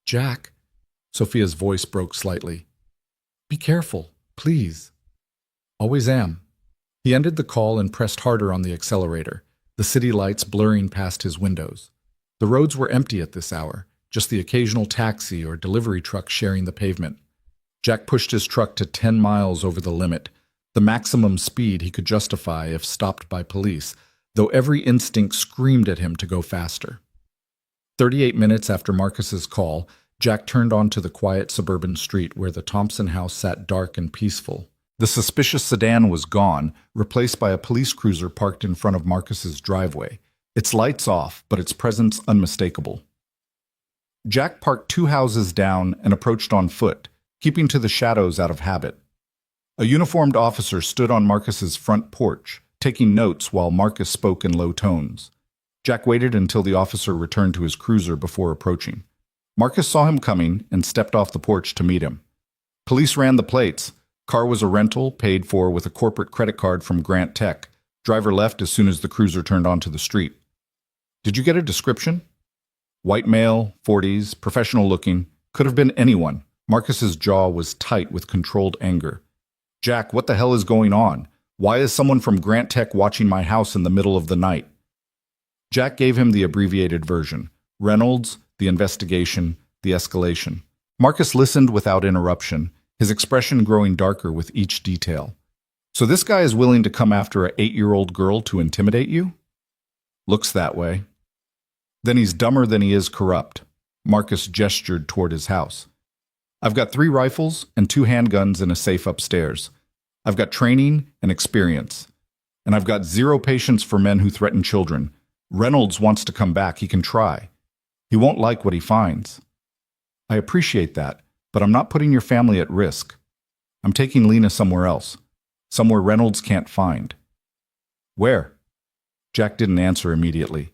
Jack, Sophia's voice broke slightly. Be careful, please. Always am. He ended the call and pressed harder on the accelerator, the city lights blurring past his windows. The roads were empty at this hour, just the occasional taxi or delivery truck sharing the pavement. Jack pushed his truck to 10 miles over the limit, the maximum speed he could justify if stopped by police, though every instinct screamed at him to go faster. 38 minutes after Marcus's call, Jack turned onto the quiet suburban street where the Thompson house sat dark and peaceful. The suspicious sedan was gone, replaced by a police cruiser parked in front of Marcus's driveway, its lights off, but its presence unmistakable. Jack parked 2 houses down and approached on foot, keeping to the shadows out of habit. A uniformed officer stood on Marcus's front porch, taking notes while Marcus spoke in low tones. Jack waited until the officer returned to his cruiser before approaching. Marcus saw him coming and stepped off the porch to meet him. Police ran the plates. Car was a rental, paid for with a corporate credit card from Grant Tech. Driver left as soon as the cruiser turned onto the street. Did you get a description? White male, 40s, professional looking. Could have been anyone. Marcus's jaw was tight with controlled anger. Jack, what the hell is going on? Why is someone from Grant Tech watching my house in the middle of the night? Jack gave him the abbreviated version. Reynolds, the investigation, the escalation. Marcus listened without interruption, his expression growing darker with each detail. So this guy is willing to come after an 8-year-old girl to intimidate you? Looks that way. Then he's dumber than he is corrupt. Marcus gestured toward his house. I've got 3 rifles and 2 handguns in a safe upstairs. I've got training and experience. And I've got 0 patience for men who threaten children. Reynolds wants to come back. He can try. He won't like what he finds. I appreciate that, but I'm not putting your family at risk. I'm taking Lena somewhere else. Somewhere Reynolds can't find. Where? Jack didn't answer immediately.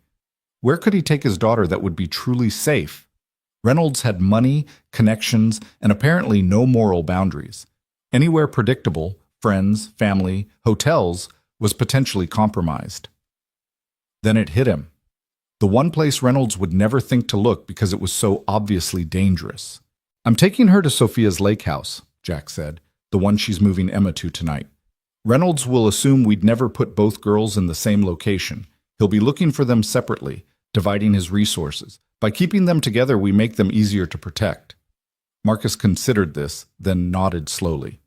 Where could he take his daughter that would be truly safe? Reynolds had money, connections, and apparently no moral boundaries. Anywhere predictable, friends, family, hotels, was potentially compromised. Then it hit him. The one place Reynolds would never think to look because it was so obviously dangerous. I'm taking her to Sophia's lake house, Jack said, the one she's moving Emma to tonight. Reynolds will assume we'd never put both girls in the same location. He'll be looking for them separately, dividing his resources. By keeping them together, we make them easier to protect. Marcus considered this, then nodded slowly.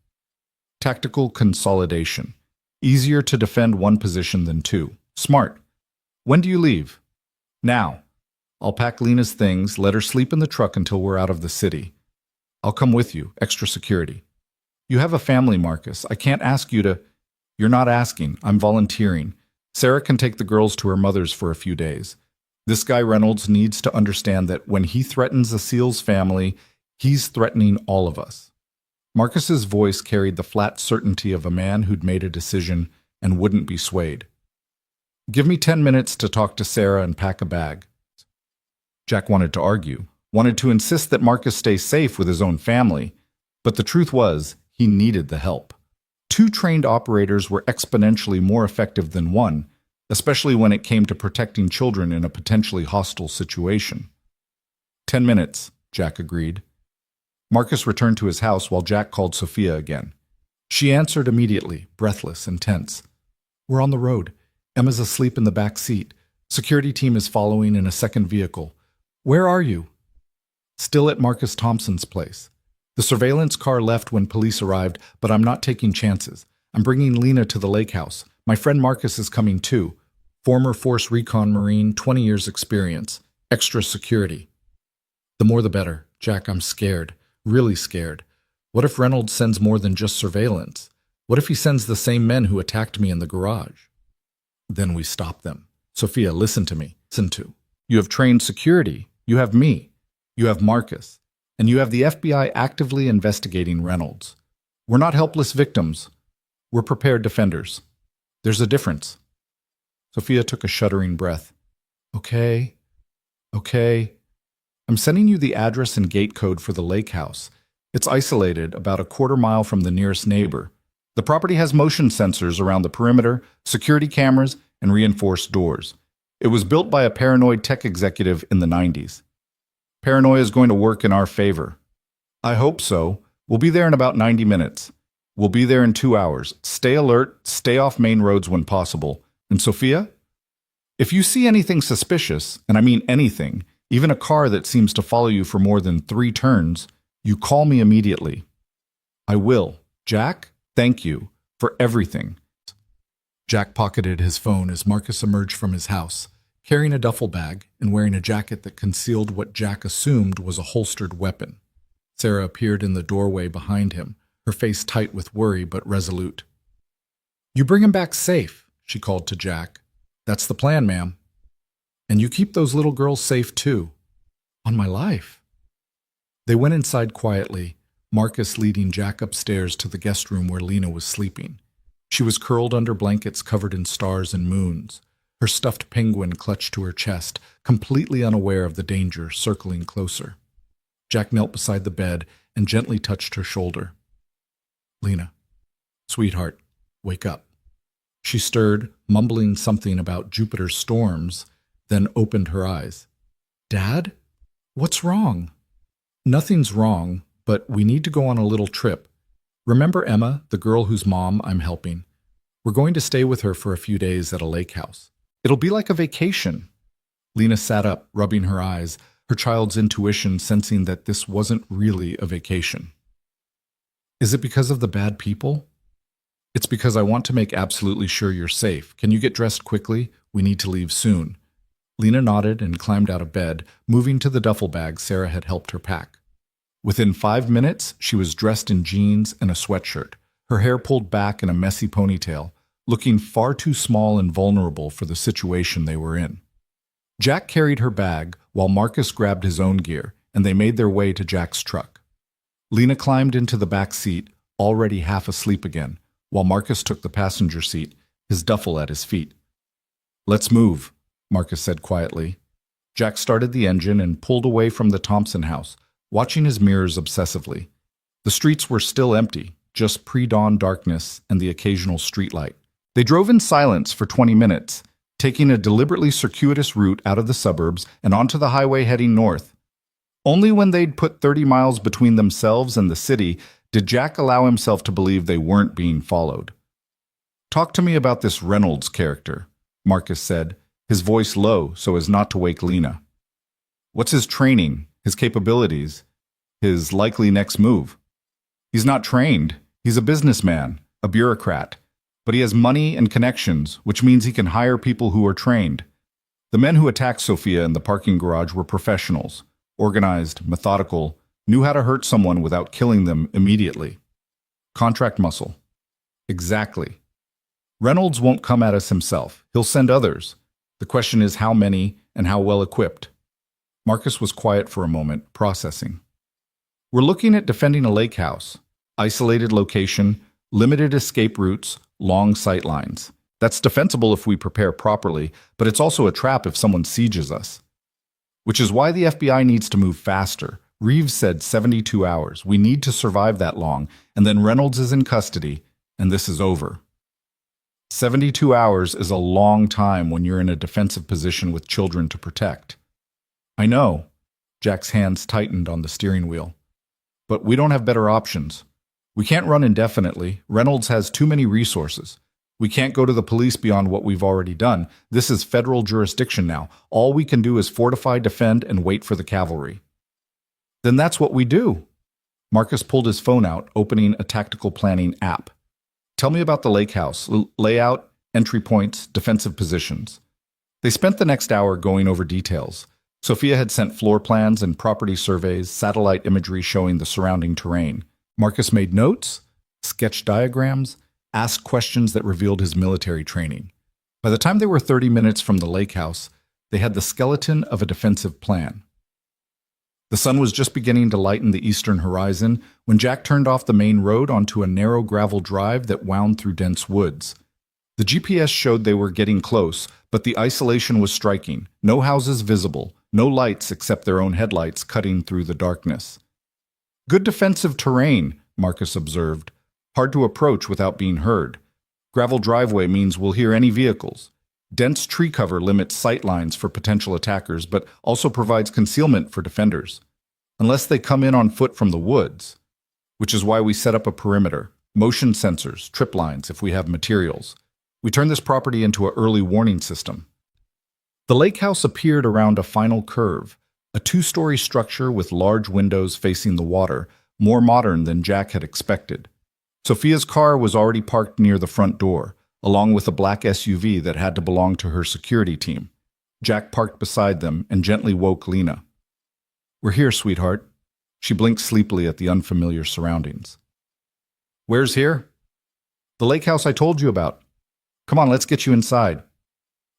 Tactical consolidation. Easier to defend one position than two. Smart. When do you leave? Now. I'll pack Lena's things, let her sleep in the truck until we're out of the city. I'll come with you, extra security. You have a family, Marcus. I can't ask you to... You're not asking. I'm volunteering. Sarah can take the girls to her mother's for a few days. This guy Reynolds needs to understand that when he threatens Asil's family, he's threatening all of us. Marcus's voice carried the flat certainty of a man who'd made a decision and wouldn't be swayed. Give me 10 minutes to talk to Sarah and pack a bag. Jack wanted to argue, wanted to insist that Marcus stay safe with his own family, but the truth was, he needed the help. 2 trained operators were exponentially more effective than 1, especially when it came to protecting children in a potentially hostile situation. 10 minutes, Jack agreed. Marcus returned to his house while Jack called Sophia again. She answered immediately, breathless and tense. We're on the road. Emma's asleep in the back seat. Security team is following in a second vehicle. Where are you? Still at Marcus Thompson's place. The surveillance car left when police arrived, but I'm not taking chances. I'm bringing Lena to the lake house. My friend Marcus is coming too. Former Force Recon Marine, 20 years experience. Extra security. The more the better. Jack, I'm scared. Really scared. What if Reynolds sends more than just surveillance? What if he sends the same men who attacked me in the garage? Then we stop them. Sophia, listen to me. Listen to. You have trained security. You have me. You have Marcus. And you have the FBI actively investigating Reynolds. We're not helpless victims. We're prepared defenders. There's a difference. Sophia took a shuddering breath. Okay. I'm sending you the address and gate code for the lake house. It's isolated about a quarter mile from the nearest neighbor. The property has motion sensors around the perimeter, security cameras, and reinforced doors. It was built by a paranoid tech executive in the 90s. Paranoia is going to work in our favor. I hope so. We'll be there in about 90 minutes. We'll be there in 2 hours. Stay alert, stay off main roads when possible. And Sophia? If you see anything suspicious, and I mean anything, even a car that seems to follow you for more than 3 turns, you call me immediately. I will. Jack, thank you for everything. Jack pocketed his phone as Marcus emerged from his house, carrying a duffel bag and wearing a jacket that concealed what Jack assumed was a holstered weapon. Sarah appeared in the doorway behind him, her face tight with worry but resolute. You bring him back safe, she called to Jack. That's the plan, ma'am. And you keep those little girls safe too. On my life. They went inside quietly, Marcus leading Jack upstairs to the guest room where Lena was sleeping. She was curled under blankets covered in stars and moons, her stuffed penguin clutched to her chest, completely unaware of the danger circling closer. Jack knelt beside the bed and gently touched her shoulder. Lena, sweetheart, wake up. She stirred, mumbling something about Jupiter's storms, then opened her eyes. Dad? What's wrong? Nothing's wrong, but we need to go on a little trip. Remember Emma, the girl whose mom I'm helping? We're going to stay with her for a few days at a lake house. It'll be like a vacation. Lena sat up, rubbing her eyes, her child's intuition sensing that this wasn't really a vacation. Is it because of the bad people? It's because I want to make absolutely sure you're safe. Can you get dressed quickly? We need to leave soon. Lena nodded and climbed out of bed, moving to the duffel bag Sarah had helped her pack. Within 5 minutes, she was dressed in jeans and a sweatshirt, her hair pulled back in a messy ponytail, looking far too small and vulnerable for the situation they were in. Jack carried her bag while Marcus grabbed his own gear, and they made their way to Jack's truck. Lena climbed into the back seat, already half asleep again, while Marcus took the passenger seat, his duffel at his feet. Let's move, Marcus said quietly. Jack started the engine and pulled away from the Thompson house, watching his mirrors obsessively. The streets were still empty, just pre-dawn darkness and the occasional streetlight. They drove in silence for 20 minutes, taking a deliberately circuitous route out of the suburbs and onto the highway heading north. Only when they'd put 30 miles between themselves and the city did Jack allow himself to believe they weren't being followed. Talk to me about this Reynolds character, Marcus said, his voice low so as not to wake Lena. What's his training, his capabilities, his likely next move? He's not trained. He's a businessman, a bureaucrat. But he has money and connections, which means he can hire people who are trained. The men who attacked Sophia in the parking garage were professionals, organized, methodical, knew how to hurt someone without killing them immediately. Contract muscle. Exactly. Reynolds won't come at us himself. He'll send others. The question is how many and how well equipped. Marcus was quiet for a moment, processing. We're looking at defending a lake house. Isolated location, limited escape routes, long sight lines. That's defensible if we prepare properly, but it's also a trap if someone sieges us. Which is why the FBI needs to move faster. Reeves said 72 hours. We need to survive that long, and then Reynolds is in custody, and this is over. 72 hours is a long time when you're in a defensive position with children to protect. I know. Jack's hands tightened on the steering wheel. But we don't have better options. We can't run indefinitely. Reynolds has too many resources. We can't go to the police beyond what we've already done. This is federal jurisdiction now. All we can do is fortify, defend, and wait for the cavalry. Then that's what we do. Marcus pulled his phone out, opening a tactical planning app. Tell me about the lake house, layout, entry points, defensive positions. They spent the next hour going over details. Sophia had sent floor plans and property surveys, satellite imagery showing the surrounding terrain. Marcus made notes, sketched diagrams, asked questions that revealed his military training. By the time they were 30 minutes from the lake house, they had the skeleton of a defensive plan. The sun was just beginning to lighten the eastern horizon when Jack turned off the main road onto a narrow gravel drive that wound through dense woods. The GPS showed they were getting close, but the isolation was striking. No houses visible, no lights except their own headlights cutting through the darkness. Good defensive terrain, Marcus observed. Hard to approach without being heard. Gravel driveway means we'll hear any vehicles. Dense tree cover limits sight lines for potential attackers, but also provides concealment for defenders. Unless they come in on foot from the woods. Which is why we set up a perimeter. Motion sensors, trip lines if we have materials. We turn this property into an early warning system. The lake house appeared around a final curve. A 2-story structure with large windows facing the water, more modern than Jack had expected. Sophia's car was already parked near the front door, along with a black SUV that had to belong to her security team. Jack parked beside them and gently woke Lena. We're here, sweetheart. She blinked sleepily at the unfamiliar surroundings. Where's here? The lake house I told you about. Come on, let's get you inside.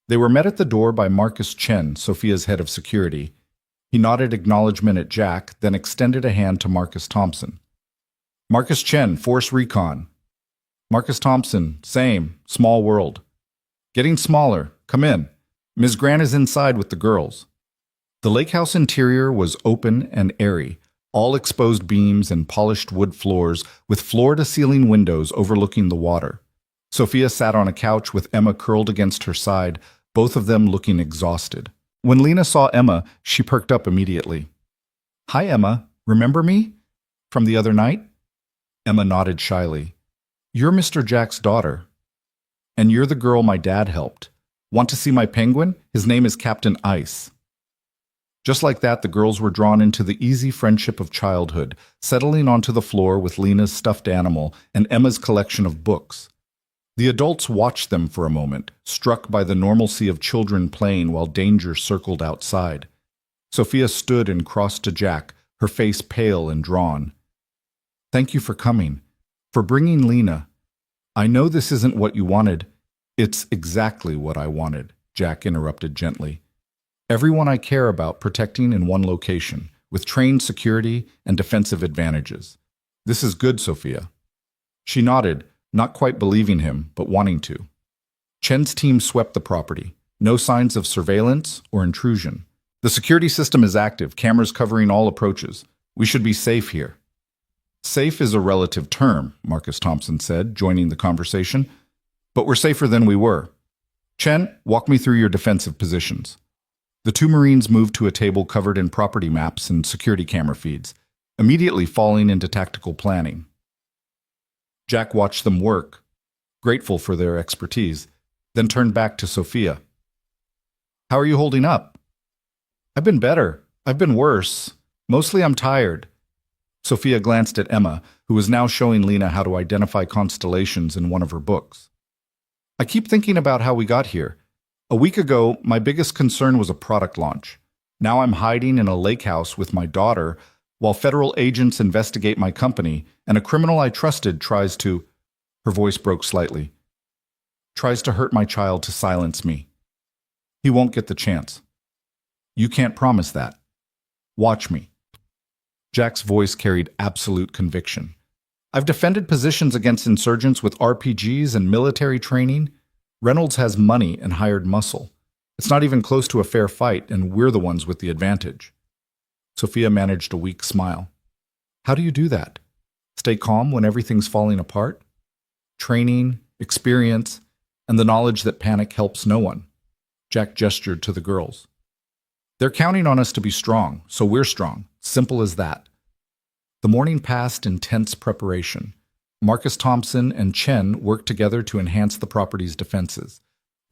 They were met at the door by Marcus Chen, Sophia's head of security. He nodded acknowledgement at Jack, then extended a hand to Marcus Thompson. Marcus Chen, Force Recon. Marcus Thompson, same, small world. Getting smaller. Come in. Ms. Grant is inside with the girls. The lake house interior was open and airy, all exposed beams and polished wood floors with floor-to-ceiling windows overlooking the water. Sophia sat on a couch with Emma curled against her side, both of them looking exhausted. When Lena saw Emma, she perked up immediately. Hi, Emma. Remember me? From the other night? Emma nodded shyly. You're Mr. Jack's daughter. And you're the girl my dad helped. Want to see my penguin? His name is Captain Ice. Just like that, the girls were drawn into the easy friendship of childhood, settling onto the floor with Lena's stuffed animal and Emma's collection of books. The adults watched them for a moment, struck by the normalcy of children playing while danger circled outside. Sophia stood and crossed to Jack, her face pale and drawn. Thank you for coming, for bringing Lena. I know this isn't what you wanted. It's exactly what I wanted, Jack interrupted gently. Everyone I care about protecting in one location, with trained security and defensive advantages. This is good, Sophia. She nodded, not quite believing him, but wanting to. Chen's team swept the property. No signs of surveillance or intrusion. The security system is active, cameras covering all approaches. We should be safe here. Safe is a relative term, Marcus Thompson said, joining the conversation. But we're safer than we were. Chen, walk me through your defensive positions. The two Marines moved to a table covered in property maps and security camera feeds, immediately falling into tactical planning. Jack watched them work. grateful for their expertise, then turned back to Sophia. How are you holding up? I've been better. I've been worse. Mostly I'm tired. Sophia glanced at Emma, who was now showing Lena how to identify constellations in one of her books. I keep thinking about how we got here. A week ago, my biggest concern was a product launch. Now I'm hiding in a lake house with my daughter while federal agents investigate my company and a criminal I trusted tries to— Her voice broke slightly. Tries to hurt my child to silence me. He won't get the chance. You can't promise that. Watch me. Jack's voice carried absolute conviction. I've defended positions against insurgents with RPGs and military training. Reynolds has money and hired muscle. It's not even close to a fair fight, and we're the ones with the advantage. Sophia managed a weak smile. How do you do that? Stay calm when everything's falling apart? Training, experience, and the knowledge that panic helps no one. Jack gestured to the girls. They're counting on us to be strong, so we're strong. Simple as that. The morning passed in tense preparation. Marcus Thompson and Chen worked together to enhance the property's defenses,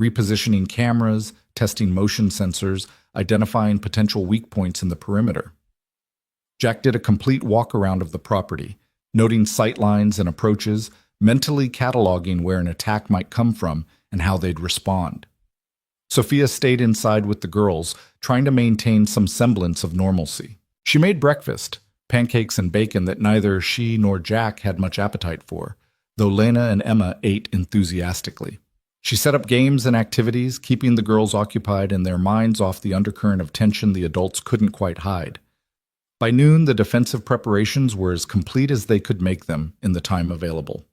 repositioning cameras, testing motion sensors, identifying potential weak points in the perimeter. Jack did a complete walk-around of the property, noting sight lines and approaches, mentally cataloging where an attack might come from and how they'd respond. Sophia stayed inside with the girls, trying to maintain some semblance of normalcy. She made breakfast, pancakes and bacon that neither she nor Jack had much appetite for, though Lena and Emma ate enthusiastically. She set up games and activities, keeping the girls occupied and their minds off the undercurrent of tension the adults couldn't quite hide. By noon, the defensive preparations were as complete as they could make them in the time available.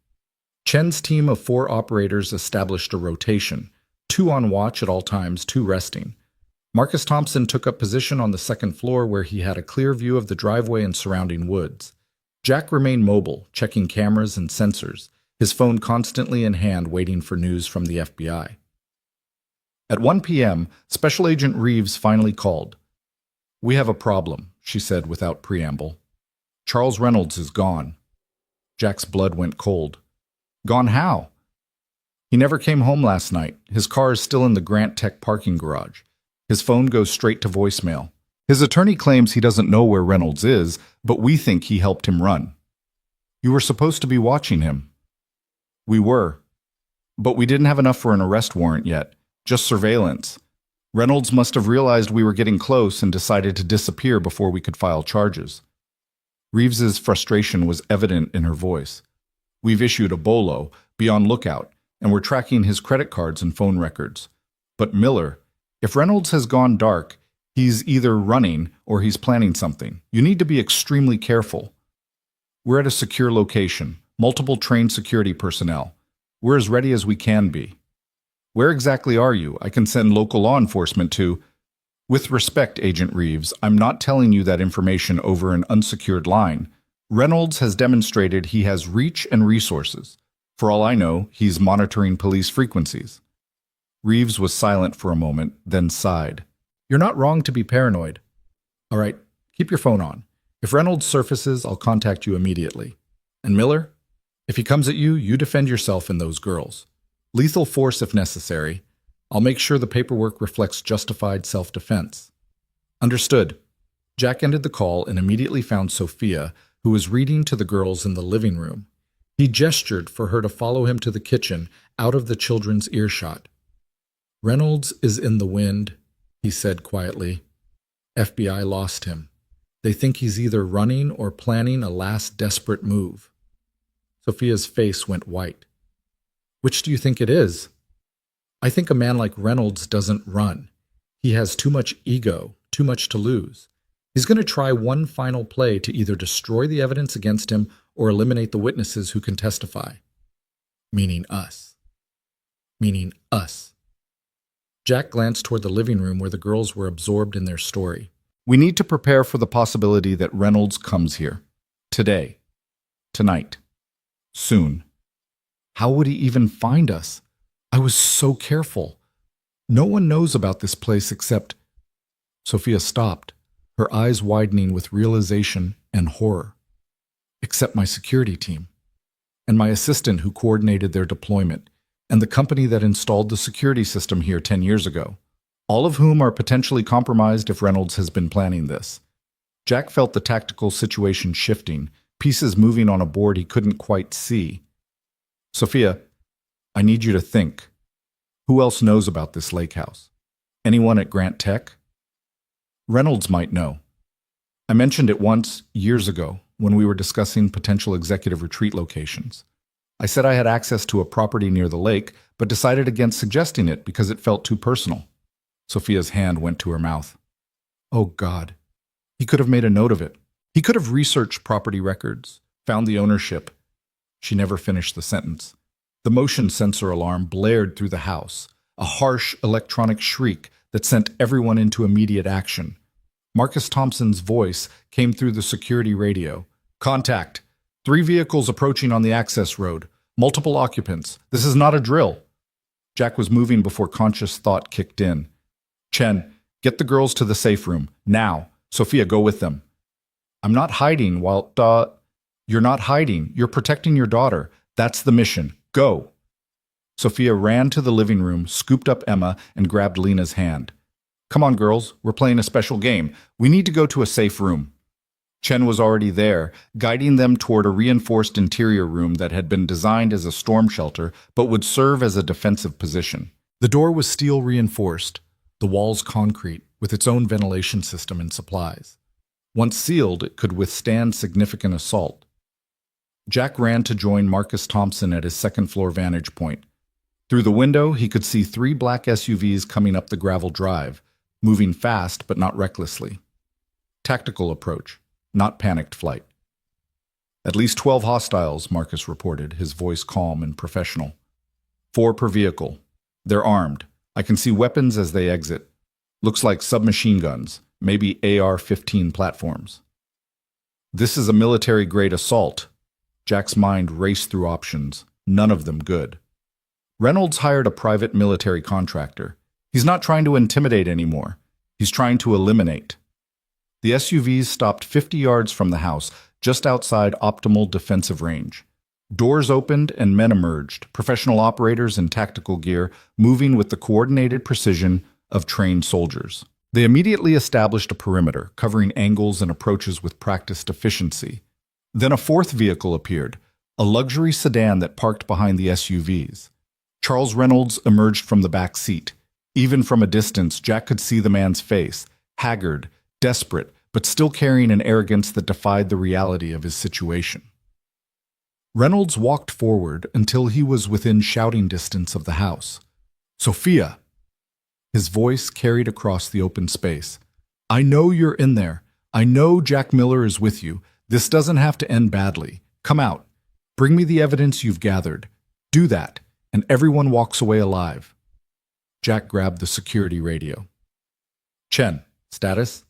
Chen's team of 4 operators established a rotation, 2 on watch at all times, 2 resting. Marcus Thompson took up position on the second floor where he had a clear view of the driveway and surrounding woods. Jack remained mobile, checking cameras and sensors, his phone constantly in hand waiting for news from the FBI. At 1 p.m., Special Agent Reeves finally called. We have a problem, she said without preamble. Charles Reynolds is gone. Jack's blood went cold. Gone how? He never came home last night. His car is still in the Grant Tech parking garage. His phone goes straight to voicemail. His attorney claims he doesn't know where Reynolds is, but we think he helped him run. You were supposed to be watching him. We were. But we didn't have enough for an arrest warrant yet, just surveillance. Reynolds must have realized we were getting close and decided to disappear before we could file charges. Reeves's frustration was evident in her voice. We've issued a bolo, be on lookout, and we're tracking his credit cards and phone records. But Miller, if Reynolds has gone dark, he's either running or he's planning something. You need to be extremely careful. We're at a secure location, multiple trained security personnel. We're as ready as we can be. Where exactly are you? I can send local law enforcement to— With respect, Agent Reeves, I'm not telling you that information over an unsecured line. Reynolds has demonstrated he has reach and resources. For all I know, he's monitoring police frequencies. Reeves was silent for a moment, then sighed. You're not wrong to be paranoid. All right, keep your phone on. If Reynolds surfaces, I'll contact you immediately. And Miller, if he comes at you, you defend yourself and those girls. Lethal force if necessary. I'll make sure the paperwork reflects justified self-defense. Understood. Jack ended the call and immediately found Sophia, who was reading to the girls in the living room. He gestured for her to follow him to the kitchen, out of the children's earshot. Reynolds is in the wind, he said quietly. FBI lost him. They think he's either running or planning a last desperate move. Sophia's face went white. Which do you think it is? I think a man like Reynolds doesn't run. He has too much ego, too much to lose. He's going to try one final play to either destroy the evidence against him or eliminate the witnesses who can testify. Meaning us. Meaning us. Jack glanced toward the living room where the girls were absorbed in their story. We need to prepare for the possibility that Reynolds comes here. Today. Tonight. Soon. How would he even find us? I was so careful. No one knows about this place except— Sophia stopped, her eyes widening with realization and horror. Except my security team. and my assistant who coordinated their deployment, and the company that installed the security system here 10 years ago, all of whom are potentially compromised if Reynolds has been planning this. Jack felt the tactical situation shifting, pieces moving on a board he couldn't quite see. Sophia, I need you to think. Who else knows about this lake house? Anyone at Grant Tech? Reynolds might know. I mentioned it once, years ago, when we were discussing potential executive retreat locations. I said I had access to a property near the lake, but decided against suggesting it because it felt too personal. Sophia's hand went to her mouth. Oh, God. He could have made a note of it. He could have researched property records, found the ownership. She never finished the sentence. The motion sensor alarm blared through the house, a harsh electronic shriek that sent everyone into immediate action. Marcus Thompson's voice came through the security radio. Contact. 3 vehicles approaching on the access road. Multiple occupants. This is not a drill. Jack was moving before conscious thought kicked in. Chen, get the girls to the safe room. Now. Sophia, go with them. I'm not hiding while... You're not hiding. You're protecting your daughter. That's the mission. Go. Sophia ran to the living room, scooped up Emma, and grabbed Lena's hand. Come on, girls. We're playing a special game. We need to go to a safe room. Chen was already there, guiding them toward a reinforced interior room that had been designed as a storm shelter but would serve as a defensive position. The door was steel reinforced, the walls concrete, with its own ventilation system and supplies. Once sealed, it could withstand significant assault. Jack ran to join Marcus Thompson at his second-floor vantage point. Through the window, he could see 3 black SUVs coming up the gravel drive, moving fast but not recklessly. Tactical approach, not panicked flight. At least 12 hostiles, Marcus reported, his voice calm and professional. 4 per vehicle. They're armed. I can see weapons as they exit. Looks like submachine guns, maybe AR-15 platforms. This is a military-grade assault. Jack's mind raced through options, none of them good. Reynolds hired a private military contractor. He's not trying to intimidate anymore. He's trying to eliminate. The SUVs stopped 50 yards from the house, just outside optimal defensive range. Doors opened and men emerged, professional operators in tactical gear, moving with the coordinated precision of trained soldiers. They immediately established a perimeter, covering angles and approaches with practiced efficiency. Then a 4th vehicle appeared, a luxury sedan that parked behind the SUVs. Charles Reynolds emerged from the back seat. Even from a distance, Jack could see the man's face, haggard, desperate, but still carrying an arrogance that defied the reality of his situation. Reynolds walked forward until he was within shouting distance of the house. Sophia! His voice carried across the open space. I know you're in there. I know Jack Miller is with you. This doesn't have to end badly. Come out. Bring me the evidence you've gathered. Do that, and everyone walks away alive. Jack grabbed the security radio. Chen, status?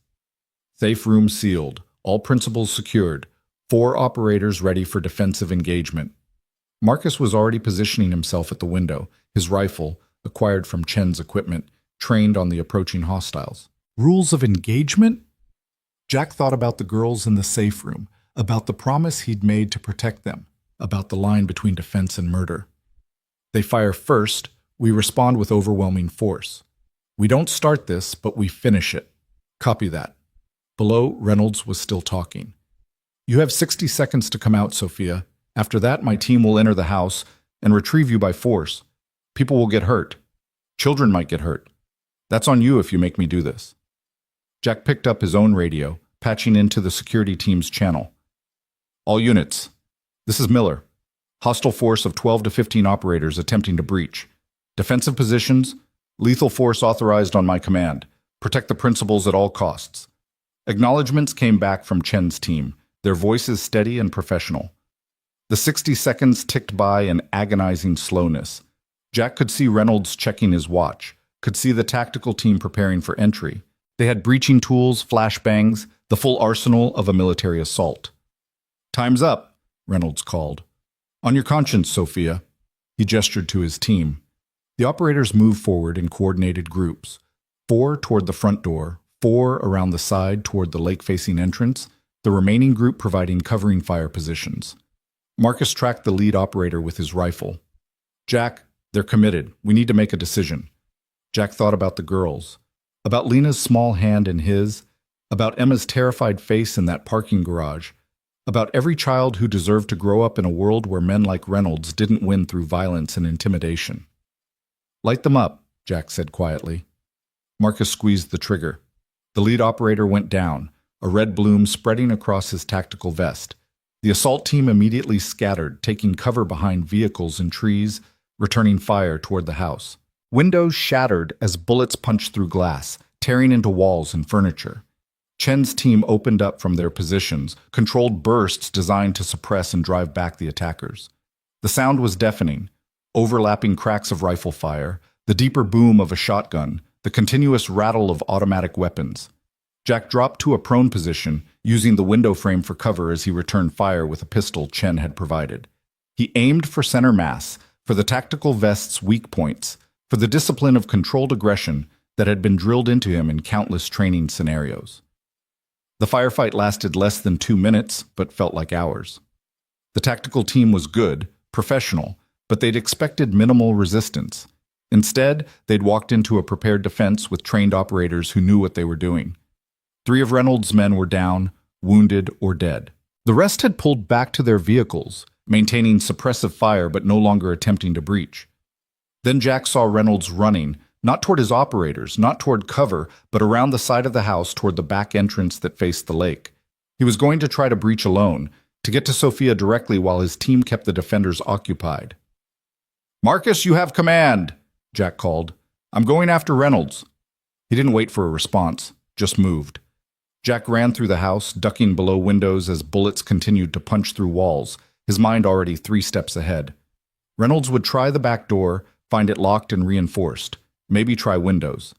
Safe room sealed. All principals secured. 4 operators ready for defensive engagement. Marcus was already positioning himself at the window, his rifle, acquired from Chen's equipment, trained on the approaching hostiles. Rules of engagement? Jack thought about the girls in the safe room, about the promise he'd made to protect them, about the line between defense and murder. They fire first, we respond with overwhelming force. We don't start this, but we finish it. Copy that. Below, Reynolds was still talking. You have 60 seconds to come out, Sophia. After that, my team will enter the house and retrieve you by force. People will get hurt. Children might get hurt. That's on you if you make me do this. Jack picked up his own radio, patching into the security team's channel. All units. This is Miller. Hostile force of 12 to 15 operators attempting to breach. Defensive positions. Lethal force authorized on my command. Protect the principals at all costs. Acknowledgements came back from Chen's team, their voices steady and professional. The 60 seconds ticked by in agonizing slowness. Jack could see Reynolds checking his watch, could see the tactical team preparing for entry. They had breaching tools, flashbangs, the full arsenal of a military assault. Time's up, Reynolds called. On your conscience, Sophia. He gestured to his team. The operators moved forward in coordinated groups, 4 toward the front door, 4 around the side toward the lake-facing entrance, the remaining group providing covering fire positions. Marcus tracked the lead operator with his rifle. Jack, they're committed. We need to make a decision. Jack thought about the girls, about Lena's small hand in his, about Emma's terrified face in that parking garage, about every child who deserved to grow up in a world where men like Reynolds didn't win through violence and intimidation. Light them up, Jack said quietly. Marcus squeezed the trigger. The lead operator went down, a red bloom spreading across his tactical vest. The assault team immediately scattered, taking cover behind vehicles and trees, returning fire toward the house. Windows shattered as bullets punched through glass, tearing into walls and furniture. Chen's team opened up from their positions, controlled bursts designed to suppress and drive back the attackers. The sound was deafening, overlapping cracks of rifle fire, the deeper boom of a shotgun, the continuous rattle of automatic weapons. Jack dropped to a prone position, using the window frame for cover as he returned fire with a pistol Chen had provided. He aimed for center mass, for the tactical vest's weak points, for the discipline of controlled aggression that had been drilled into him in countless training scenarios. The firefight lasted less than 2 minutes, but felt like hours. The tactical team was good, professional, but they'd expected minimal resistance. Instead, they'd walked into a prepared defense with trained operators who knew what they were doing. 3 of Reynolds' men were down, wounded, or dead. The rest had pulled back to their vehicles, maintaining suppressive fire but no longer attempting to breach. Then Jack saw Reynolds running, not toward his operators, not toward cover, but around the side of the house toward the back entrance that faced the lake. He was going to try to breach alone, to get to Sophia directly while his team kept the defenders occupied. "Marcus, you have command," Jack called. "I'm going after Reynolds." He didn't wait for a response, just moved. Jack ran through the house, ducking below windows as bullets continued to punch through walls, his mind already 3 steps ahead. Reynolds would try the back door, find it locked and reinforced, maybe try windows.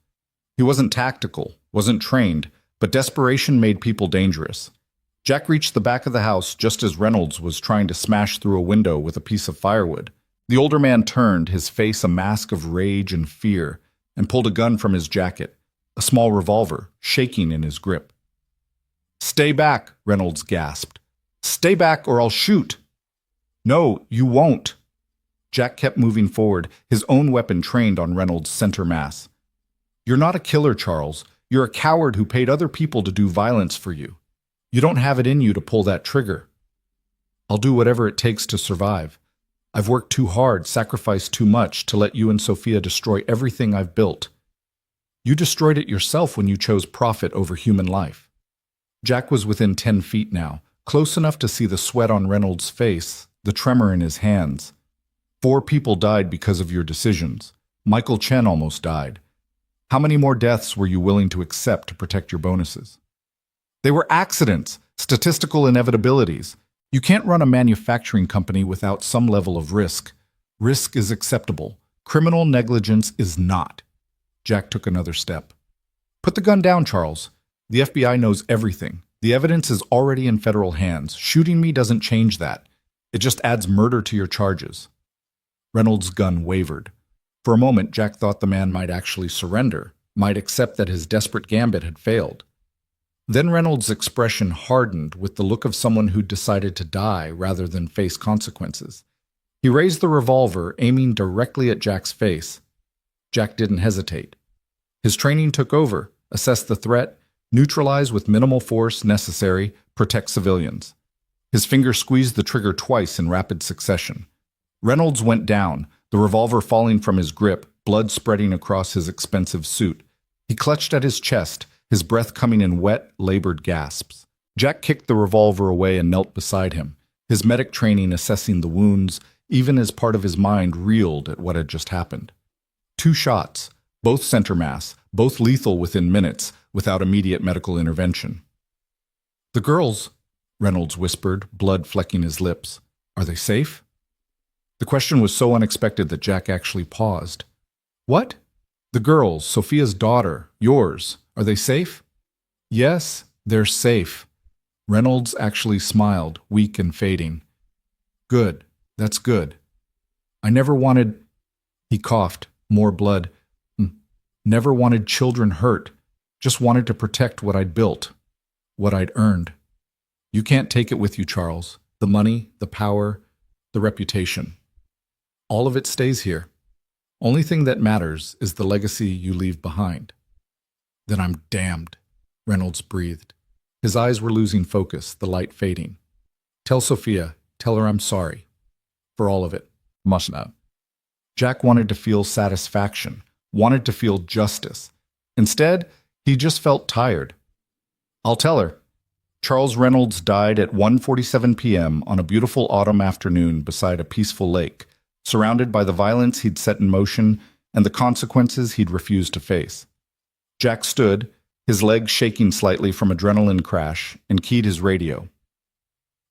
He wasn't tactical, wasn't trained, but desperation made people dangerous. Jack reached the back of the house just as Reynolds was trying to smash through a window with a piece of firewood. The older man turned, his face a mask of rage and fear, and pulled a gun from his jacket, a small revolver, shaking in his grip. "Stay back," Reynolds gasped. "Stay back or I'll shoot." "No, you won't." Jack kept moving forward, his own weapon trained on Reynolds' center mass. "You're not a killer, Charles. You're a coward who paid other people to do violence for you. You don't have it in you to pull that trigger." "I'll do whatever it takes to survive. I've worked too hard, sacrificed too much to let you and Sophia destroy everything I've built. You destroyed it yourself when you chose profit over human life." Jack was within 10 feet now, close enough to see the sweat on Reynolds' face, the tremor in his hands. 4 people died because of your decisions. Michael Chen almost died. How many more deaths were you willing to accept to protect your bonuses? They were accidents, statistical inevitabilities. You can't run a manufacturing company without some level of risk. Risk is acceptable. Criminal negligence is not. Jack took another step. "Put the gun down, Charles. The FBI knows everything. The evidence is already in federal hands. Shooting me doesn't change that. It just adds murder to your charges." Reynolds' gun wavered. For a moment, Jack thought the man might actually surrender, might accept that his desperate gambit had failed. Then Reynolds' expression hardened with the look of someone who'd decided to die rather than face consequences. He raised the revolver, aiming directly at Jack's face. Jack didn't hesitate. His training took over, assessed the threat, neutralize with minimal force necessary, protect civilians. His finger squeezed the trigger twice in rapid succession. Reynolds went down, the revolver falling from his grip, blood spreading across his expensive suit. He clutched at his chest, his breath coming in wet, labored gasps. Jack kicked the revolver away and knelt beside him, his medic training assessing the wounds, even as part of his mind reeled at what had just happened. 2 shots, both center mass, both lethal within minutes, without immediate medical intervention. "The girls," Reynolds whispered, blood flecking his lips. "Are they safe?" The question was so unexpected that Jack actually paused. "What?" "The girls, Sophia's daughter, yours, are they safe?" "Yes, they're safe." Reynolds actually smiled, weak and fading. "Good, that's good. I never wanted—" He coughed, more blood. "Never wanted children hurt. Just wanted to protect what I'd built, what I'd earned. You can't take it with you, Charles. The money, the power, the reputation. All of it stays here. Only thing that matters is the legacy you leave behind. Then I'm damned, Reynolds breathed. His eyes were losing focus, the light fading. Tell Sophia, tell her I'm sorry. For all of it. Must not. Jack wanted to feel satisfaction, wanted to feel justice. Instead, he just felt tired. I'll tell her. Charles Reynolds died at 1:47 p.m. on a beautiful autumn afternoon beside a peaceful lake, surrounded by the violence he'd set in motion and the consequences he'd refused to face. Jack stood, his legs shaking slightly from adrenaline crash, and keyed his radio.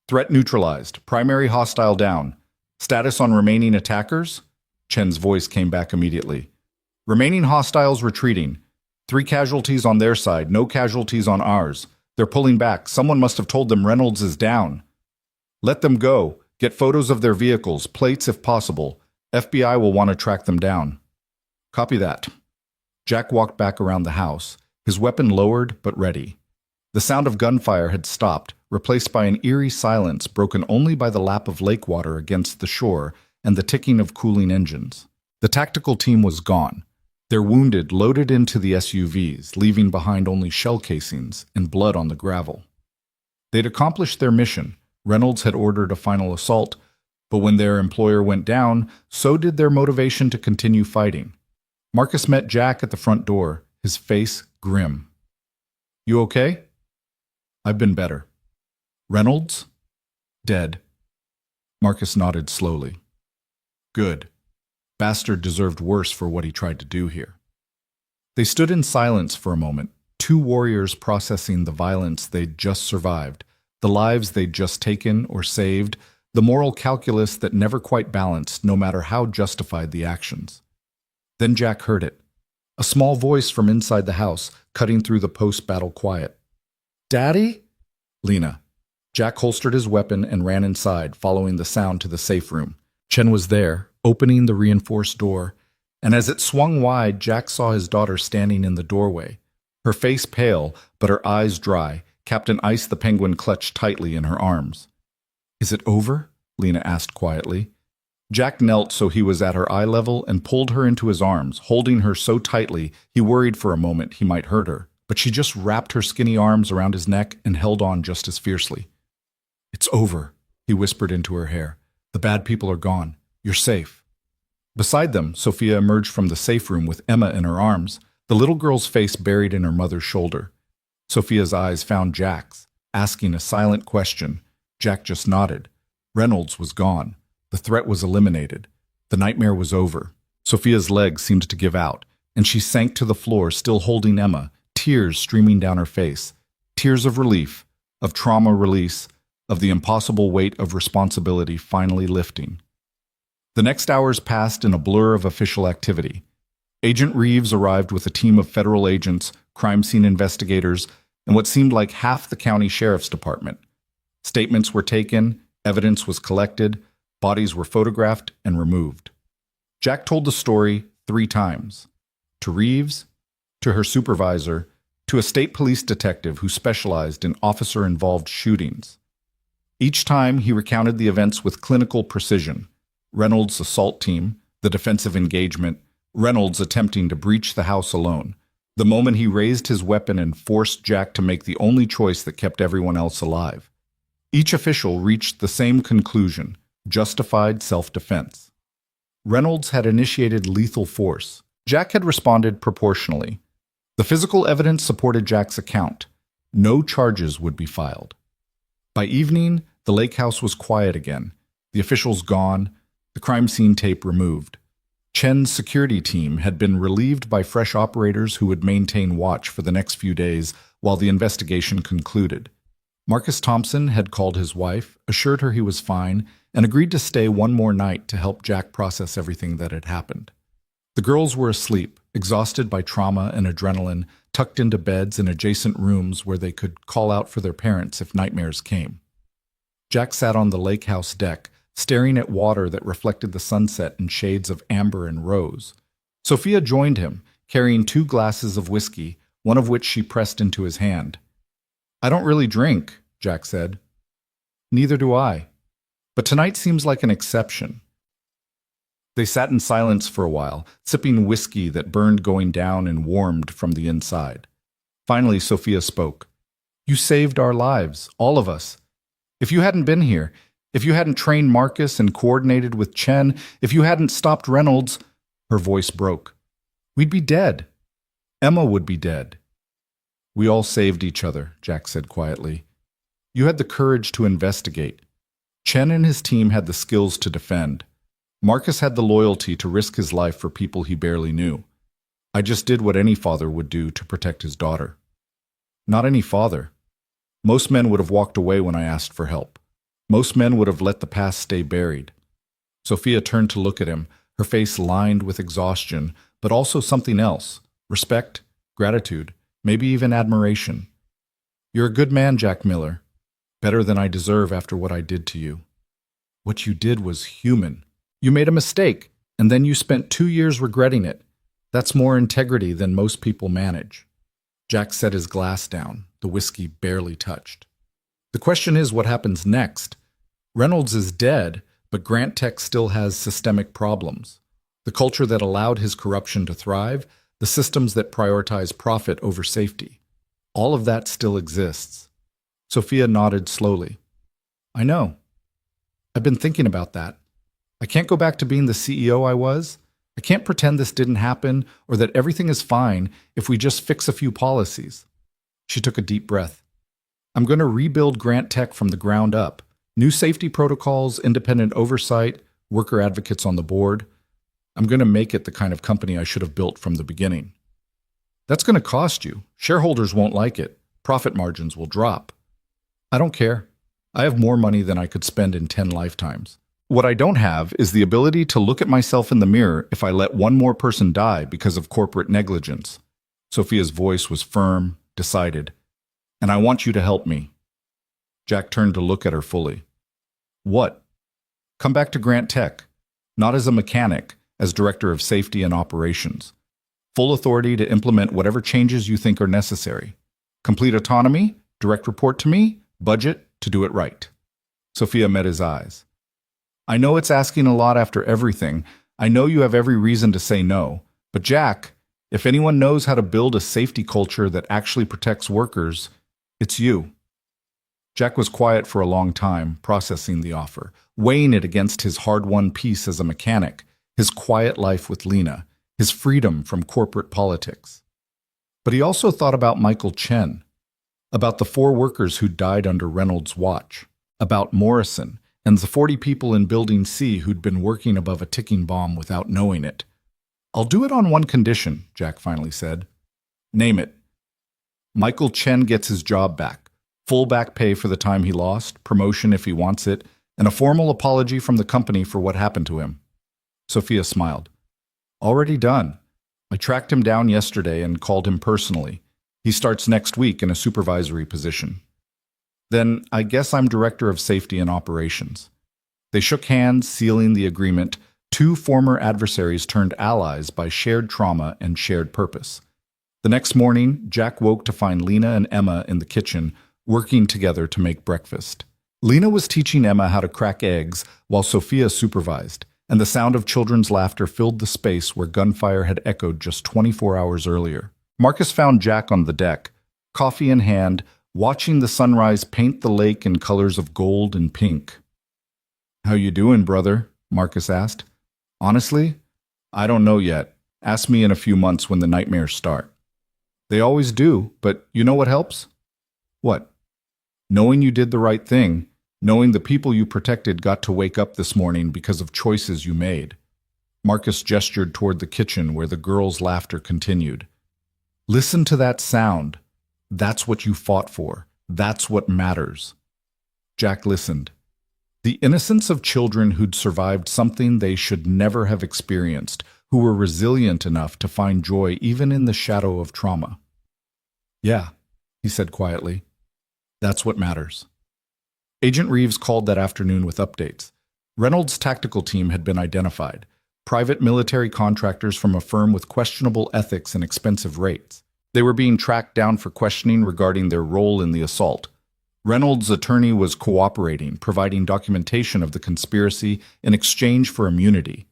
Threat neutralized. Primary hostile down. Status on remaining attackers? Chen's voice came back immediately. Remaining hostiles retreating. 3 casualties on their side, no casualties on ours. They're pulling back. Someone must have told them Reynolds is down. Let them go. Get photos of their vehicles, plates if possible. FBI will want to track them down. Copy that. Jack walked back around the house, his weapon lowered but ready. The sound of gunfire had stopped, replaced by an eerie silence broken only by the lap of lake water against the shore and the ticking of cooling engines. The tactical team was gone. Their wounded loaded into the SUVs, leaving behind only shell casings and blood on the gravel. They'd accomplished their mission. Reynolds had ordered a final assault, but when their employer went down, so did their motivation to continue fighting. Marcus met Jack at the front door, his face grim. You okay? I've been better. Reynolds? Dead. Marcus nodded slowly. Good. Bastard deserved worse for what he tried to do here. They stood in silence for a moment, 2 warriors processing the violence they'd just survived, the lives they'd just taken or saved, the moral calculus that never quite balanced no matter how justified the actions. Then Jack heard it. A small voice from inside the house, cutting through the post-battle quiet. Daddy? Lena. Jack holstered his weapon and ran inside, following the sound to the safe room. Chen was there, opening the reinforced door, and as it swung wide, Jack saw his daughter standing in the doorway. Her face pale, but her eyes dry. Captain Ice the Penguin clutched tightly in her arms. Is it over? Lena asked quietly. Jack knelt so he was at her eye level and pulled her into his arms, holding her so tightly he worried for a moment he might hurt her. But she just wrapped her skinny arms around his neck and held on just as fiercely. It's over, he whispered into her hair. The bad people are gone. You're safe. Beside them, Sophia emerged from the safe room with Emma in her arms, the little girl's face buried in her mother's shoulder. Sophia's eyes found Jack's, asking a silent question. Jack just nodded. Reynolds was gone. The threat was eliminated. The nightmare was over. Sophia's legs seemed to give out, and she sank to the floor, still holding Emma, tears streaming down her face. Tears of relief, of trauma release, of the impossible weight of responsibility finally lifting. The next hours passed in a blur of official activity. Agent Reeves arrived with a team of federal agents, crime scene investigators, and what seemed like half the county sheriff's department. Statements were taken, evidence was collected, bodies were photographed and removed. Jack told the story 3 times. To Reeves, to her supervisor, to a state police detective who specialized in officer-involved shootings. Each time he recounted the events with clinical precision. Reynolds' assault team, the defensive engagement, Reynolds attempting to breach the house alone, the moment he raised his weapon and forced Jack to make the only choice that kept everyone else alive. Each official reached the same conclusion, justified self-defense. Reynolds had initiated lethal force. Jack had responded proportionally. The physical evidence supported Jack's account. No charges would be filed. By evening, the lake house was quiet again, the officials gone, the crime scene tape removed. Chen's security team had been relieved by fresh operators who would maintain watch for the next few days while the investigation concluded. Marcus Thompson had called his wife, assured her he was fine, and agreed to stay one more night to help Jack process everything that had happened. The girls were asleep, exhausted by trauma and adrenaline, tucked into beds in adjacent rooms where they could call out for their parents if nightmares came. Jack sat on the lake house deck, staring at water that reflected the sunset in shades of amber and rose. Sophia joined him, carrying 2 glasses of whiskey, one of which she pressed into his hand. I don't really drink, Jack said. Neither do I. But tonight seems like an exception. They sat in silence for a while, sipping whiskey that burned going down and warmed from the inside. Finally, Sophia spoke. You saved our lives, all of us. If you hadn't been here, if you hadn't trained Marcus and coordinated with Chen, if you hadn't stopped Reynolds, her voice broke. We'd be dead. Emma would be dead. We all saved each other, Jack said quietly. You had the courage to investigate. Chen and his team had the skills to defend. Marcus had the loyalty to risk his life for people he barely knew. I just did what any father would do to protect his daughter. Not any father. Most men would have walked away when I asked for help. Most men would have let the past stay buried. Sophia turned to look at him, her face lined with exhaustion, but also something else. Respect, gratitude, maybe even admiration. You're a good man, Jack Miller. Better than I deserve after what I did to you. What you did was human. You made a mistake, and then you spent 2 years regretting it. That's more integrity than most people manage. Jack set his glass down, the whiskey barely touched. The question is what happens next. Reynolds is dead, but Grant Tech still has systemic problems. The culture that allowed his corruption to thrive, the systems that prioritize profit over safety. All of that still exists. Sophia nodded slowly. I know. I've been thinking about that. I can't go back to being the CEO I was. I can't pretend this didn't happen or that everything is fine if we just fix a few policies. She took a deep breath. I'm going to rebuild Grant Tech from the ground up. New safety protocols, independent oversight, worker advocates on the board. I'm going to make it the kind of company I should have built from the beginning. That's going to cost you. Shareholders won't like it. Profit margins will drop. I don't care. I have more money than I could spend in 10 lifetimes. What I don't have is the ability to look at myself in the mirror if I let one more person die because of corporate negligence. Sophia's voice was firm, decided. And I want you to help me. Jack turned to look at her fully. What? Come back to Grant Tech, not as a mechanic, as director of safety and operations. Full authority to implement whatever changes you think are necessary. Complete autonomy, direct report to me, budget to do it right. Sophia met his eyes. I know it's asking a lot after everything. I know you have every reason to say no. But Jack, if anyone knows how to build a safety culture that actually protects workers, it's you. Jack was quiet for a long time, processing the offer, weighing it against his hard-won peace as a mechanic, his quiet life with Lena, his freedom from corporate politics. But he also thought about Michael Chen, about the 4 workers who died under Reynolds' watch, about Morrison, and the 40 people in Building C who'd been working above a ticking bomb without knowing it. I'll do it on one condition, Jack finally said. Name it. Michael Chen gets his job back, full back pay for the time he lost, promotion if he wants it, and a formal apology from the company for what happened to him. Sophia smiled. Already done. I tracked him down yesterday and called him personally. He starts next week in a supervisory position. Then I guess I'm director of safety and operations. They shook hands, sealing the agreement. 2 former adversaries turned allies by shared trauma and shared purpose. The next morning, Jack woke to find Lena and Emma in the kitchen, working together to make breakfast. Lena was teaching Emma how to crack eggs while Sophia supervised, and the sound of children's laughter filled the space where gunfire had echoed just 24 hours earlier. Marcus found Jack on the deck, coffee in hand, watching the sunrise paint the lake in colors of gold and pink. How you doing, brother? Marcus asked. Honestly, I don't know yet. Ask me in a few months when the nightmares start. They always do, but you know what helps? What? Knowing you did the right thing, knowing the people you protected got to wake up this morning because of choices you made. Marcus gestured toward the kitchen where the girls' laughter continued. Listen to that sound. That's what you fought for. That's what matters. Jack listened. The innocence of children who'd survived something they should never have experienced, who were resilient enough to find joy even in the shadow of trauma. Yeah, he said quietly. That's what matters. Agent Reeves called that afternoon with updates. Reynolds' tactical team had been identified. Private military contractors from a firm with questionable ethics and expensive rates. They were being tracked down for questioning regarding their role in the assault. Reynolds' attorney was cooperating, providing documentation of the conspiracy in exchange for immunity.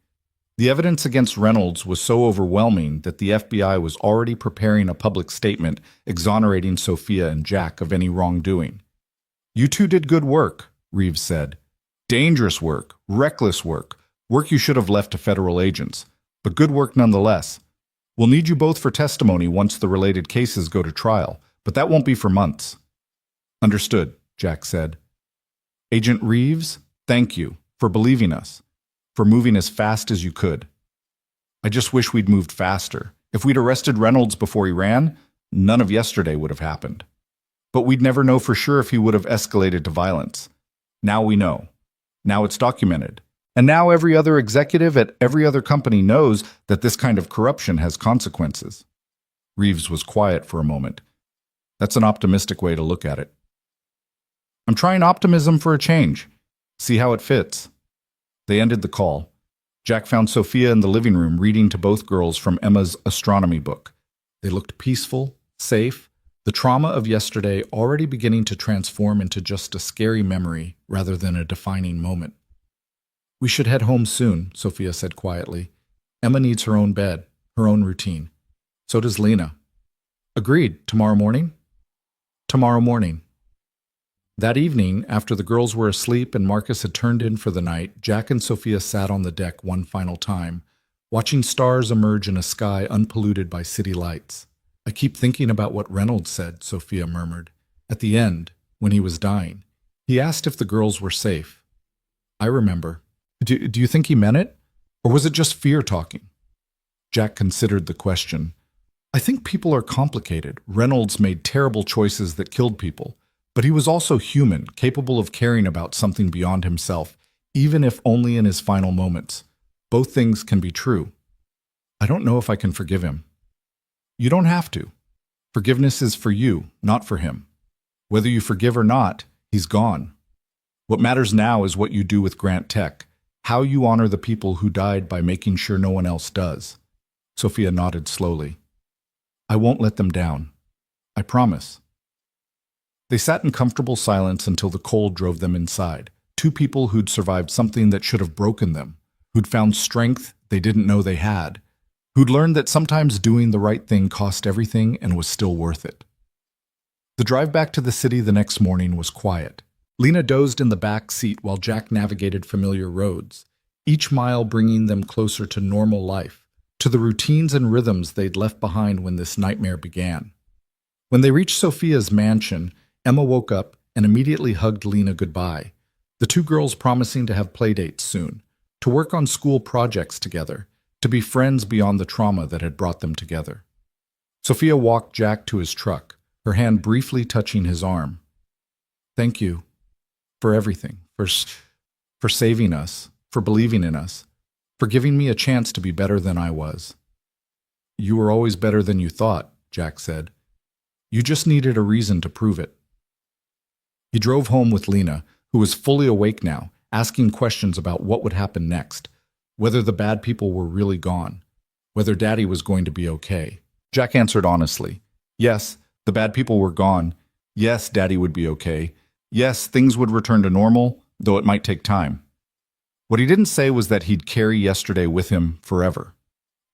The evidence against Reynolds was so overwhelming that the FBI was already preparing a public statement exonerating Sophia and Jack of any wrongdoing. "You two did good work," Reeves said. "Dangerous work, reckless work, work you should have left to federal agents, but good work nonetheless. We'll need you both for testimony once the related cases go to trial, but that won't be for months." "Understood," Jack said. "Agent Reeves, thank you for believing us, for moving as fast as you could. I just wish we'd moved faster. If we'd arrested Reynolds before he ran, none of yesterday would have happened. But we'd never know for sure if he would have escalated to violence. Now we know. Now it's documented. And now every other executive at every other company knows that this kind of corruption has consequences." Reeves was quiet for a moment. "That's an optimistic way to look at it." "I'm trying optimism for a change. See how it fits." They ended the call. Jack found Sophia in the living room reading to both girls from Emma's astronomy book. They looked peaceful, safe, the trauma of yesterday already beginning to transform into just a scary memory rather than a defining moment. "We should head home soon," Sophia said quietly. "Emma needs her own bed, her own routine. So does Lena." "Agreed. Tomorrow morning?" "Tomorrow morning." That evening, after the girls were asleep and Marcus had turned in for the night, Jack and Sophia sat on the deck one final time, watching stars emerge in a sky unpolluted by city lights. "I keep thinking about what Reynolds said," Sophia murmured. "At the end, when he was dying, he asked if the girls were safe. I remember. Do you think he meant it? Or was it just fear talking?" Jack considered the question. "I think people are complicated. Reynolds made terrible choices that killed people. But he was also human, capable of caring about something beyond himself, even if only in his final moments. Both things can be true. I don't know if I can forgive him." "You don't have to. Forgiveness is for you, not for him. Whether you forgive or not, he's gone. What matters now is what you do with Grant Tech, how you honor the people who died by making sure no one else does." Sophia nodded slowly. "I won't let them down. I promise." They sat in comfortable silence until the cold drove them inside. Two people who'd survived something that should have broken them, who'd found strength they didn't know they had, who'd learned that sometimes doing the right thing cost everything and was still worth it. The drive back to the city the next morning was quiet. Lena dozed in the back seat while Jack navigated familiar roads, each mile bringing them closer to normal life, to the routines and rhythms they'd left behind when this nightmare began. When they reached Sophia's mansion, Emma woke up and immediately hugged Lena goodbye, the two girls promising to have playdates soon, to work on school projects together, to be friends beyond the trauma that had brought them together. Sophia walked Jack to his truck, her hand briefly touching his arm. "Thank you for everything, for saving us, for believing in us, for giving me a chance to be better than I was." "You were always better than you thought," Jack said. "You just needed a reason to prove it." He drove home with Lena, who was fully awake now, asking questions about what would happen next, whether the bad people were really gone, whether Daddy was going to be okay. Jack answered honestly. Yes, the bad people were gone. Yes, Daddy would be okay. Yes, things would return to normal, though it might take time. What he didn't say was that he'd carry yesterday with him forever,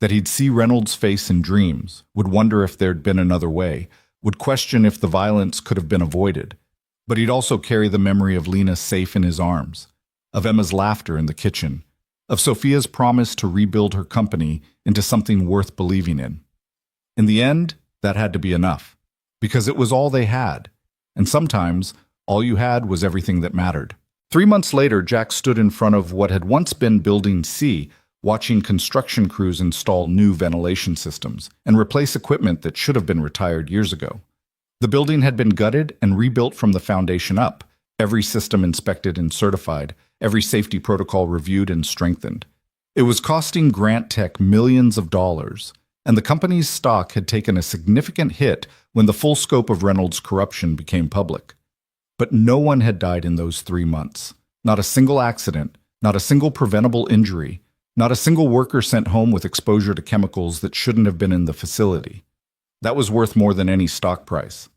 that he'd see Reynolds' face in dreams, would wonder if there'd been another way, would question if the violence could have been avoided. But he'd also carry the memory of Lena safe in his arms, of Emma's laughter in the kitchen, of Sophia's promise to rebuild her company into something worth believing in. In the end, that had to be enough, because it was all they had, and sometimes all you had was everything that mattered. 3 months later, Jack stood in front of what had once been Building C, watching construction crews install new ventilation systems and replace equipment that should have been retired years ago. The building had been gutted and rebuilt from the foundation up, every system inspected and certified, every safety protocol reviewed and strengthened. It was costing Grant Tech millions of dollars, and the company's stock had taken a significant hit when the full scope of Reynolds' corruption became public. But no one had died in those 3 months. Not a single accident, not a single preventable injury, not a single worker sent home with exposure to chemicals that shouldn't have been in the facility. That was worth more than any stock price.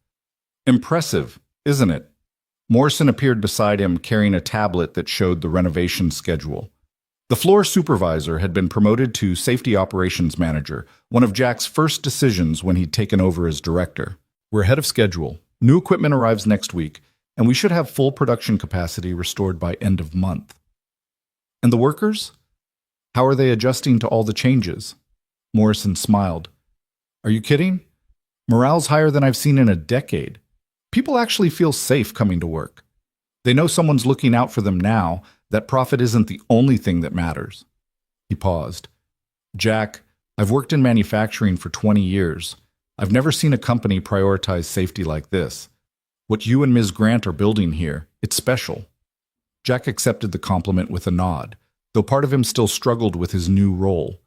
Impressive, isn't it? Morrison appeared beside him carrying a tablet that showed the renovation schedule. The floor supervisor had been promoted to safety operations manager, one of Jack's first decisions when he'd taken over as director. We're ahead of schedule. New equipment arrives next week, and we should have full production capacity restored by end of month. And the workers? How are they adjusting to all the changes? Morrison smiled. Are you kidding? Morale's higher than I've seen in a decade. People actually feel safe coming to work. They know someone's looking out for them now, that profit isn't the only thing that matters. He paused. Jack, I've worked in manufacturing for 20 years. I've never seen a company prioritize safety like this. What you and Ms. Grant are building here, it's special. Jack accepted the compliment with a nod, though part of him still struggled with his new role.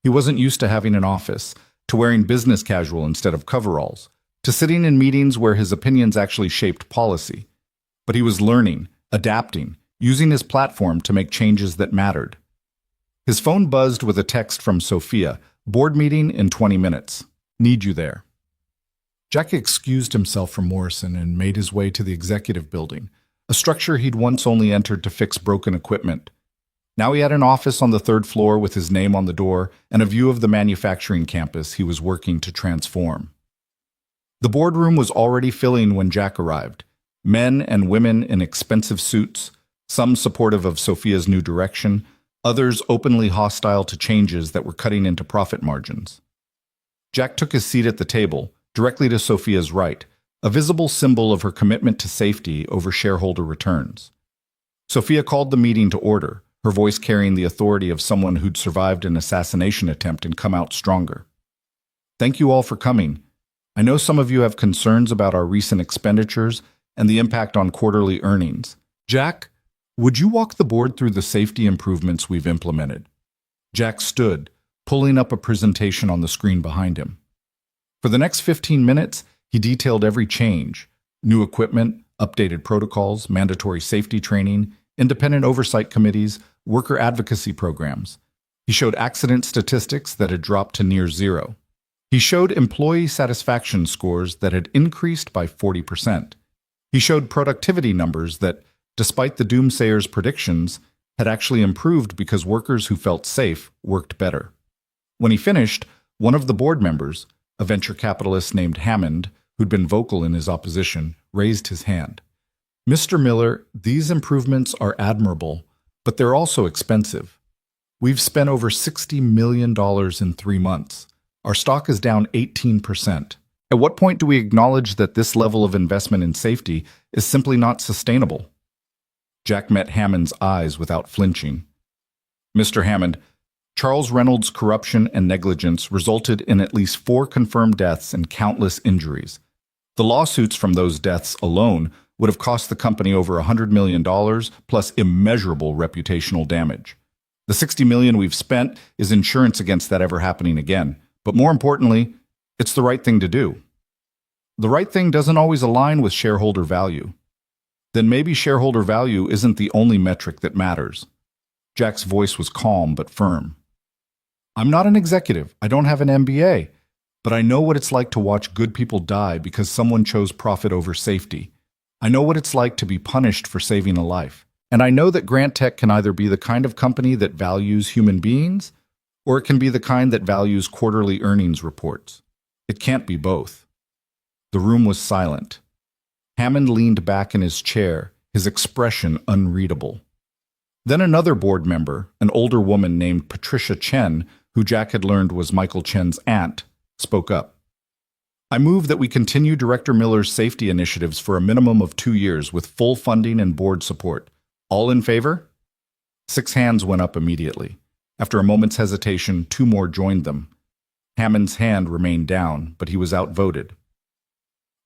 He wasn't used to having an office, to wearing business casual instead of coveralls, to sitting in meetings where his opinions actually shaped policy. But he was learning, adapting, using his platform to make changes that mattered. His phone buzzed with a text from Sophia, board meeting in 20 minutes. Need you there. Jack excused himself from Morrison and made his way to the executive building, a structure he'd once only entered to fix broken equipment. Now he had an office on the third floor with his name on the door and a view of the manufacturing campus he was working to transform. The boardroom was already filling when Jack arrived. Men and women in expensive suits, some supportive of Sophia's new direction, others openly hostile to changes that were cutting into profit margins. Jack took his seat at the table, directly to Sophia's right, a visible symbol of her commitment to safety over shareholder returns. Sophia called the meeting to order, her voice carrying the authority of someone who'd survived an assassination attempt and come out stronger. Thank you all for coming. I know some of you have concerns about our recent expenditures and the impact on quarterly earnings. Jack, would you walk the board through the safety improvements we've implemented? Jack stood, pulling up a presentation on the screen behind him. For the next 15 minutes, he detailed every change: new equipment, updated protocols, mandatory safety training, independent oversight committees, worker advocacy programs. He showed accident statistics that had dropped to near zero. He showed employee satisfaction scores that had increased by 40%. He showed productivity numbers that, despite the doomsayers' predictions, had actually improved because workers who felt safe worked better. When he finished, one of the board members, a venture capitalist named Hammond, who'd been vocal in his opposition, raised his hand. Mr. Miller, these improvements are admirable, but they're also expensive. We've spent over $60 million in 3 months. Our stock is down 18%. At what point do we acknowledge that this level of investment in safety is simply not sustainable? Jack met Hammond's eyes without flinching. Mr. Hammond, Charles Reynolds' corruption and negligence resulted in at least 4 confirmed deaths and countless injuries. The lawsuits from those deaths alone would have cost the company over $100 million plus immeasurable reputational damage. The $60 million we've spent is insurance against that ever happening again. But more importantly, it's the right thing to do. The right thing doesn't always align with shareholder value. Then maybe shareholder value isn't the only metric that matters. Jack's voice was calm but firm. I'm not an executive. I don't have an MBA. But I know what it's like to watch good people die because someone chose profit over safety. I know what it's like to be punished for saving a life. And I know that Grant Tech can either be the kind of company that values human beings, or it can be the kind that values quarterly earnings reports. It can't be both. The room was silent. Hammond leaned back in his chair, his expression unreadable. Then another board member, an older woman named Patricia Chen, who Jack had learned was Michael Chen's aunt, spoke up. I move that we continue Director Miller's safety initiatives for a minimum of 2 years with full funding and board support. All in favor? 6 hands went up immediately. After a moment's hesitation, 2 more joined them. Hammond's hand remained down, but he was outvoted.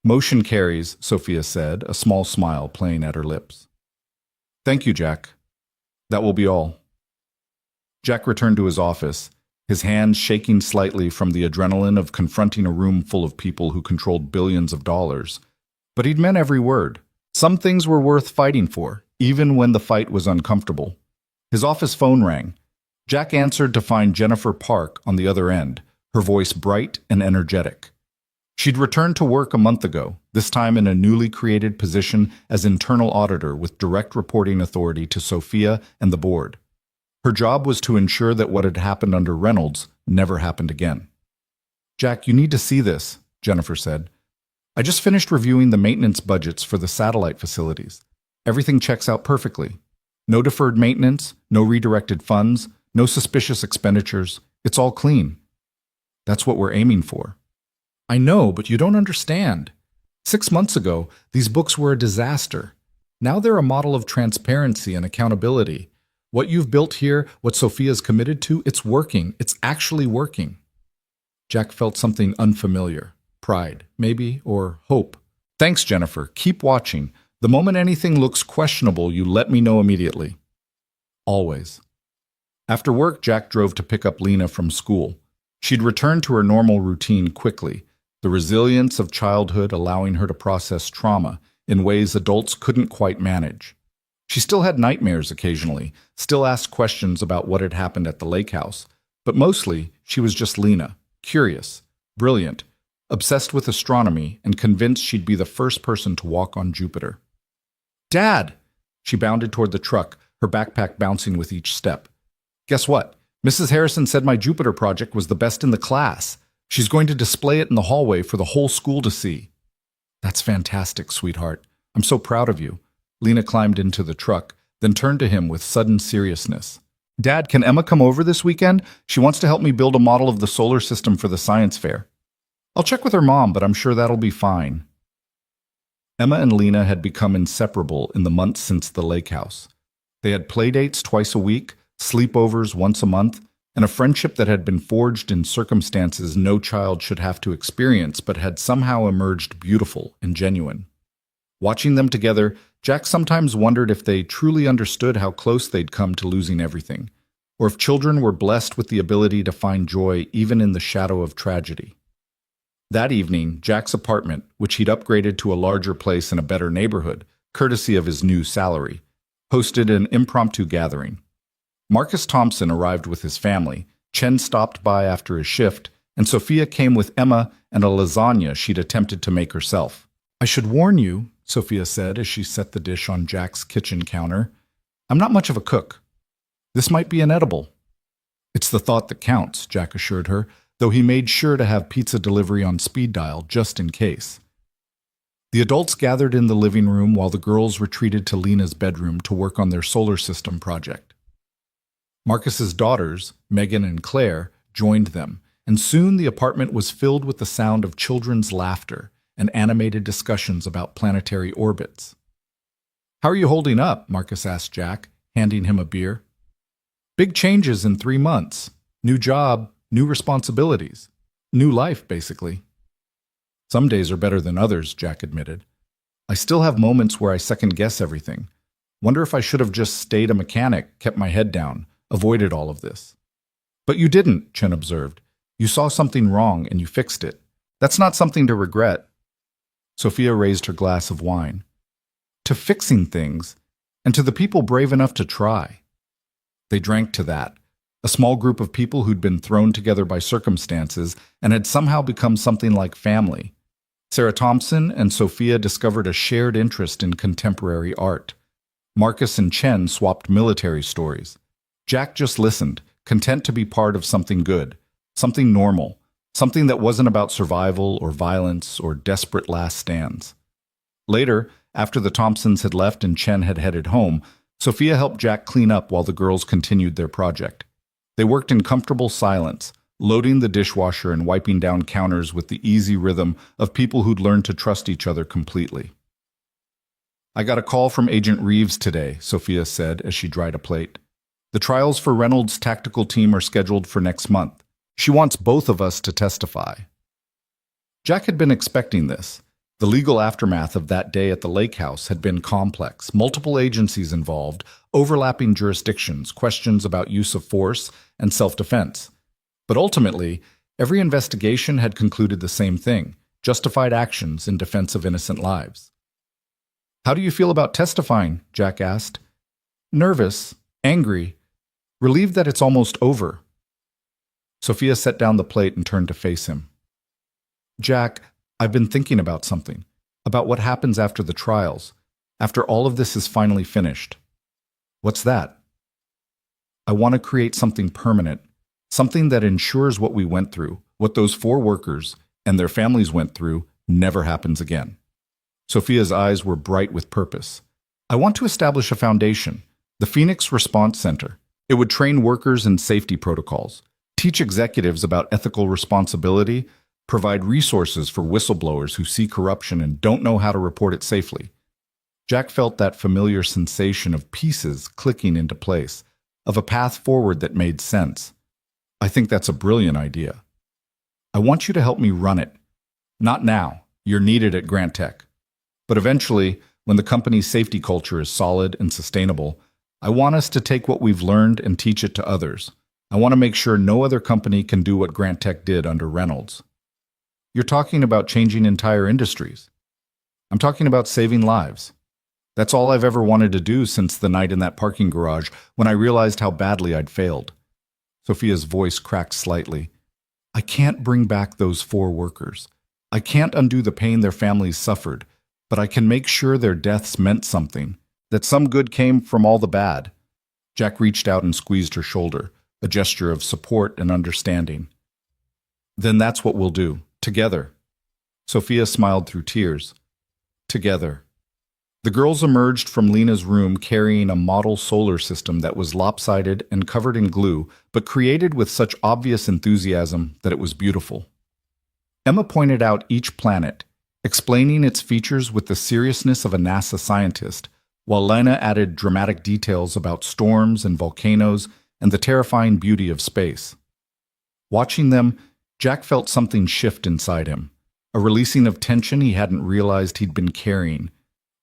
Motion carries, Sophia said, a small smile playing at her lips. Thank you, Jack. That will be all. Jack returned to his office, his hands shaking slightly from the adrenaline of confronting a room full of people who controlled billions of dollars. But he'd meant every word. Some things were worth fighting for, even when the fight was uncomfortable. His office phone rang. Jack answered to find Jennifer Park on the other end, her voice bright and energetic. She'd returned to work a month ago, this time in a newly created position as internal auditor with direct reporting authority to Sophia and the board. Her job was to ensure that what had happened under Reynolds never happened again. "Jack, you need to see this," Jennifer said. "I just finished reviewing the maintenance budgets for the satellite facilities. Everything checks out perfectly. No deferred maintenance, no redirected funds, no suspicious expenditures. It's all clean. That's what we're aiming for." "I know, but you don't understand. 6 months ago, these books were a disaster. Now they're a model of transparency and accountability. What you've built here, what Sophia's committed to, it's working. It's actually working." Jack felt something unfamiliar. Pride, maybe, or hope. "Thanks, Jennifer. Keep watching. The moment anything looks questionable, you let me know immediately." Always. After work, Jack drove to pick up Lena from school. She'd returned to her normal routine quickly, the resilience of childhood allowing her to process trauma in ways adults couldn't quite manage. She still had nightmares occasionally, still asked questions about what had happened at the lake house, but mostly she was just Lena, curious, brilliant, obsessed with astronomy, and convinced she'd be the first person to walk on Jupiter. "Dad!" She bounded toward the truck, her backpack bouncing with each step. "Guess what? Mrs. Harrison said my Jupiter project was the best in the class. She's going to display it in the hallway for the whole school to see." "That's fantastic, sweetheart. I'm so proud of you." Lena climbed into the truck, then turned to him with sudden seriousness. "Dad, can Emma come over this weekend? She wants to help me build a model of the solar system for the science fair." "I'll check with her mom, but I'm sure that'll be fine." Emma and Lena had become inseparable in the months since the lake house. They had playdates twice a week, sleepovers once a month, and a friendship that had been forged in circumstances no child should have to experience but had somehow emerged beautiful and genuine. Watching them together, Jack sometimes wondered if they truly understood how close they'd come to losing everything, or if children were blessed with the ability to find joy even in the shadow of tragedy. That evening, Jack's apartment, which he'd upgraded to a larger place in a better neighborhood, courtesy of his new salary, hosted an impromptu gathering. Marcus Thompson arrived with his family, Chen stopped by after his shift, and Sophia came with Emma and a lasagna she'd attempted to make herself. "I should warn you," Sophia said as she set the dish on Jack's kitchen counter, "I'm not much of a cook. This might be inedible." "It's the thought that counts," Jack assured her, though he made sure to have pizza delivery on speed dial just in case. The adults gathered in the living room while the girls retreated to Lena's bedroom to work on their solar system project. Marcus's daughters, Megan and Claire, joined them, and soon the apartment was filled with the sound of children's laughter and animated discussions about planetary orbits. "How are you holding up?" Marcus asked Jack, handing him a beer. "Big changes in 3 months. New job, new responsibilities. New life, basically." "Some days are better than others," Jack admitted. "I still have moments where I second-guess everything. Wonder if I should have just stayed a mechanic, kept my head down, avoided all of this." "But you didn't," Chen observed. "You saw something wrong and you fixed it. That's not something to regret." Sophia raised her glass of wine. "To fixing things, and to the people brave enough to try." They drank to that, a small group of people who'd been thrown together by circumstances and had somehow become something like family. Sarah Thompson and Sophia discovered a shared interest in contemporary art. Marcus and Chen swapped military stories. Jack just listened, content to be part of something good, something normal, something that wasn't about survival or violence or desperate last stands. Later, after the Thompsons had left and Chen had headed home, Sophia helped Jack clean up while the girls continued their project. They worked in comfortable silence, loading the dishwasher and wiping down counters with the easy rhythm of people who'd learned to trust each other completely. "I got a call from Agent Reeves today," Sophia said as she dried a plate. "The trials for Reynolds' tactical team are scheduled for next month. She wants both of us to testify." Jack had been expecting this. The legal aftermath of that day at the lake house had been complex, multiple agencies involved, overlapping jurisdictions, questions about use of force and self-defense. But ultimately, every investigation had concluded the same thing: justified actions in defense of innocent lives. "How do you feel about testifying?" Jack asked. "Nervous, angry, relieved that it's almost over." Sophia set down the plate and turned to face him. "Jack, I've been thinking about something, about what happens after the trials, after all of this is finally finished. What's that? I want to create something permanent, something that ensures what we went through, what those four workers and their families went through, never happens again. Sophia's eyes were bright with purpose. I want to establish a foundation, the Phoenix Response Center. It would train workers in safety protocols, teach executives about ethical responsibility, provide resources for whistleblowers who see corruption and don't know how to report it safely. Jack felt that familiar sensation of pieces clicking into place, of a path forward that made sense. I think that's a brilliant idea. I want you to help me run it. Not now, you're needed at Grant Tech. But eventually, when the company's safety culture is solid and sustainable, I want us to take what we've learned and teach it to others. I want to make sure no other company can do what Grant Tech did under Reynolds. You're talking about changing entire industries. I'm talking about saving lives. That's all I've ever wanted to do since the night in that parking garage when I realized how badly I'd failed. Sophia's voice cracked slightly. I can't bring back those four workers. I can't undo the pain their families suffered, but I can make sure their deaths meant something, that some good came from all the bad. Jack reached out and squeezed her shoulder, a gesture of support and understanding. Then that's what we'll do, together. Sophia smiled through tears. Together. The girls emerged from Lena's room carrying a model solar system that was lopsided and covered in glue, but created with such obvious enthusiasm that it was beautiful. Emma pointed out each planet, explaining its features with the seriousness of a NASA scientist, while Lena added dramatic details about storms and volcanoes and the terrifying beauty of space. Watching them, Jack felt something shift inside him, a releasing of tension he hadn't realized he'd been carrying,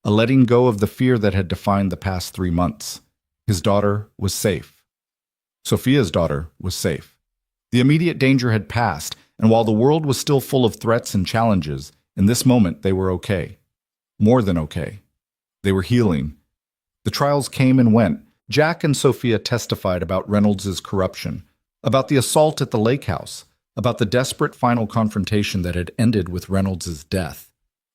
a letting go of the fear that had defined the past 3 months. His daughter was safe. Sophia's daughter was safe. The immediate danger had passed, and while the world was still full of threats and challenges, in this moment they were okay. More than okay. They were healing. The trials came and went. Jack and Sophia testified about Reynolds' corruption, about the assault at the lake house, about the desperate final confrontation that had ended with Reynolds' death.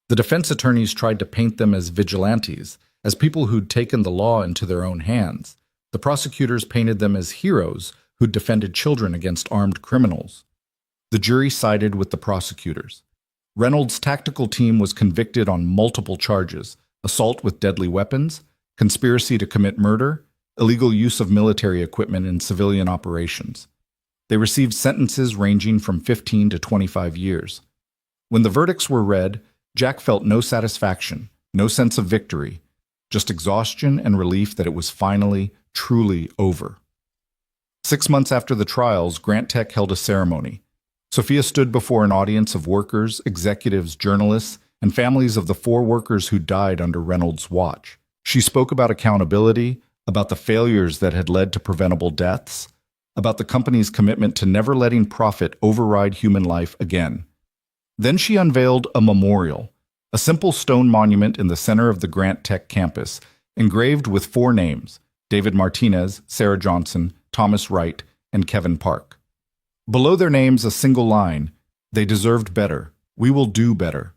The defense attorneys tried to paint them as vigilantes, as people who'd taken the law into their own hands. The prosecutors painted them as heroes who'd defended children against armed criminals. The jury sided with the prosecutors. Reynolds' tactical team was convicted on multiple charges: assault with deadly weapons, conspiracy to commit murder, illegal use of military equipment in civilian operations. They received sentences ranging from 15 to 25 years. When the verdicts were read, Jack felt no satisfaction, no sense of victory, just exhaustion and relief that it was finally, truly over. 6 months after the trials, Grant Tech held a ceremony. Sophia stood before an audience of workers, executives, journalists, and families of the 4 workers who died under Reynolds' watch. She spoke about accountability, about the failures that had led to preventable deaths, about the company's commitment to never letting profit override human life again. Then she unveiled a memorial, a simple stone monument in the center of the Grant Tech campus, engraved with 4 names: David Martinez, Sarah Johnson, Thomas Wright, and Kevin Park. Below their names, a single line: "They deserved better. We will do better."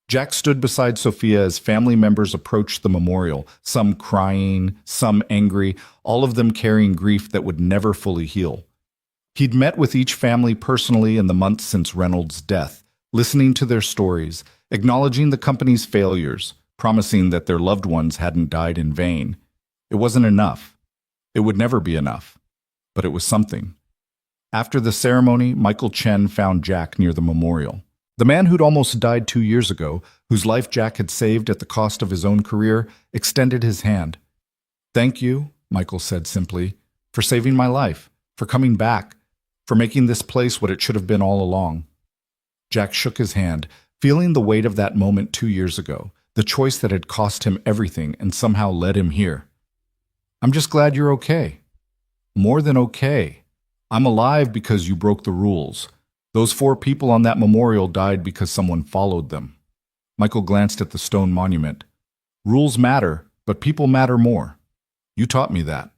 Jack stood beside Sophia as family members approached the memorial, some crying, some angry, all of them carrying grief that would never fully heal. He'd met with each family personally in the months since Reynolds' death, listening to their stories, acknowledging the company's failures, promising that their loved ones hadn't died in vain. It wasn't enough. It would never be enough. But it was something. After the ceremony, Michael Chen found Jack near the memorial. The man who'd almost died 2 years ago, whose life Jack had saved at the cost of his own career, extended his hand. "Thank you," Michael said simply, "for saving my life, for coming back, for making this place what it should have been all along." Jack shook his hand, feeling the weight of that moment 2 years ago, the choice that had cost him everything and somehow led him here. "I'm just glad you're okay." "More than okay. I'm alive because you broke the rules. Those 4 people on that memorial died because someone followed them." Michael glanced at the stone monument. "Rules matter, but people matter more. You taught me that."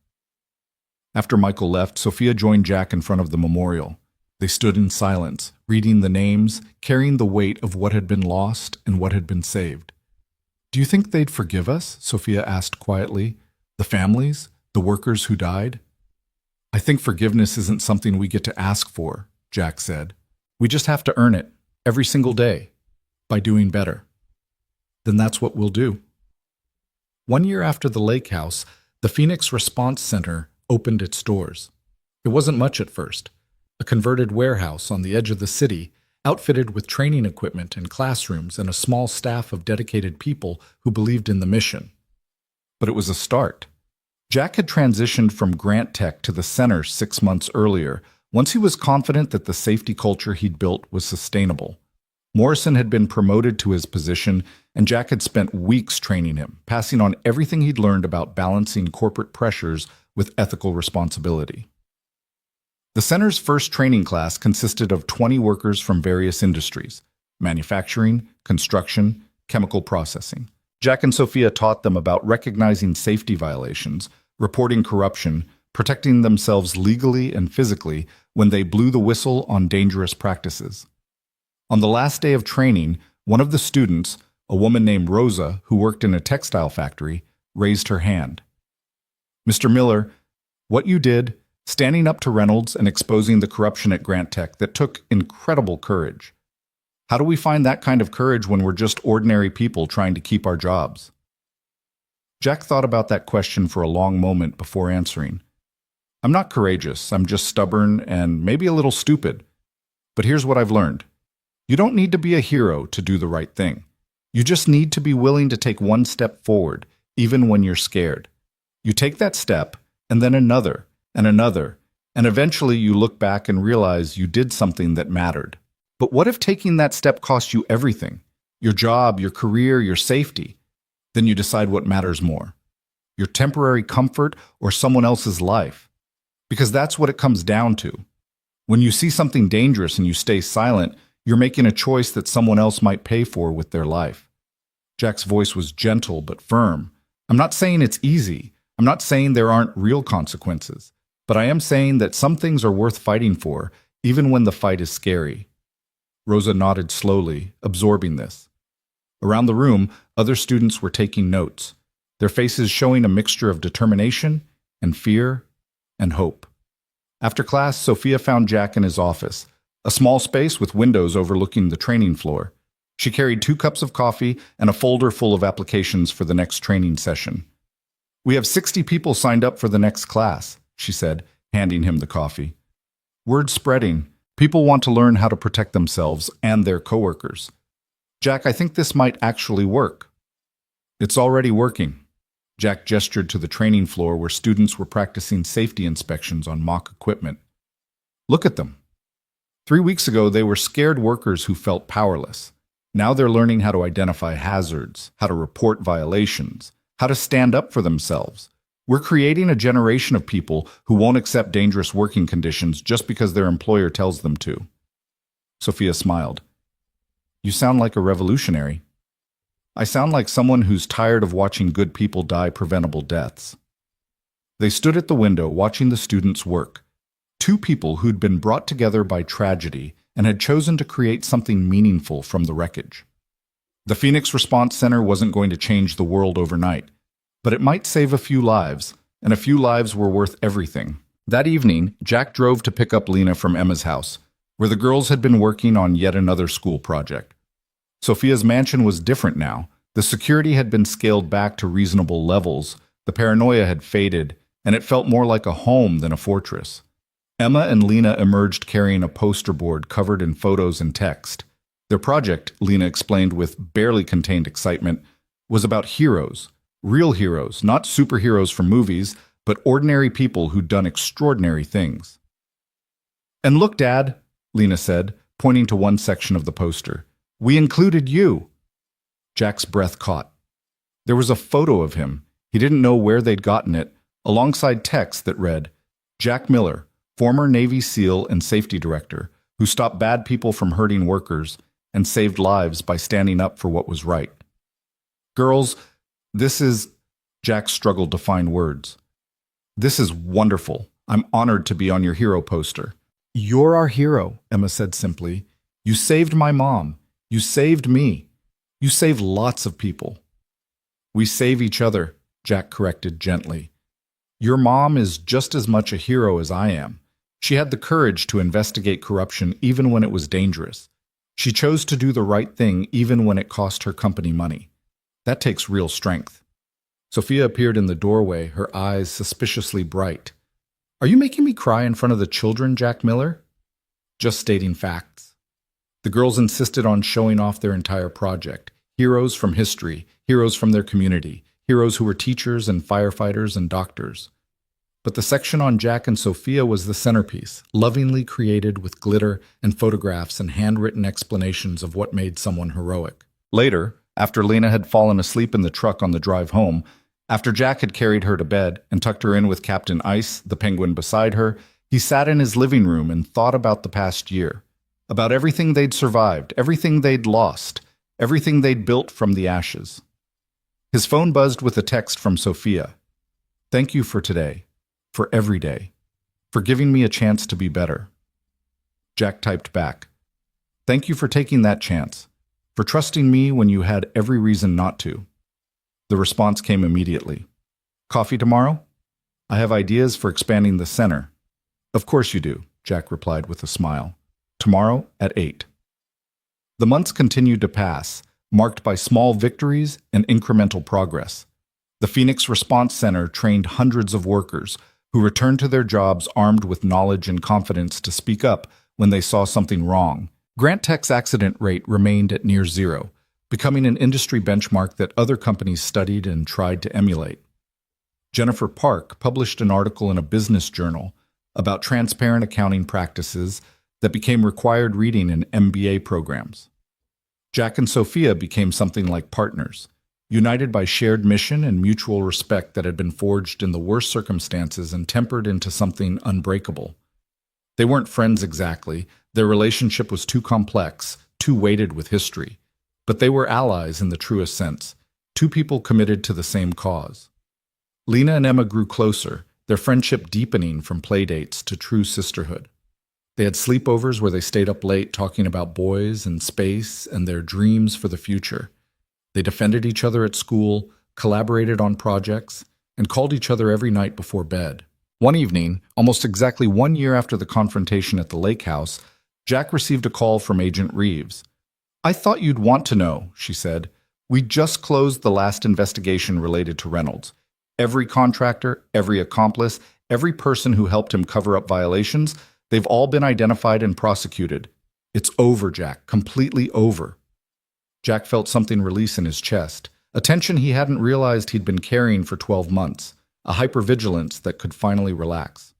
After Michael left, Sophia joined Jack in front of the memorial. They stood in silence, reading the names, carrying the weight of what had been lost and what had been saved. "Do you think they'd forgive us?" Sophia asked quietly. "The families? The workers who died?" "I think forgiveness isn't something we get to ask for," Jack said. "We just have to earn it, every single day, by doing better." "Then that's what we'll do." 1 year after the lake house, the Phoenix Response Center opened its doors. It wasn't much at first. A converted warehouse on the edge of the city, outfitted with training equipment and classrooms and a small staff of dedicated people who believed in the mission. But it was a start. Jack had transitioned from Grant Tech to the center 6 months earlier, once he was confident that the safety culture he'd built was sustainable. Morrison had been promoted to his position, and Jack had spent weeks training him, passing on everything he'd learned about balancing corporate pressures with ethical responsibility. The center's first training class consisted of 20 workers from various industries: manufacturing, construction, chemical processing. Jack and Sophia taught them about recognizing safety violations, reporting corruption, protecting themselves legally and physically when they blew the whistle on dangerous practices. On the last day of training, one of the students, a woman named Rosa, who worked in a textile factory, raised her hand. "Mr. Miller, what you did, standing up to Reynolds and exposing the corruption at Grant Tech, that took incredible courage. How do we find that kind of courage when we're just ordinary people trying to keep our jobs?" Jack thought about that question for a long moment before answering. "I'm not courageous, I'm just stubborn and maybe a little stupid. But here's what I've learned. You don't need to be a hero to do the right thing. You just need to be willing to take one step forward, even when you're scared. You take that step, and then another, and another, and eventually you look back and realize you did something that mattered. But what if taking that step cost you everything? Your job, your career, your safety? Then you decide what matters more. Your temporary comfort or someone else's life? Because that's what it comes down to. When you see something dangerous and you stay silent, you're making a choice that someone else might pay for with their life." Jack's voice was gentle but firm. "I'm not saying it's easy. I'm not saying there aren't real consequences. But I am saying that some things are worth fighting for, even when the fight is scary." Rosa nodded slowly, absorbing this. Around the room, other students were taking notes, their faces showing a mixture of determination and fear and hope. After class, Sophia found Jack in his office, a small space with windows overlooking the training floor. She carried 2 cups of coffee and a folder full of applications for the next training session. "We have 60 people signed up for the next class," she said, handing him the coffee. "Word's spreading. People want to learn how to protect themselves and their coworkers. Jack, I think this might actually work." "It's already working." Jack gestured to the training floor where students were practicing safety inspections on mock equipment. "Look at them. 3 weeks ago, they were scared workers who felt powerless. Now they're learning how to identify hazards, how to report violations, how to stand up for themselves. We're creating a generation of people who won't accept dangerous working conditions just because their employer tells them to." Sophia smiled. "You sound like a revolutionary." "I sound like someone who's tired of watching good people die preventable deaths." They stood at the window watching the students work. 2 people who'd been brought together by tragedy and had chosen to create something meaningful from the wreckage. The Phoenix Response Center wasn't going to change the world overnight, but it might save a few lives, and a few lives were worth everything. That evening, Jack drove to pick up Lena from Emma's house, where the girls had been working on yet another school project. Sophia's mansion was different now. The security had been scaled back to reasonable levels, the paranoia had faded, and it felt more like a home than a fortress. Emma and Lena emerged carrying a poster board covered in photos and text. Their project, Lena explained with barely contained excitement, was about heroes. Real heroes, not superheroes from movies, but ordinary people who'd done extraordinary things. "And look, Dad," Lena said, pointing to one section of the poster. "We included you." Jack's breath caught. There was a photo of him. He didn't know where they'd gotten it, alongside text that read, "Jack Miller, former Navy SEAL and safety director, who stopped bad people from hurting workers and saved lives by standing up for what was right." "Girls, this is..." Jack struggled to find words. "This is wonderful. I'm honored to be on your hero poster. You're our hero, Emma said simply. You saved my mom. You saved me. You saved lots of people. We save each other, Jack corrected gently. Your mom is just as much a hero as I am. She had the courage to investigate corruption even when it was dangerous. She chose to do the right thing even when it cost her company money. That takes real strength. Sophia appeared in the doorway, her eyes suspiciously bright. Are you making me cry in front of the children, Jack Miller? Just stating facts. The girls insisted on showing off their entire project. Heroes from history, heroes from their community, heroes who were teachers and firefighters and doctors. But the section on Jack and Sophia was the centerpiece, lovingly created with glitter and photographs and handwritten explanations of what made someone heroic. Later, after Lena had fallen asleep in the truck on the drive home, after Jack had carried her to bed and tucked her in with Captain Ice, the penguin beside her, he sat in his living room and thought about the past year, about everything they'd survived, everything they'd lost, everything they'd built from the ashes. His phone buzzed with a text from Sophia. Thank you for today, for every day, for giving me a chance to be better. Jack typed back. Thank you for taking that chance, for trusting me when you had every reason not to. The response came immediately. Coffee tomorrow? I have ideas for expanding the center. Of course you do, Jack replied with a smile. Tomorrow at 8. The months continued to pass, marked by small victories and incremental progress. The Phoenix Response Center trained hundreds of workers who returned to their jobs armed with knowledge and confidence to speak up when they saw something wrong. Grant Tech's accident rate remained at near zero, becoming an industry benchmark that other companies studied and tried to emulate. Jennifer Park published an article in a business journal about transparent accounting practices that became required reading in MBA programs. Jack and Sophia became something like partners, united by shared mission and mutual respect that had been forged in the worst circumstances and tempered into something unbreakable. They weren't friends exactly. Their relationship was too complex, too weighted with history. But they were allies in the truest sense, two people committed to the same cause. Lena and Emma grew closer, their friendship deepening from playdates to true sisterhood. They had sleepovers where they stayed up late talking about boys and space and their dreams for the future. They defended each other at school, collaborated on projects, and called each other every night before bed. One evening, almost exactly 1 year after the confrontation at the lake house, Jack received a call from Agent Reeves. I thought you'd want to know, she said. We just closed the last investigation related to Reynolds. Every contractor, every accomplice, every person who helped him cover up violations, they've all been identified and prosecuted. It's over, Jack, completely over. Jack felt something release in his chest, a tension he hadn't realized he'd been carrying for 12 months, a hypervigilance that could finally relax.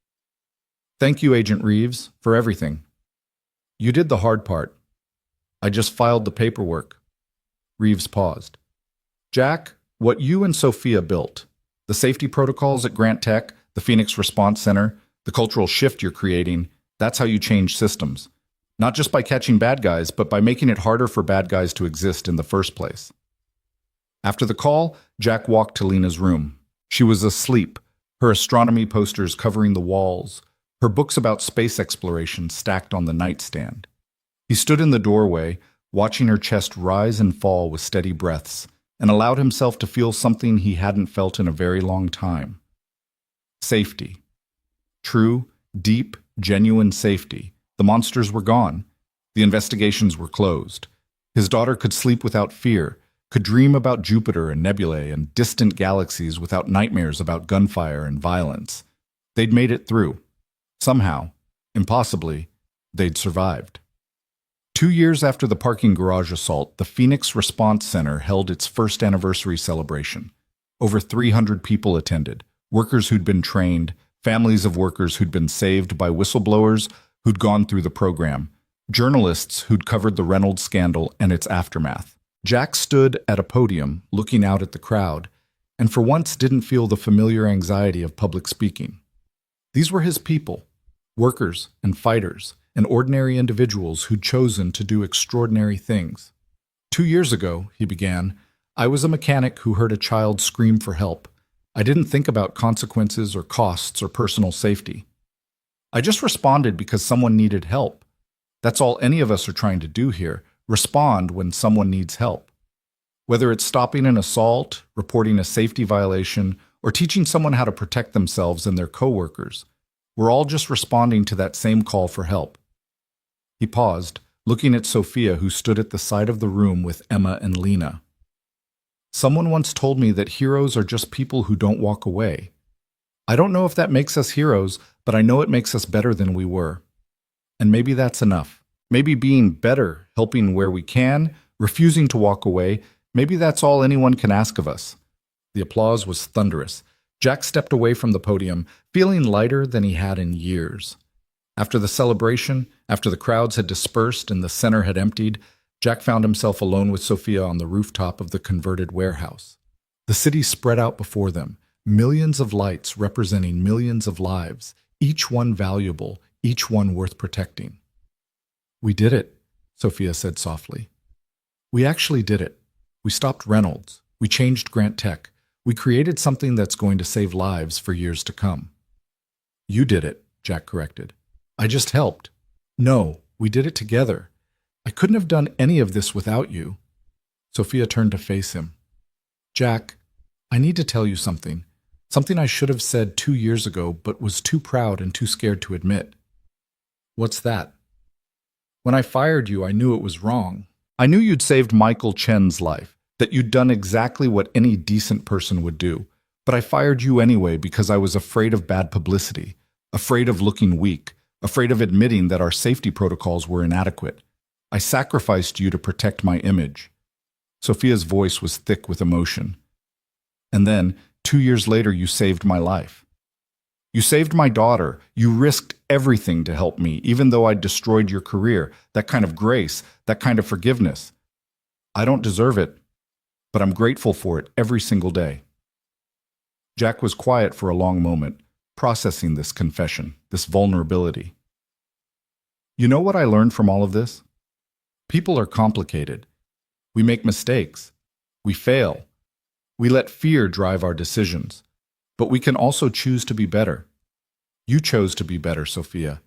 Thank you, Agent Reeves, for everything. You did the hard part. I just filed the paperwork. Reeves paused. Jack, what you and Sophia built, the safety protocols at Grant Tech, the Phoenix Response Center, the cultural shift you're creating, that's how you change systems. Not just by catching bad guys, but by making it harder for bad guys to exist in the first place. After the call, Jack walked to Lena's room. She was asleep, her astronomy posters covering the walls, her books about space exploration stacked on the nightstand. He stood in the doorway, watching her chest rise and fall with steady breaths, and allowed himself to feel something he hadn't felt in a very long time. Safety. True, deep, genuine safety. The monsters were gone. The investigations were closed. His daughter could sleep without fear, could dream about Jupiter and nebulae and distant galaxies without nightmares about gunfire and violence. They'd made it through. Somehow, impossibly, they'd survived. 2 years after the parking garage assault, the Phoenix Response Center held its first anniversary celebration. Over 300 people attended, workers who'd been trained, families of workers who'd been saved by whistleblowers who'd gone through the program, journalists who'd covered the Reynolds scandal and its aftermath. Jack stood at a podium, looking out at the crowd, and for once didn't feel the familiar anxiety of public speaking. These were his people, workers and fighters, and ordinary individuals who'd chosen to do extraordinary things. 2 years ago, he began, I was a mechanic who heard a child scream for help. I didn't think about consequences or costs or personal safety. I just responded because someone needed help. That's all any of us are trying to do here. Respond when someone needs help. Whether it's stopping an assault, reporting a safety violation, or teaching someone how to protect themselves and their coworkers, we're all just responding to that same call for help. He paused, looking at Sophia, who stood at the side of the room with Emma and Lena. Someone once told me that heroes are just people who don't walk away. I don't know if that makes us heroes, but I know it makes us better than we were. And maybe that's enough. Maybe being better, helping where we can, refusing to walk away, maybe that's all anyone can ask of us. The applause was thunderous. Jack stepped away from the podium, feeling lighter than he had in years. After the celebration, after the crowds had dispersed and the center had emptied, Jack found himself alone with Sophia on the rooftop of the converted warehouse. The city spread out before them, millions of lights representing millions of lives, each one valuable, each one worth protecting. "We did it," Sophia said softly. "We actually did it. We stopped Reynolds. We changed Grant Tech. We created something that's going to save lives for years to come." "You did it," Jack corrected. "I just helped." "No, we did it together. I couldn't have done any of this without you." Sophia turned to face him. "Jack, I need to tell you something. Something I should have said 2 years ago, but was too proud and too scared to admit." "What's that?" "When I fired you, I knew it was wrong. I knew you'd saved Michael Chen's life, that you'd done exactly what any decent person would do. But I fired you anyway because I was afraid of bad publicity, afraid of looking weak, afraid of admitting that our safety protocols were inadequate. I sacrificed you to protect my image." Sophia's voice was thick with emotion. "And then, 2 years later, you saved my life. You saved my daughter. You risked everything to help me, even though I'd destroyed your career. That kind of grace, that kind of forgiveness. I don't deserve it, but I'm grateful for it every single day." Jack was quiet for a long moment, processing this confession, this vulnerability. "You know what I learned from all of this? People are complicated. We make mistakes. We fail. We let fear drive our decisions. But we can also choose to be better. You chose to be better, Sophia.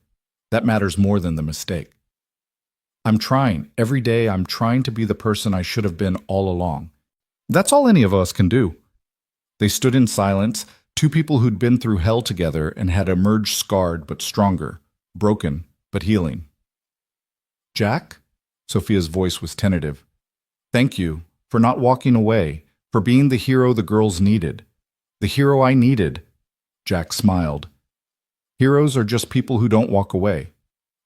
That matters more than the mistake. I'm trying. Every day I'm trying to be the person I should have been all along. That's all any of us can do." They stood in silence, two people who'd been through hell together and had emerged scarred but stronger, broken but healing. "Jack?" Sophia's voice was tentative. "Thank you for not walking away, for being the hero the girls needed. The hero I needed." Jack smiled. "Heroes are just people who don't walk away.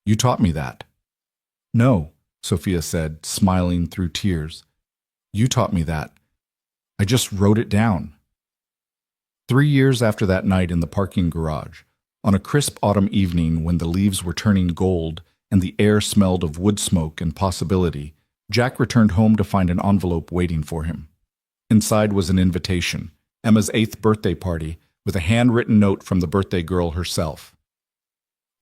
You taught me that." "No," Sophia said, smiling through tears. "You taught me that. I just wrote it down." 3 years after that night in the parking garage, on a crisp autumn evening when the leaves were turning gold and the air smelled of wood smoke and possibility, Jack returned home to find an envelope waiting for him. Inside was an invitation, Emma's 8th birthday party, with a handwritten note from the birthday girl herself.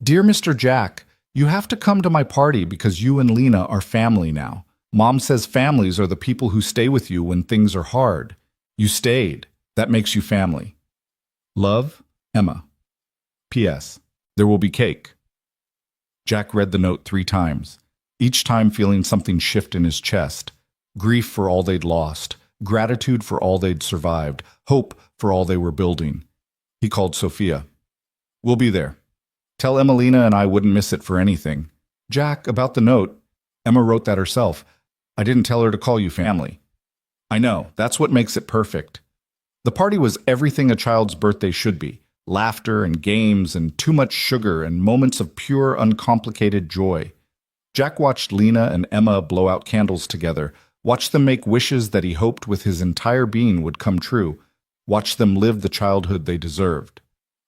"Dear Mr. Jack, you have to come to my party because you and Lena are family now. Mom says families are the people who stay with you when things are hard. You stayed. That makes you family. Love, Emma. P.S. There will be cake." Jack read the note 3 times, each time feeling something shift in his chest. Grief for all they'd lost, gratitude for all they'd survived, hope for all they were building. He called Sophia. "We'll be there. Tell Emelina and I wouldn't miss it for anything." "Jack, about the note, Emma wrote that herself. I didn't tell her to call you family." "I know, that's what makes it perfect." The party was everything a child's birthday should be. Laughter and games and too much sugar and moments of pure, uncomplicated joy. Jack watched Lena and Emma blow out candles together, watched them make wishes that he hoped with his entire being would come true, watched them live the childhood they deserved.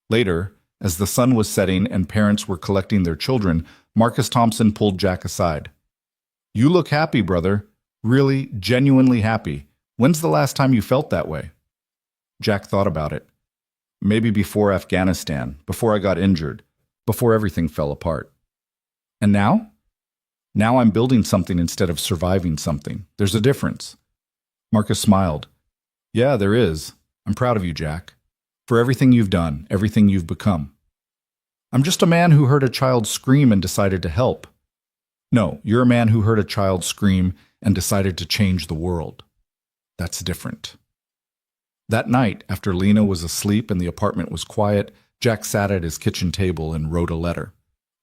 Later, as the sun was setting and parents were collecting their children, Marcus Thompson pulled Jack aside. "You look happy, brother. Really, genuinely happy. When's the last time you felt that way?" Jack thought about it. "Maybe before Afghanistan, before I got injured, before everything fell apart." "And now?" "Now I'm building something instead of surviving something. There's a difference." Marcus smiled. "Yeah, there is. I'm proud of you, Jack. For everything you've done, everything you've become." I'm just a man who heard a child scream and decided to help. No, you're a man who heard a child scream and decided to change the world. That's different. That night, after Lena was asleep and the apartment was quiet, Jack sat at his kitchen table and wrote a letter.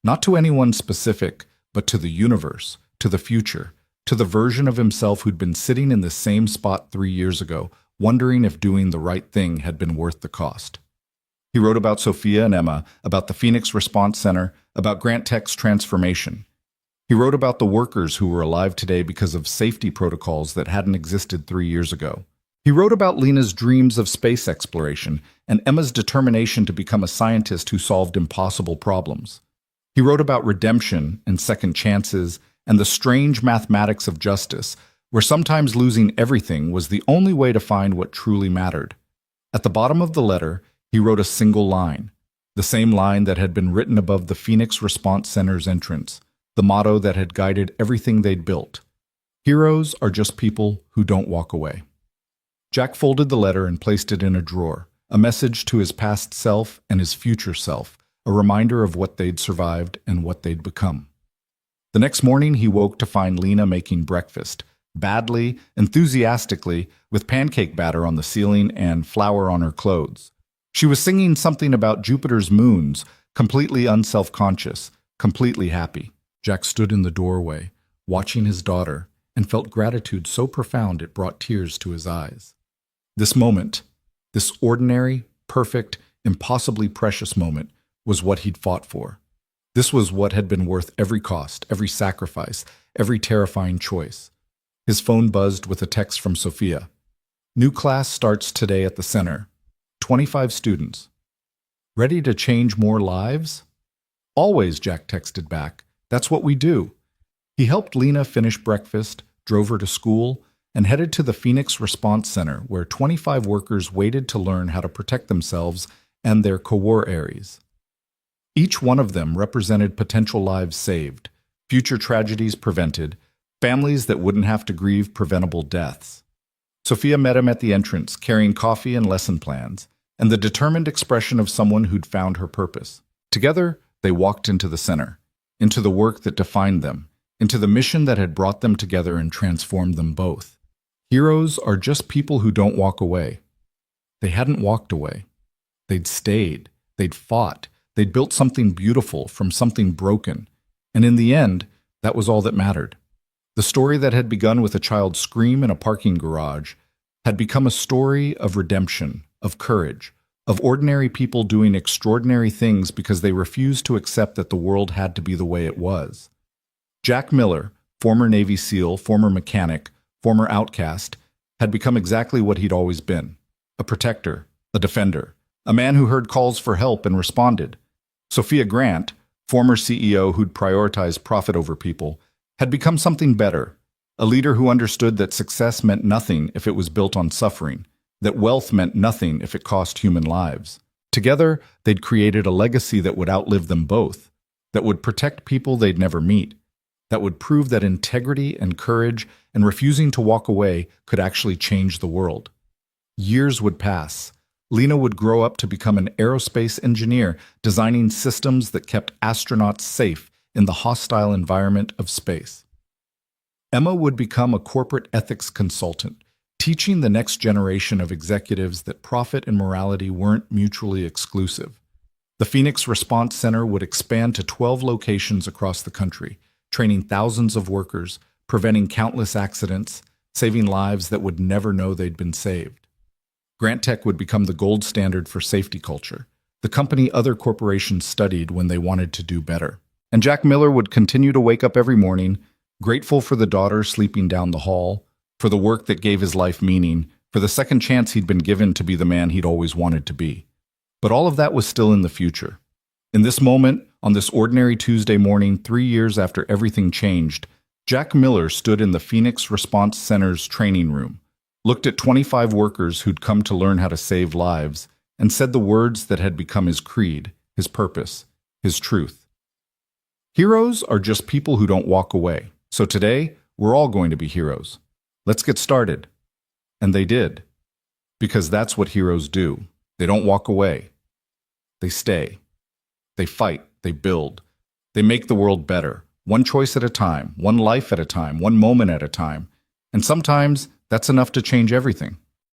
Not to anyone specific, but to the universe, to the future, to the version of himself who'd been sitting in the same spot 3 years ago, wondering if doing the right thing had been worth the cost. He wrote about Sophia and Emma, about the Phoenix Response Center, about Grant Tech's transformation. He wrote about the workers who were alive today because of safety protocols that hadn't existed 3 years ago. He wrote about Lena's dreams of space exploration and Emma's determination to become a scientist who solved impossible problems. He wrote about redemption and second chances and the strange mathematics of justice, where sometimes losing everything was the only way to find what truly mattered. At the bottom of the letter, he wrote a single line, the same line that had been written above the Phoenix Response Center's entrance, the motto that had guided everything they'd built. Heroes are just people who don't walk away. Jack folded the letter and placed it in a drawer, a message to his past self and his future self, a reminder of what they'd survived and what they'd become. The next morning, he woke to find Lena making breakfast, badly, enthusiastically, with pancake batter on the ceiling and flour on her clothes. She was singing something about Jupiter's moons, completely unself-conscious, completely happy. Jack stood in the doorway, watching his daughter, and felt gratitude so profound it brought tears to his eyes. This moment, this ordinary, perfect, impossibly precious moment, was what he'd fought for. This was what had been worth every cost, every sacrifice, every terrifying choice. His phone buzzed with a text from Sophia. New class starts today at the center. 25 students. Ready to change more lives? Always, Jack texted back. That's what we do. He helped Lena finish breakfast, drove her to school, and headed to the Phoenix Response Center, where 25 workers waited to learn how to protect themselves and their coworkers. Each one of them represented potential lives saved, future tragedies prevented, families that wouldn't have to grieve preventable deaths. Sophia met him at the entrance, carrying coffee and lesson plans, and the determined expression of someone who'd found her purpose. Together, they walked into the center, into the work that defined them, into the mission that had brought them together and transformed them both. Heroes are just people who don't walk away. They hadn't walked away. They'd stayed. They'd fought. They'd built something beautiful from something broken. And in the end, that was all that mattered. The story that had begun with a child's scream in a parking garage had become a story of redemption, of courage, of ordinary people doing extraordinary things because they refused to accept that the world had to be the way it was. Jack Miller, former Navy SEAL, former mechanic, former outcast, had become exactly what he'd always been: a protector, a defender, a man who heard calls for help and responded. Sophia Grant, former CEO who'd prioritized profit over people, had become something better, a leader who understood that success meant nothing if it was built on suffering, that wealth meant nothing if it cost human lives. Together, they'd created a legacy that would outlive them both, that would protect people they'd never meet, that would prove that integrity and courage and refusing to walk away could actually change the world. Years would pass. Lena would grow up to become an aerospace engineer, designing systems that kept astronauts safe in the hostile environment of space. Emma would become a corporate ethics consultant, teaching the next generation of executives that profit and morality weren't mutually exclusive. The Phoenix Response Center would expand to 12 locations across the country, training thousands of workers, preventing countless accidents, saving lives that would never know they'd been saved. Grant Tech would become the gold standard for safety culture, the company other corporations studied when they wanted to do better. And Jack Miller would continue to wake up every morning, grateful for the daughter sleeping down the hall, for the work that gave his life meaning, for the second chance he'd been given to be the man he'd always wanted to be. But all of that was still in the future. In this moment, on this ordinary Tuesday morning, 3 years after everything changed, Jack Miller stood in the Phoenix Response Center's training room, looked at 25 workers who'd come to learn how to save lives, and said the words that had become his creed, his purpose, his truth. Heroes are just people who don't walk away. So today, we're all going to be heroes. Let's get started. And they did. Because that's what heroes do. They don't walk away. They stay. They fight, they build. They make the world better, one choice at a time, one life at a time, one moment at a time. And sometimes that's enough to change everything.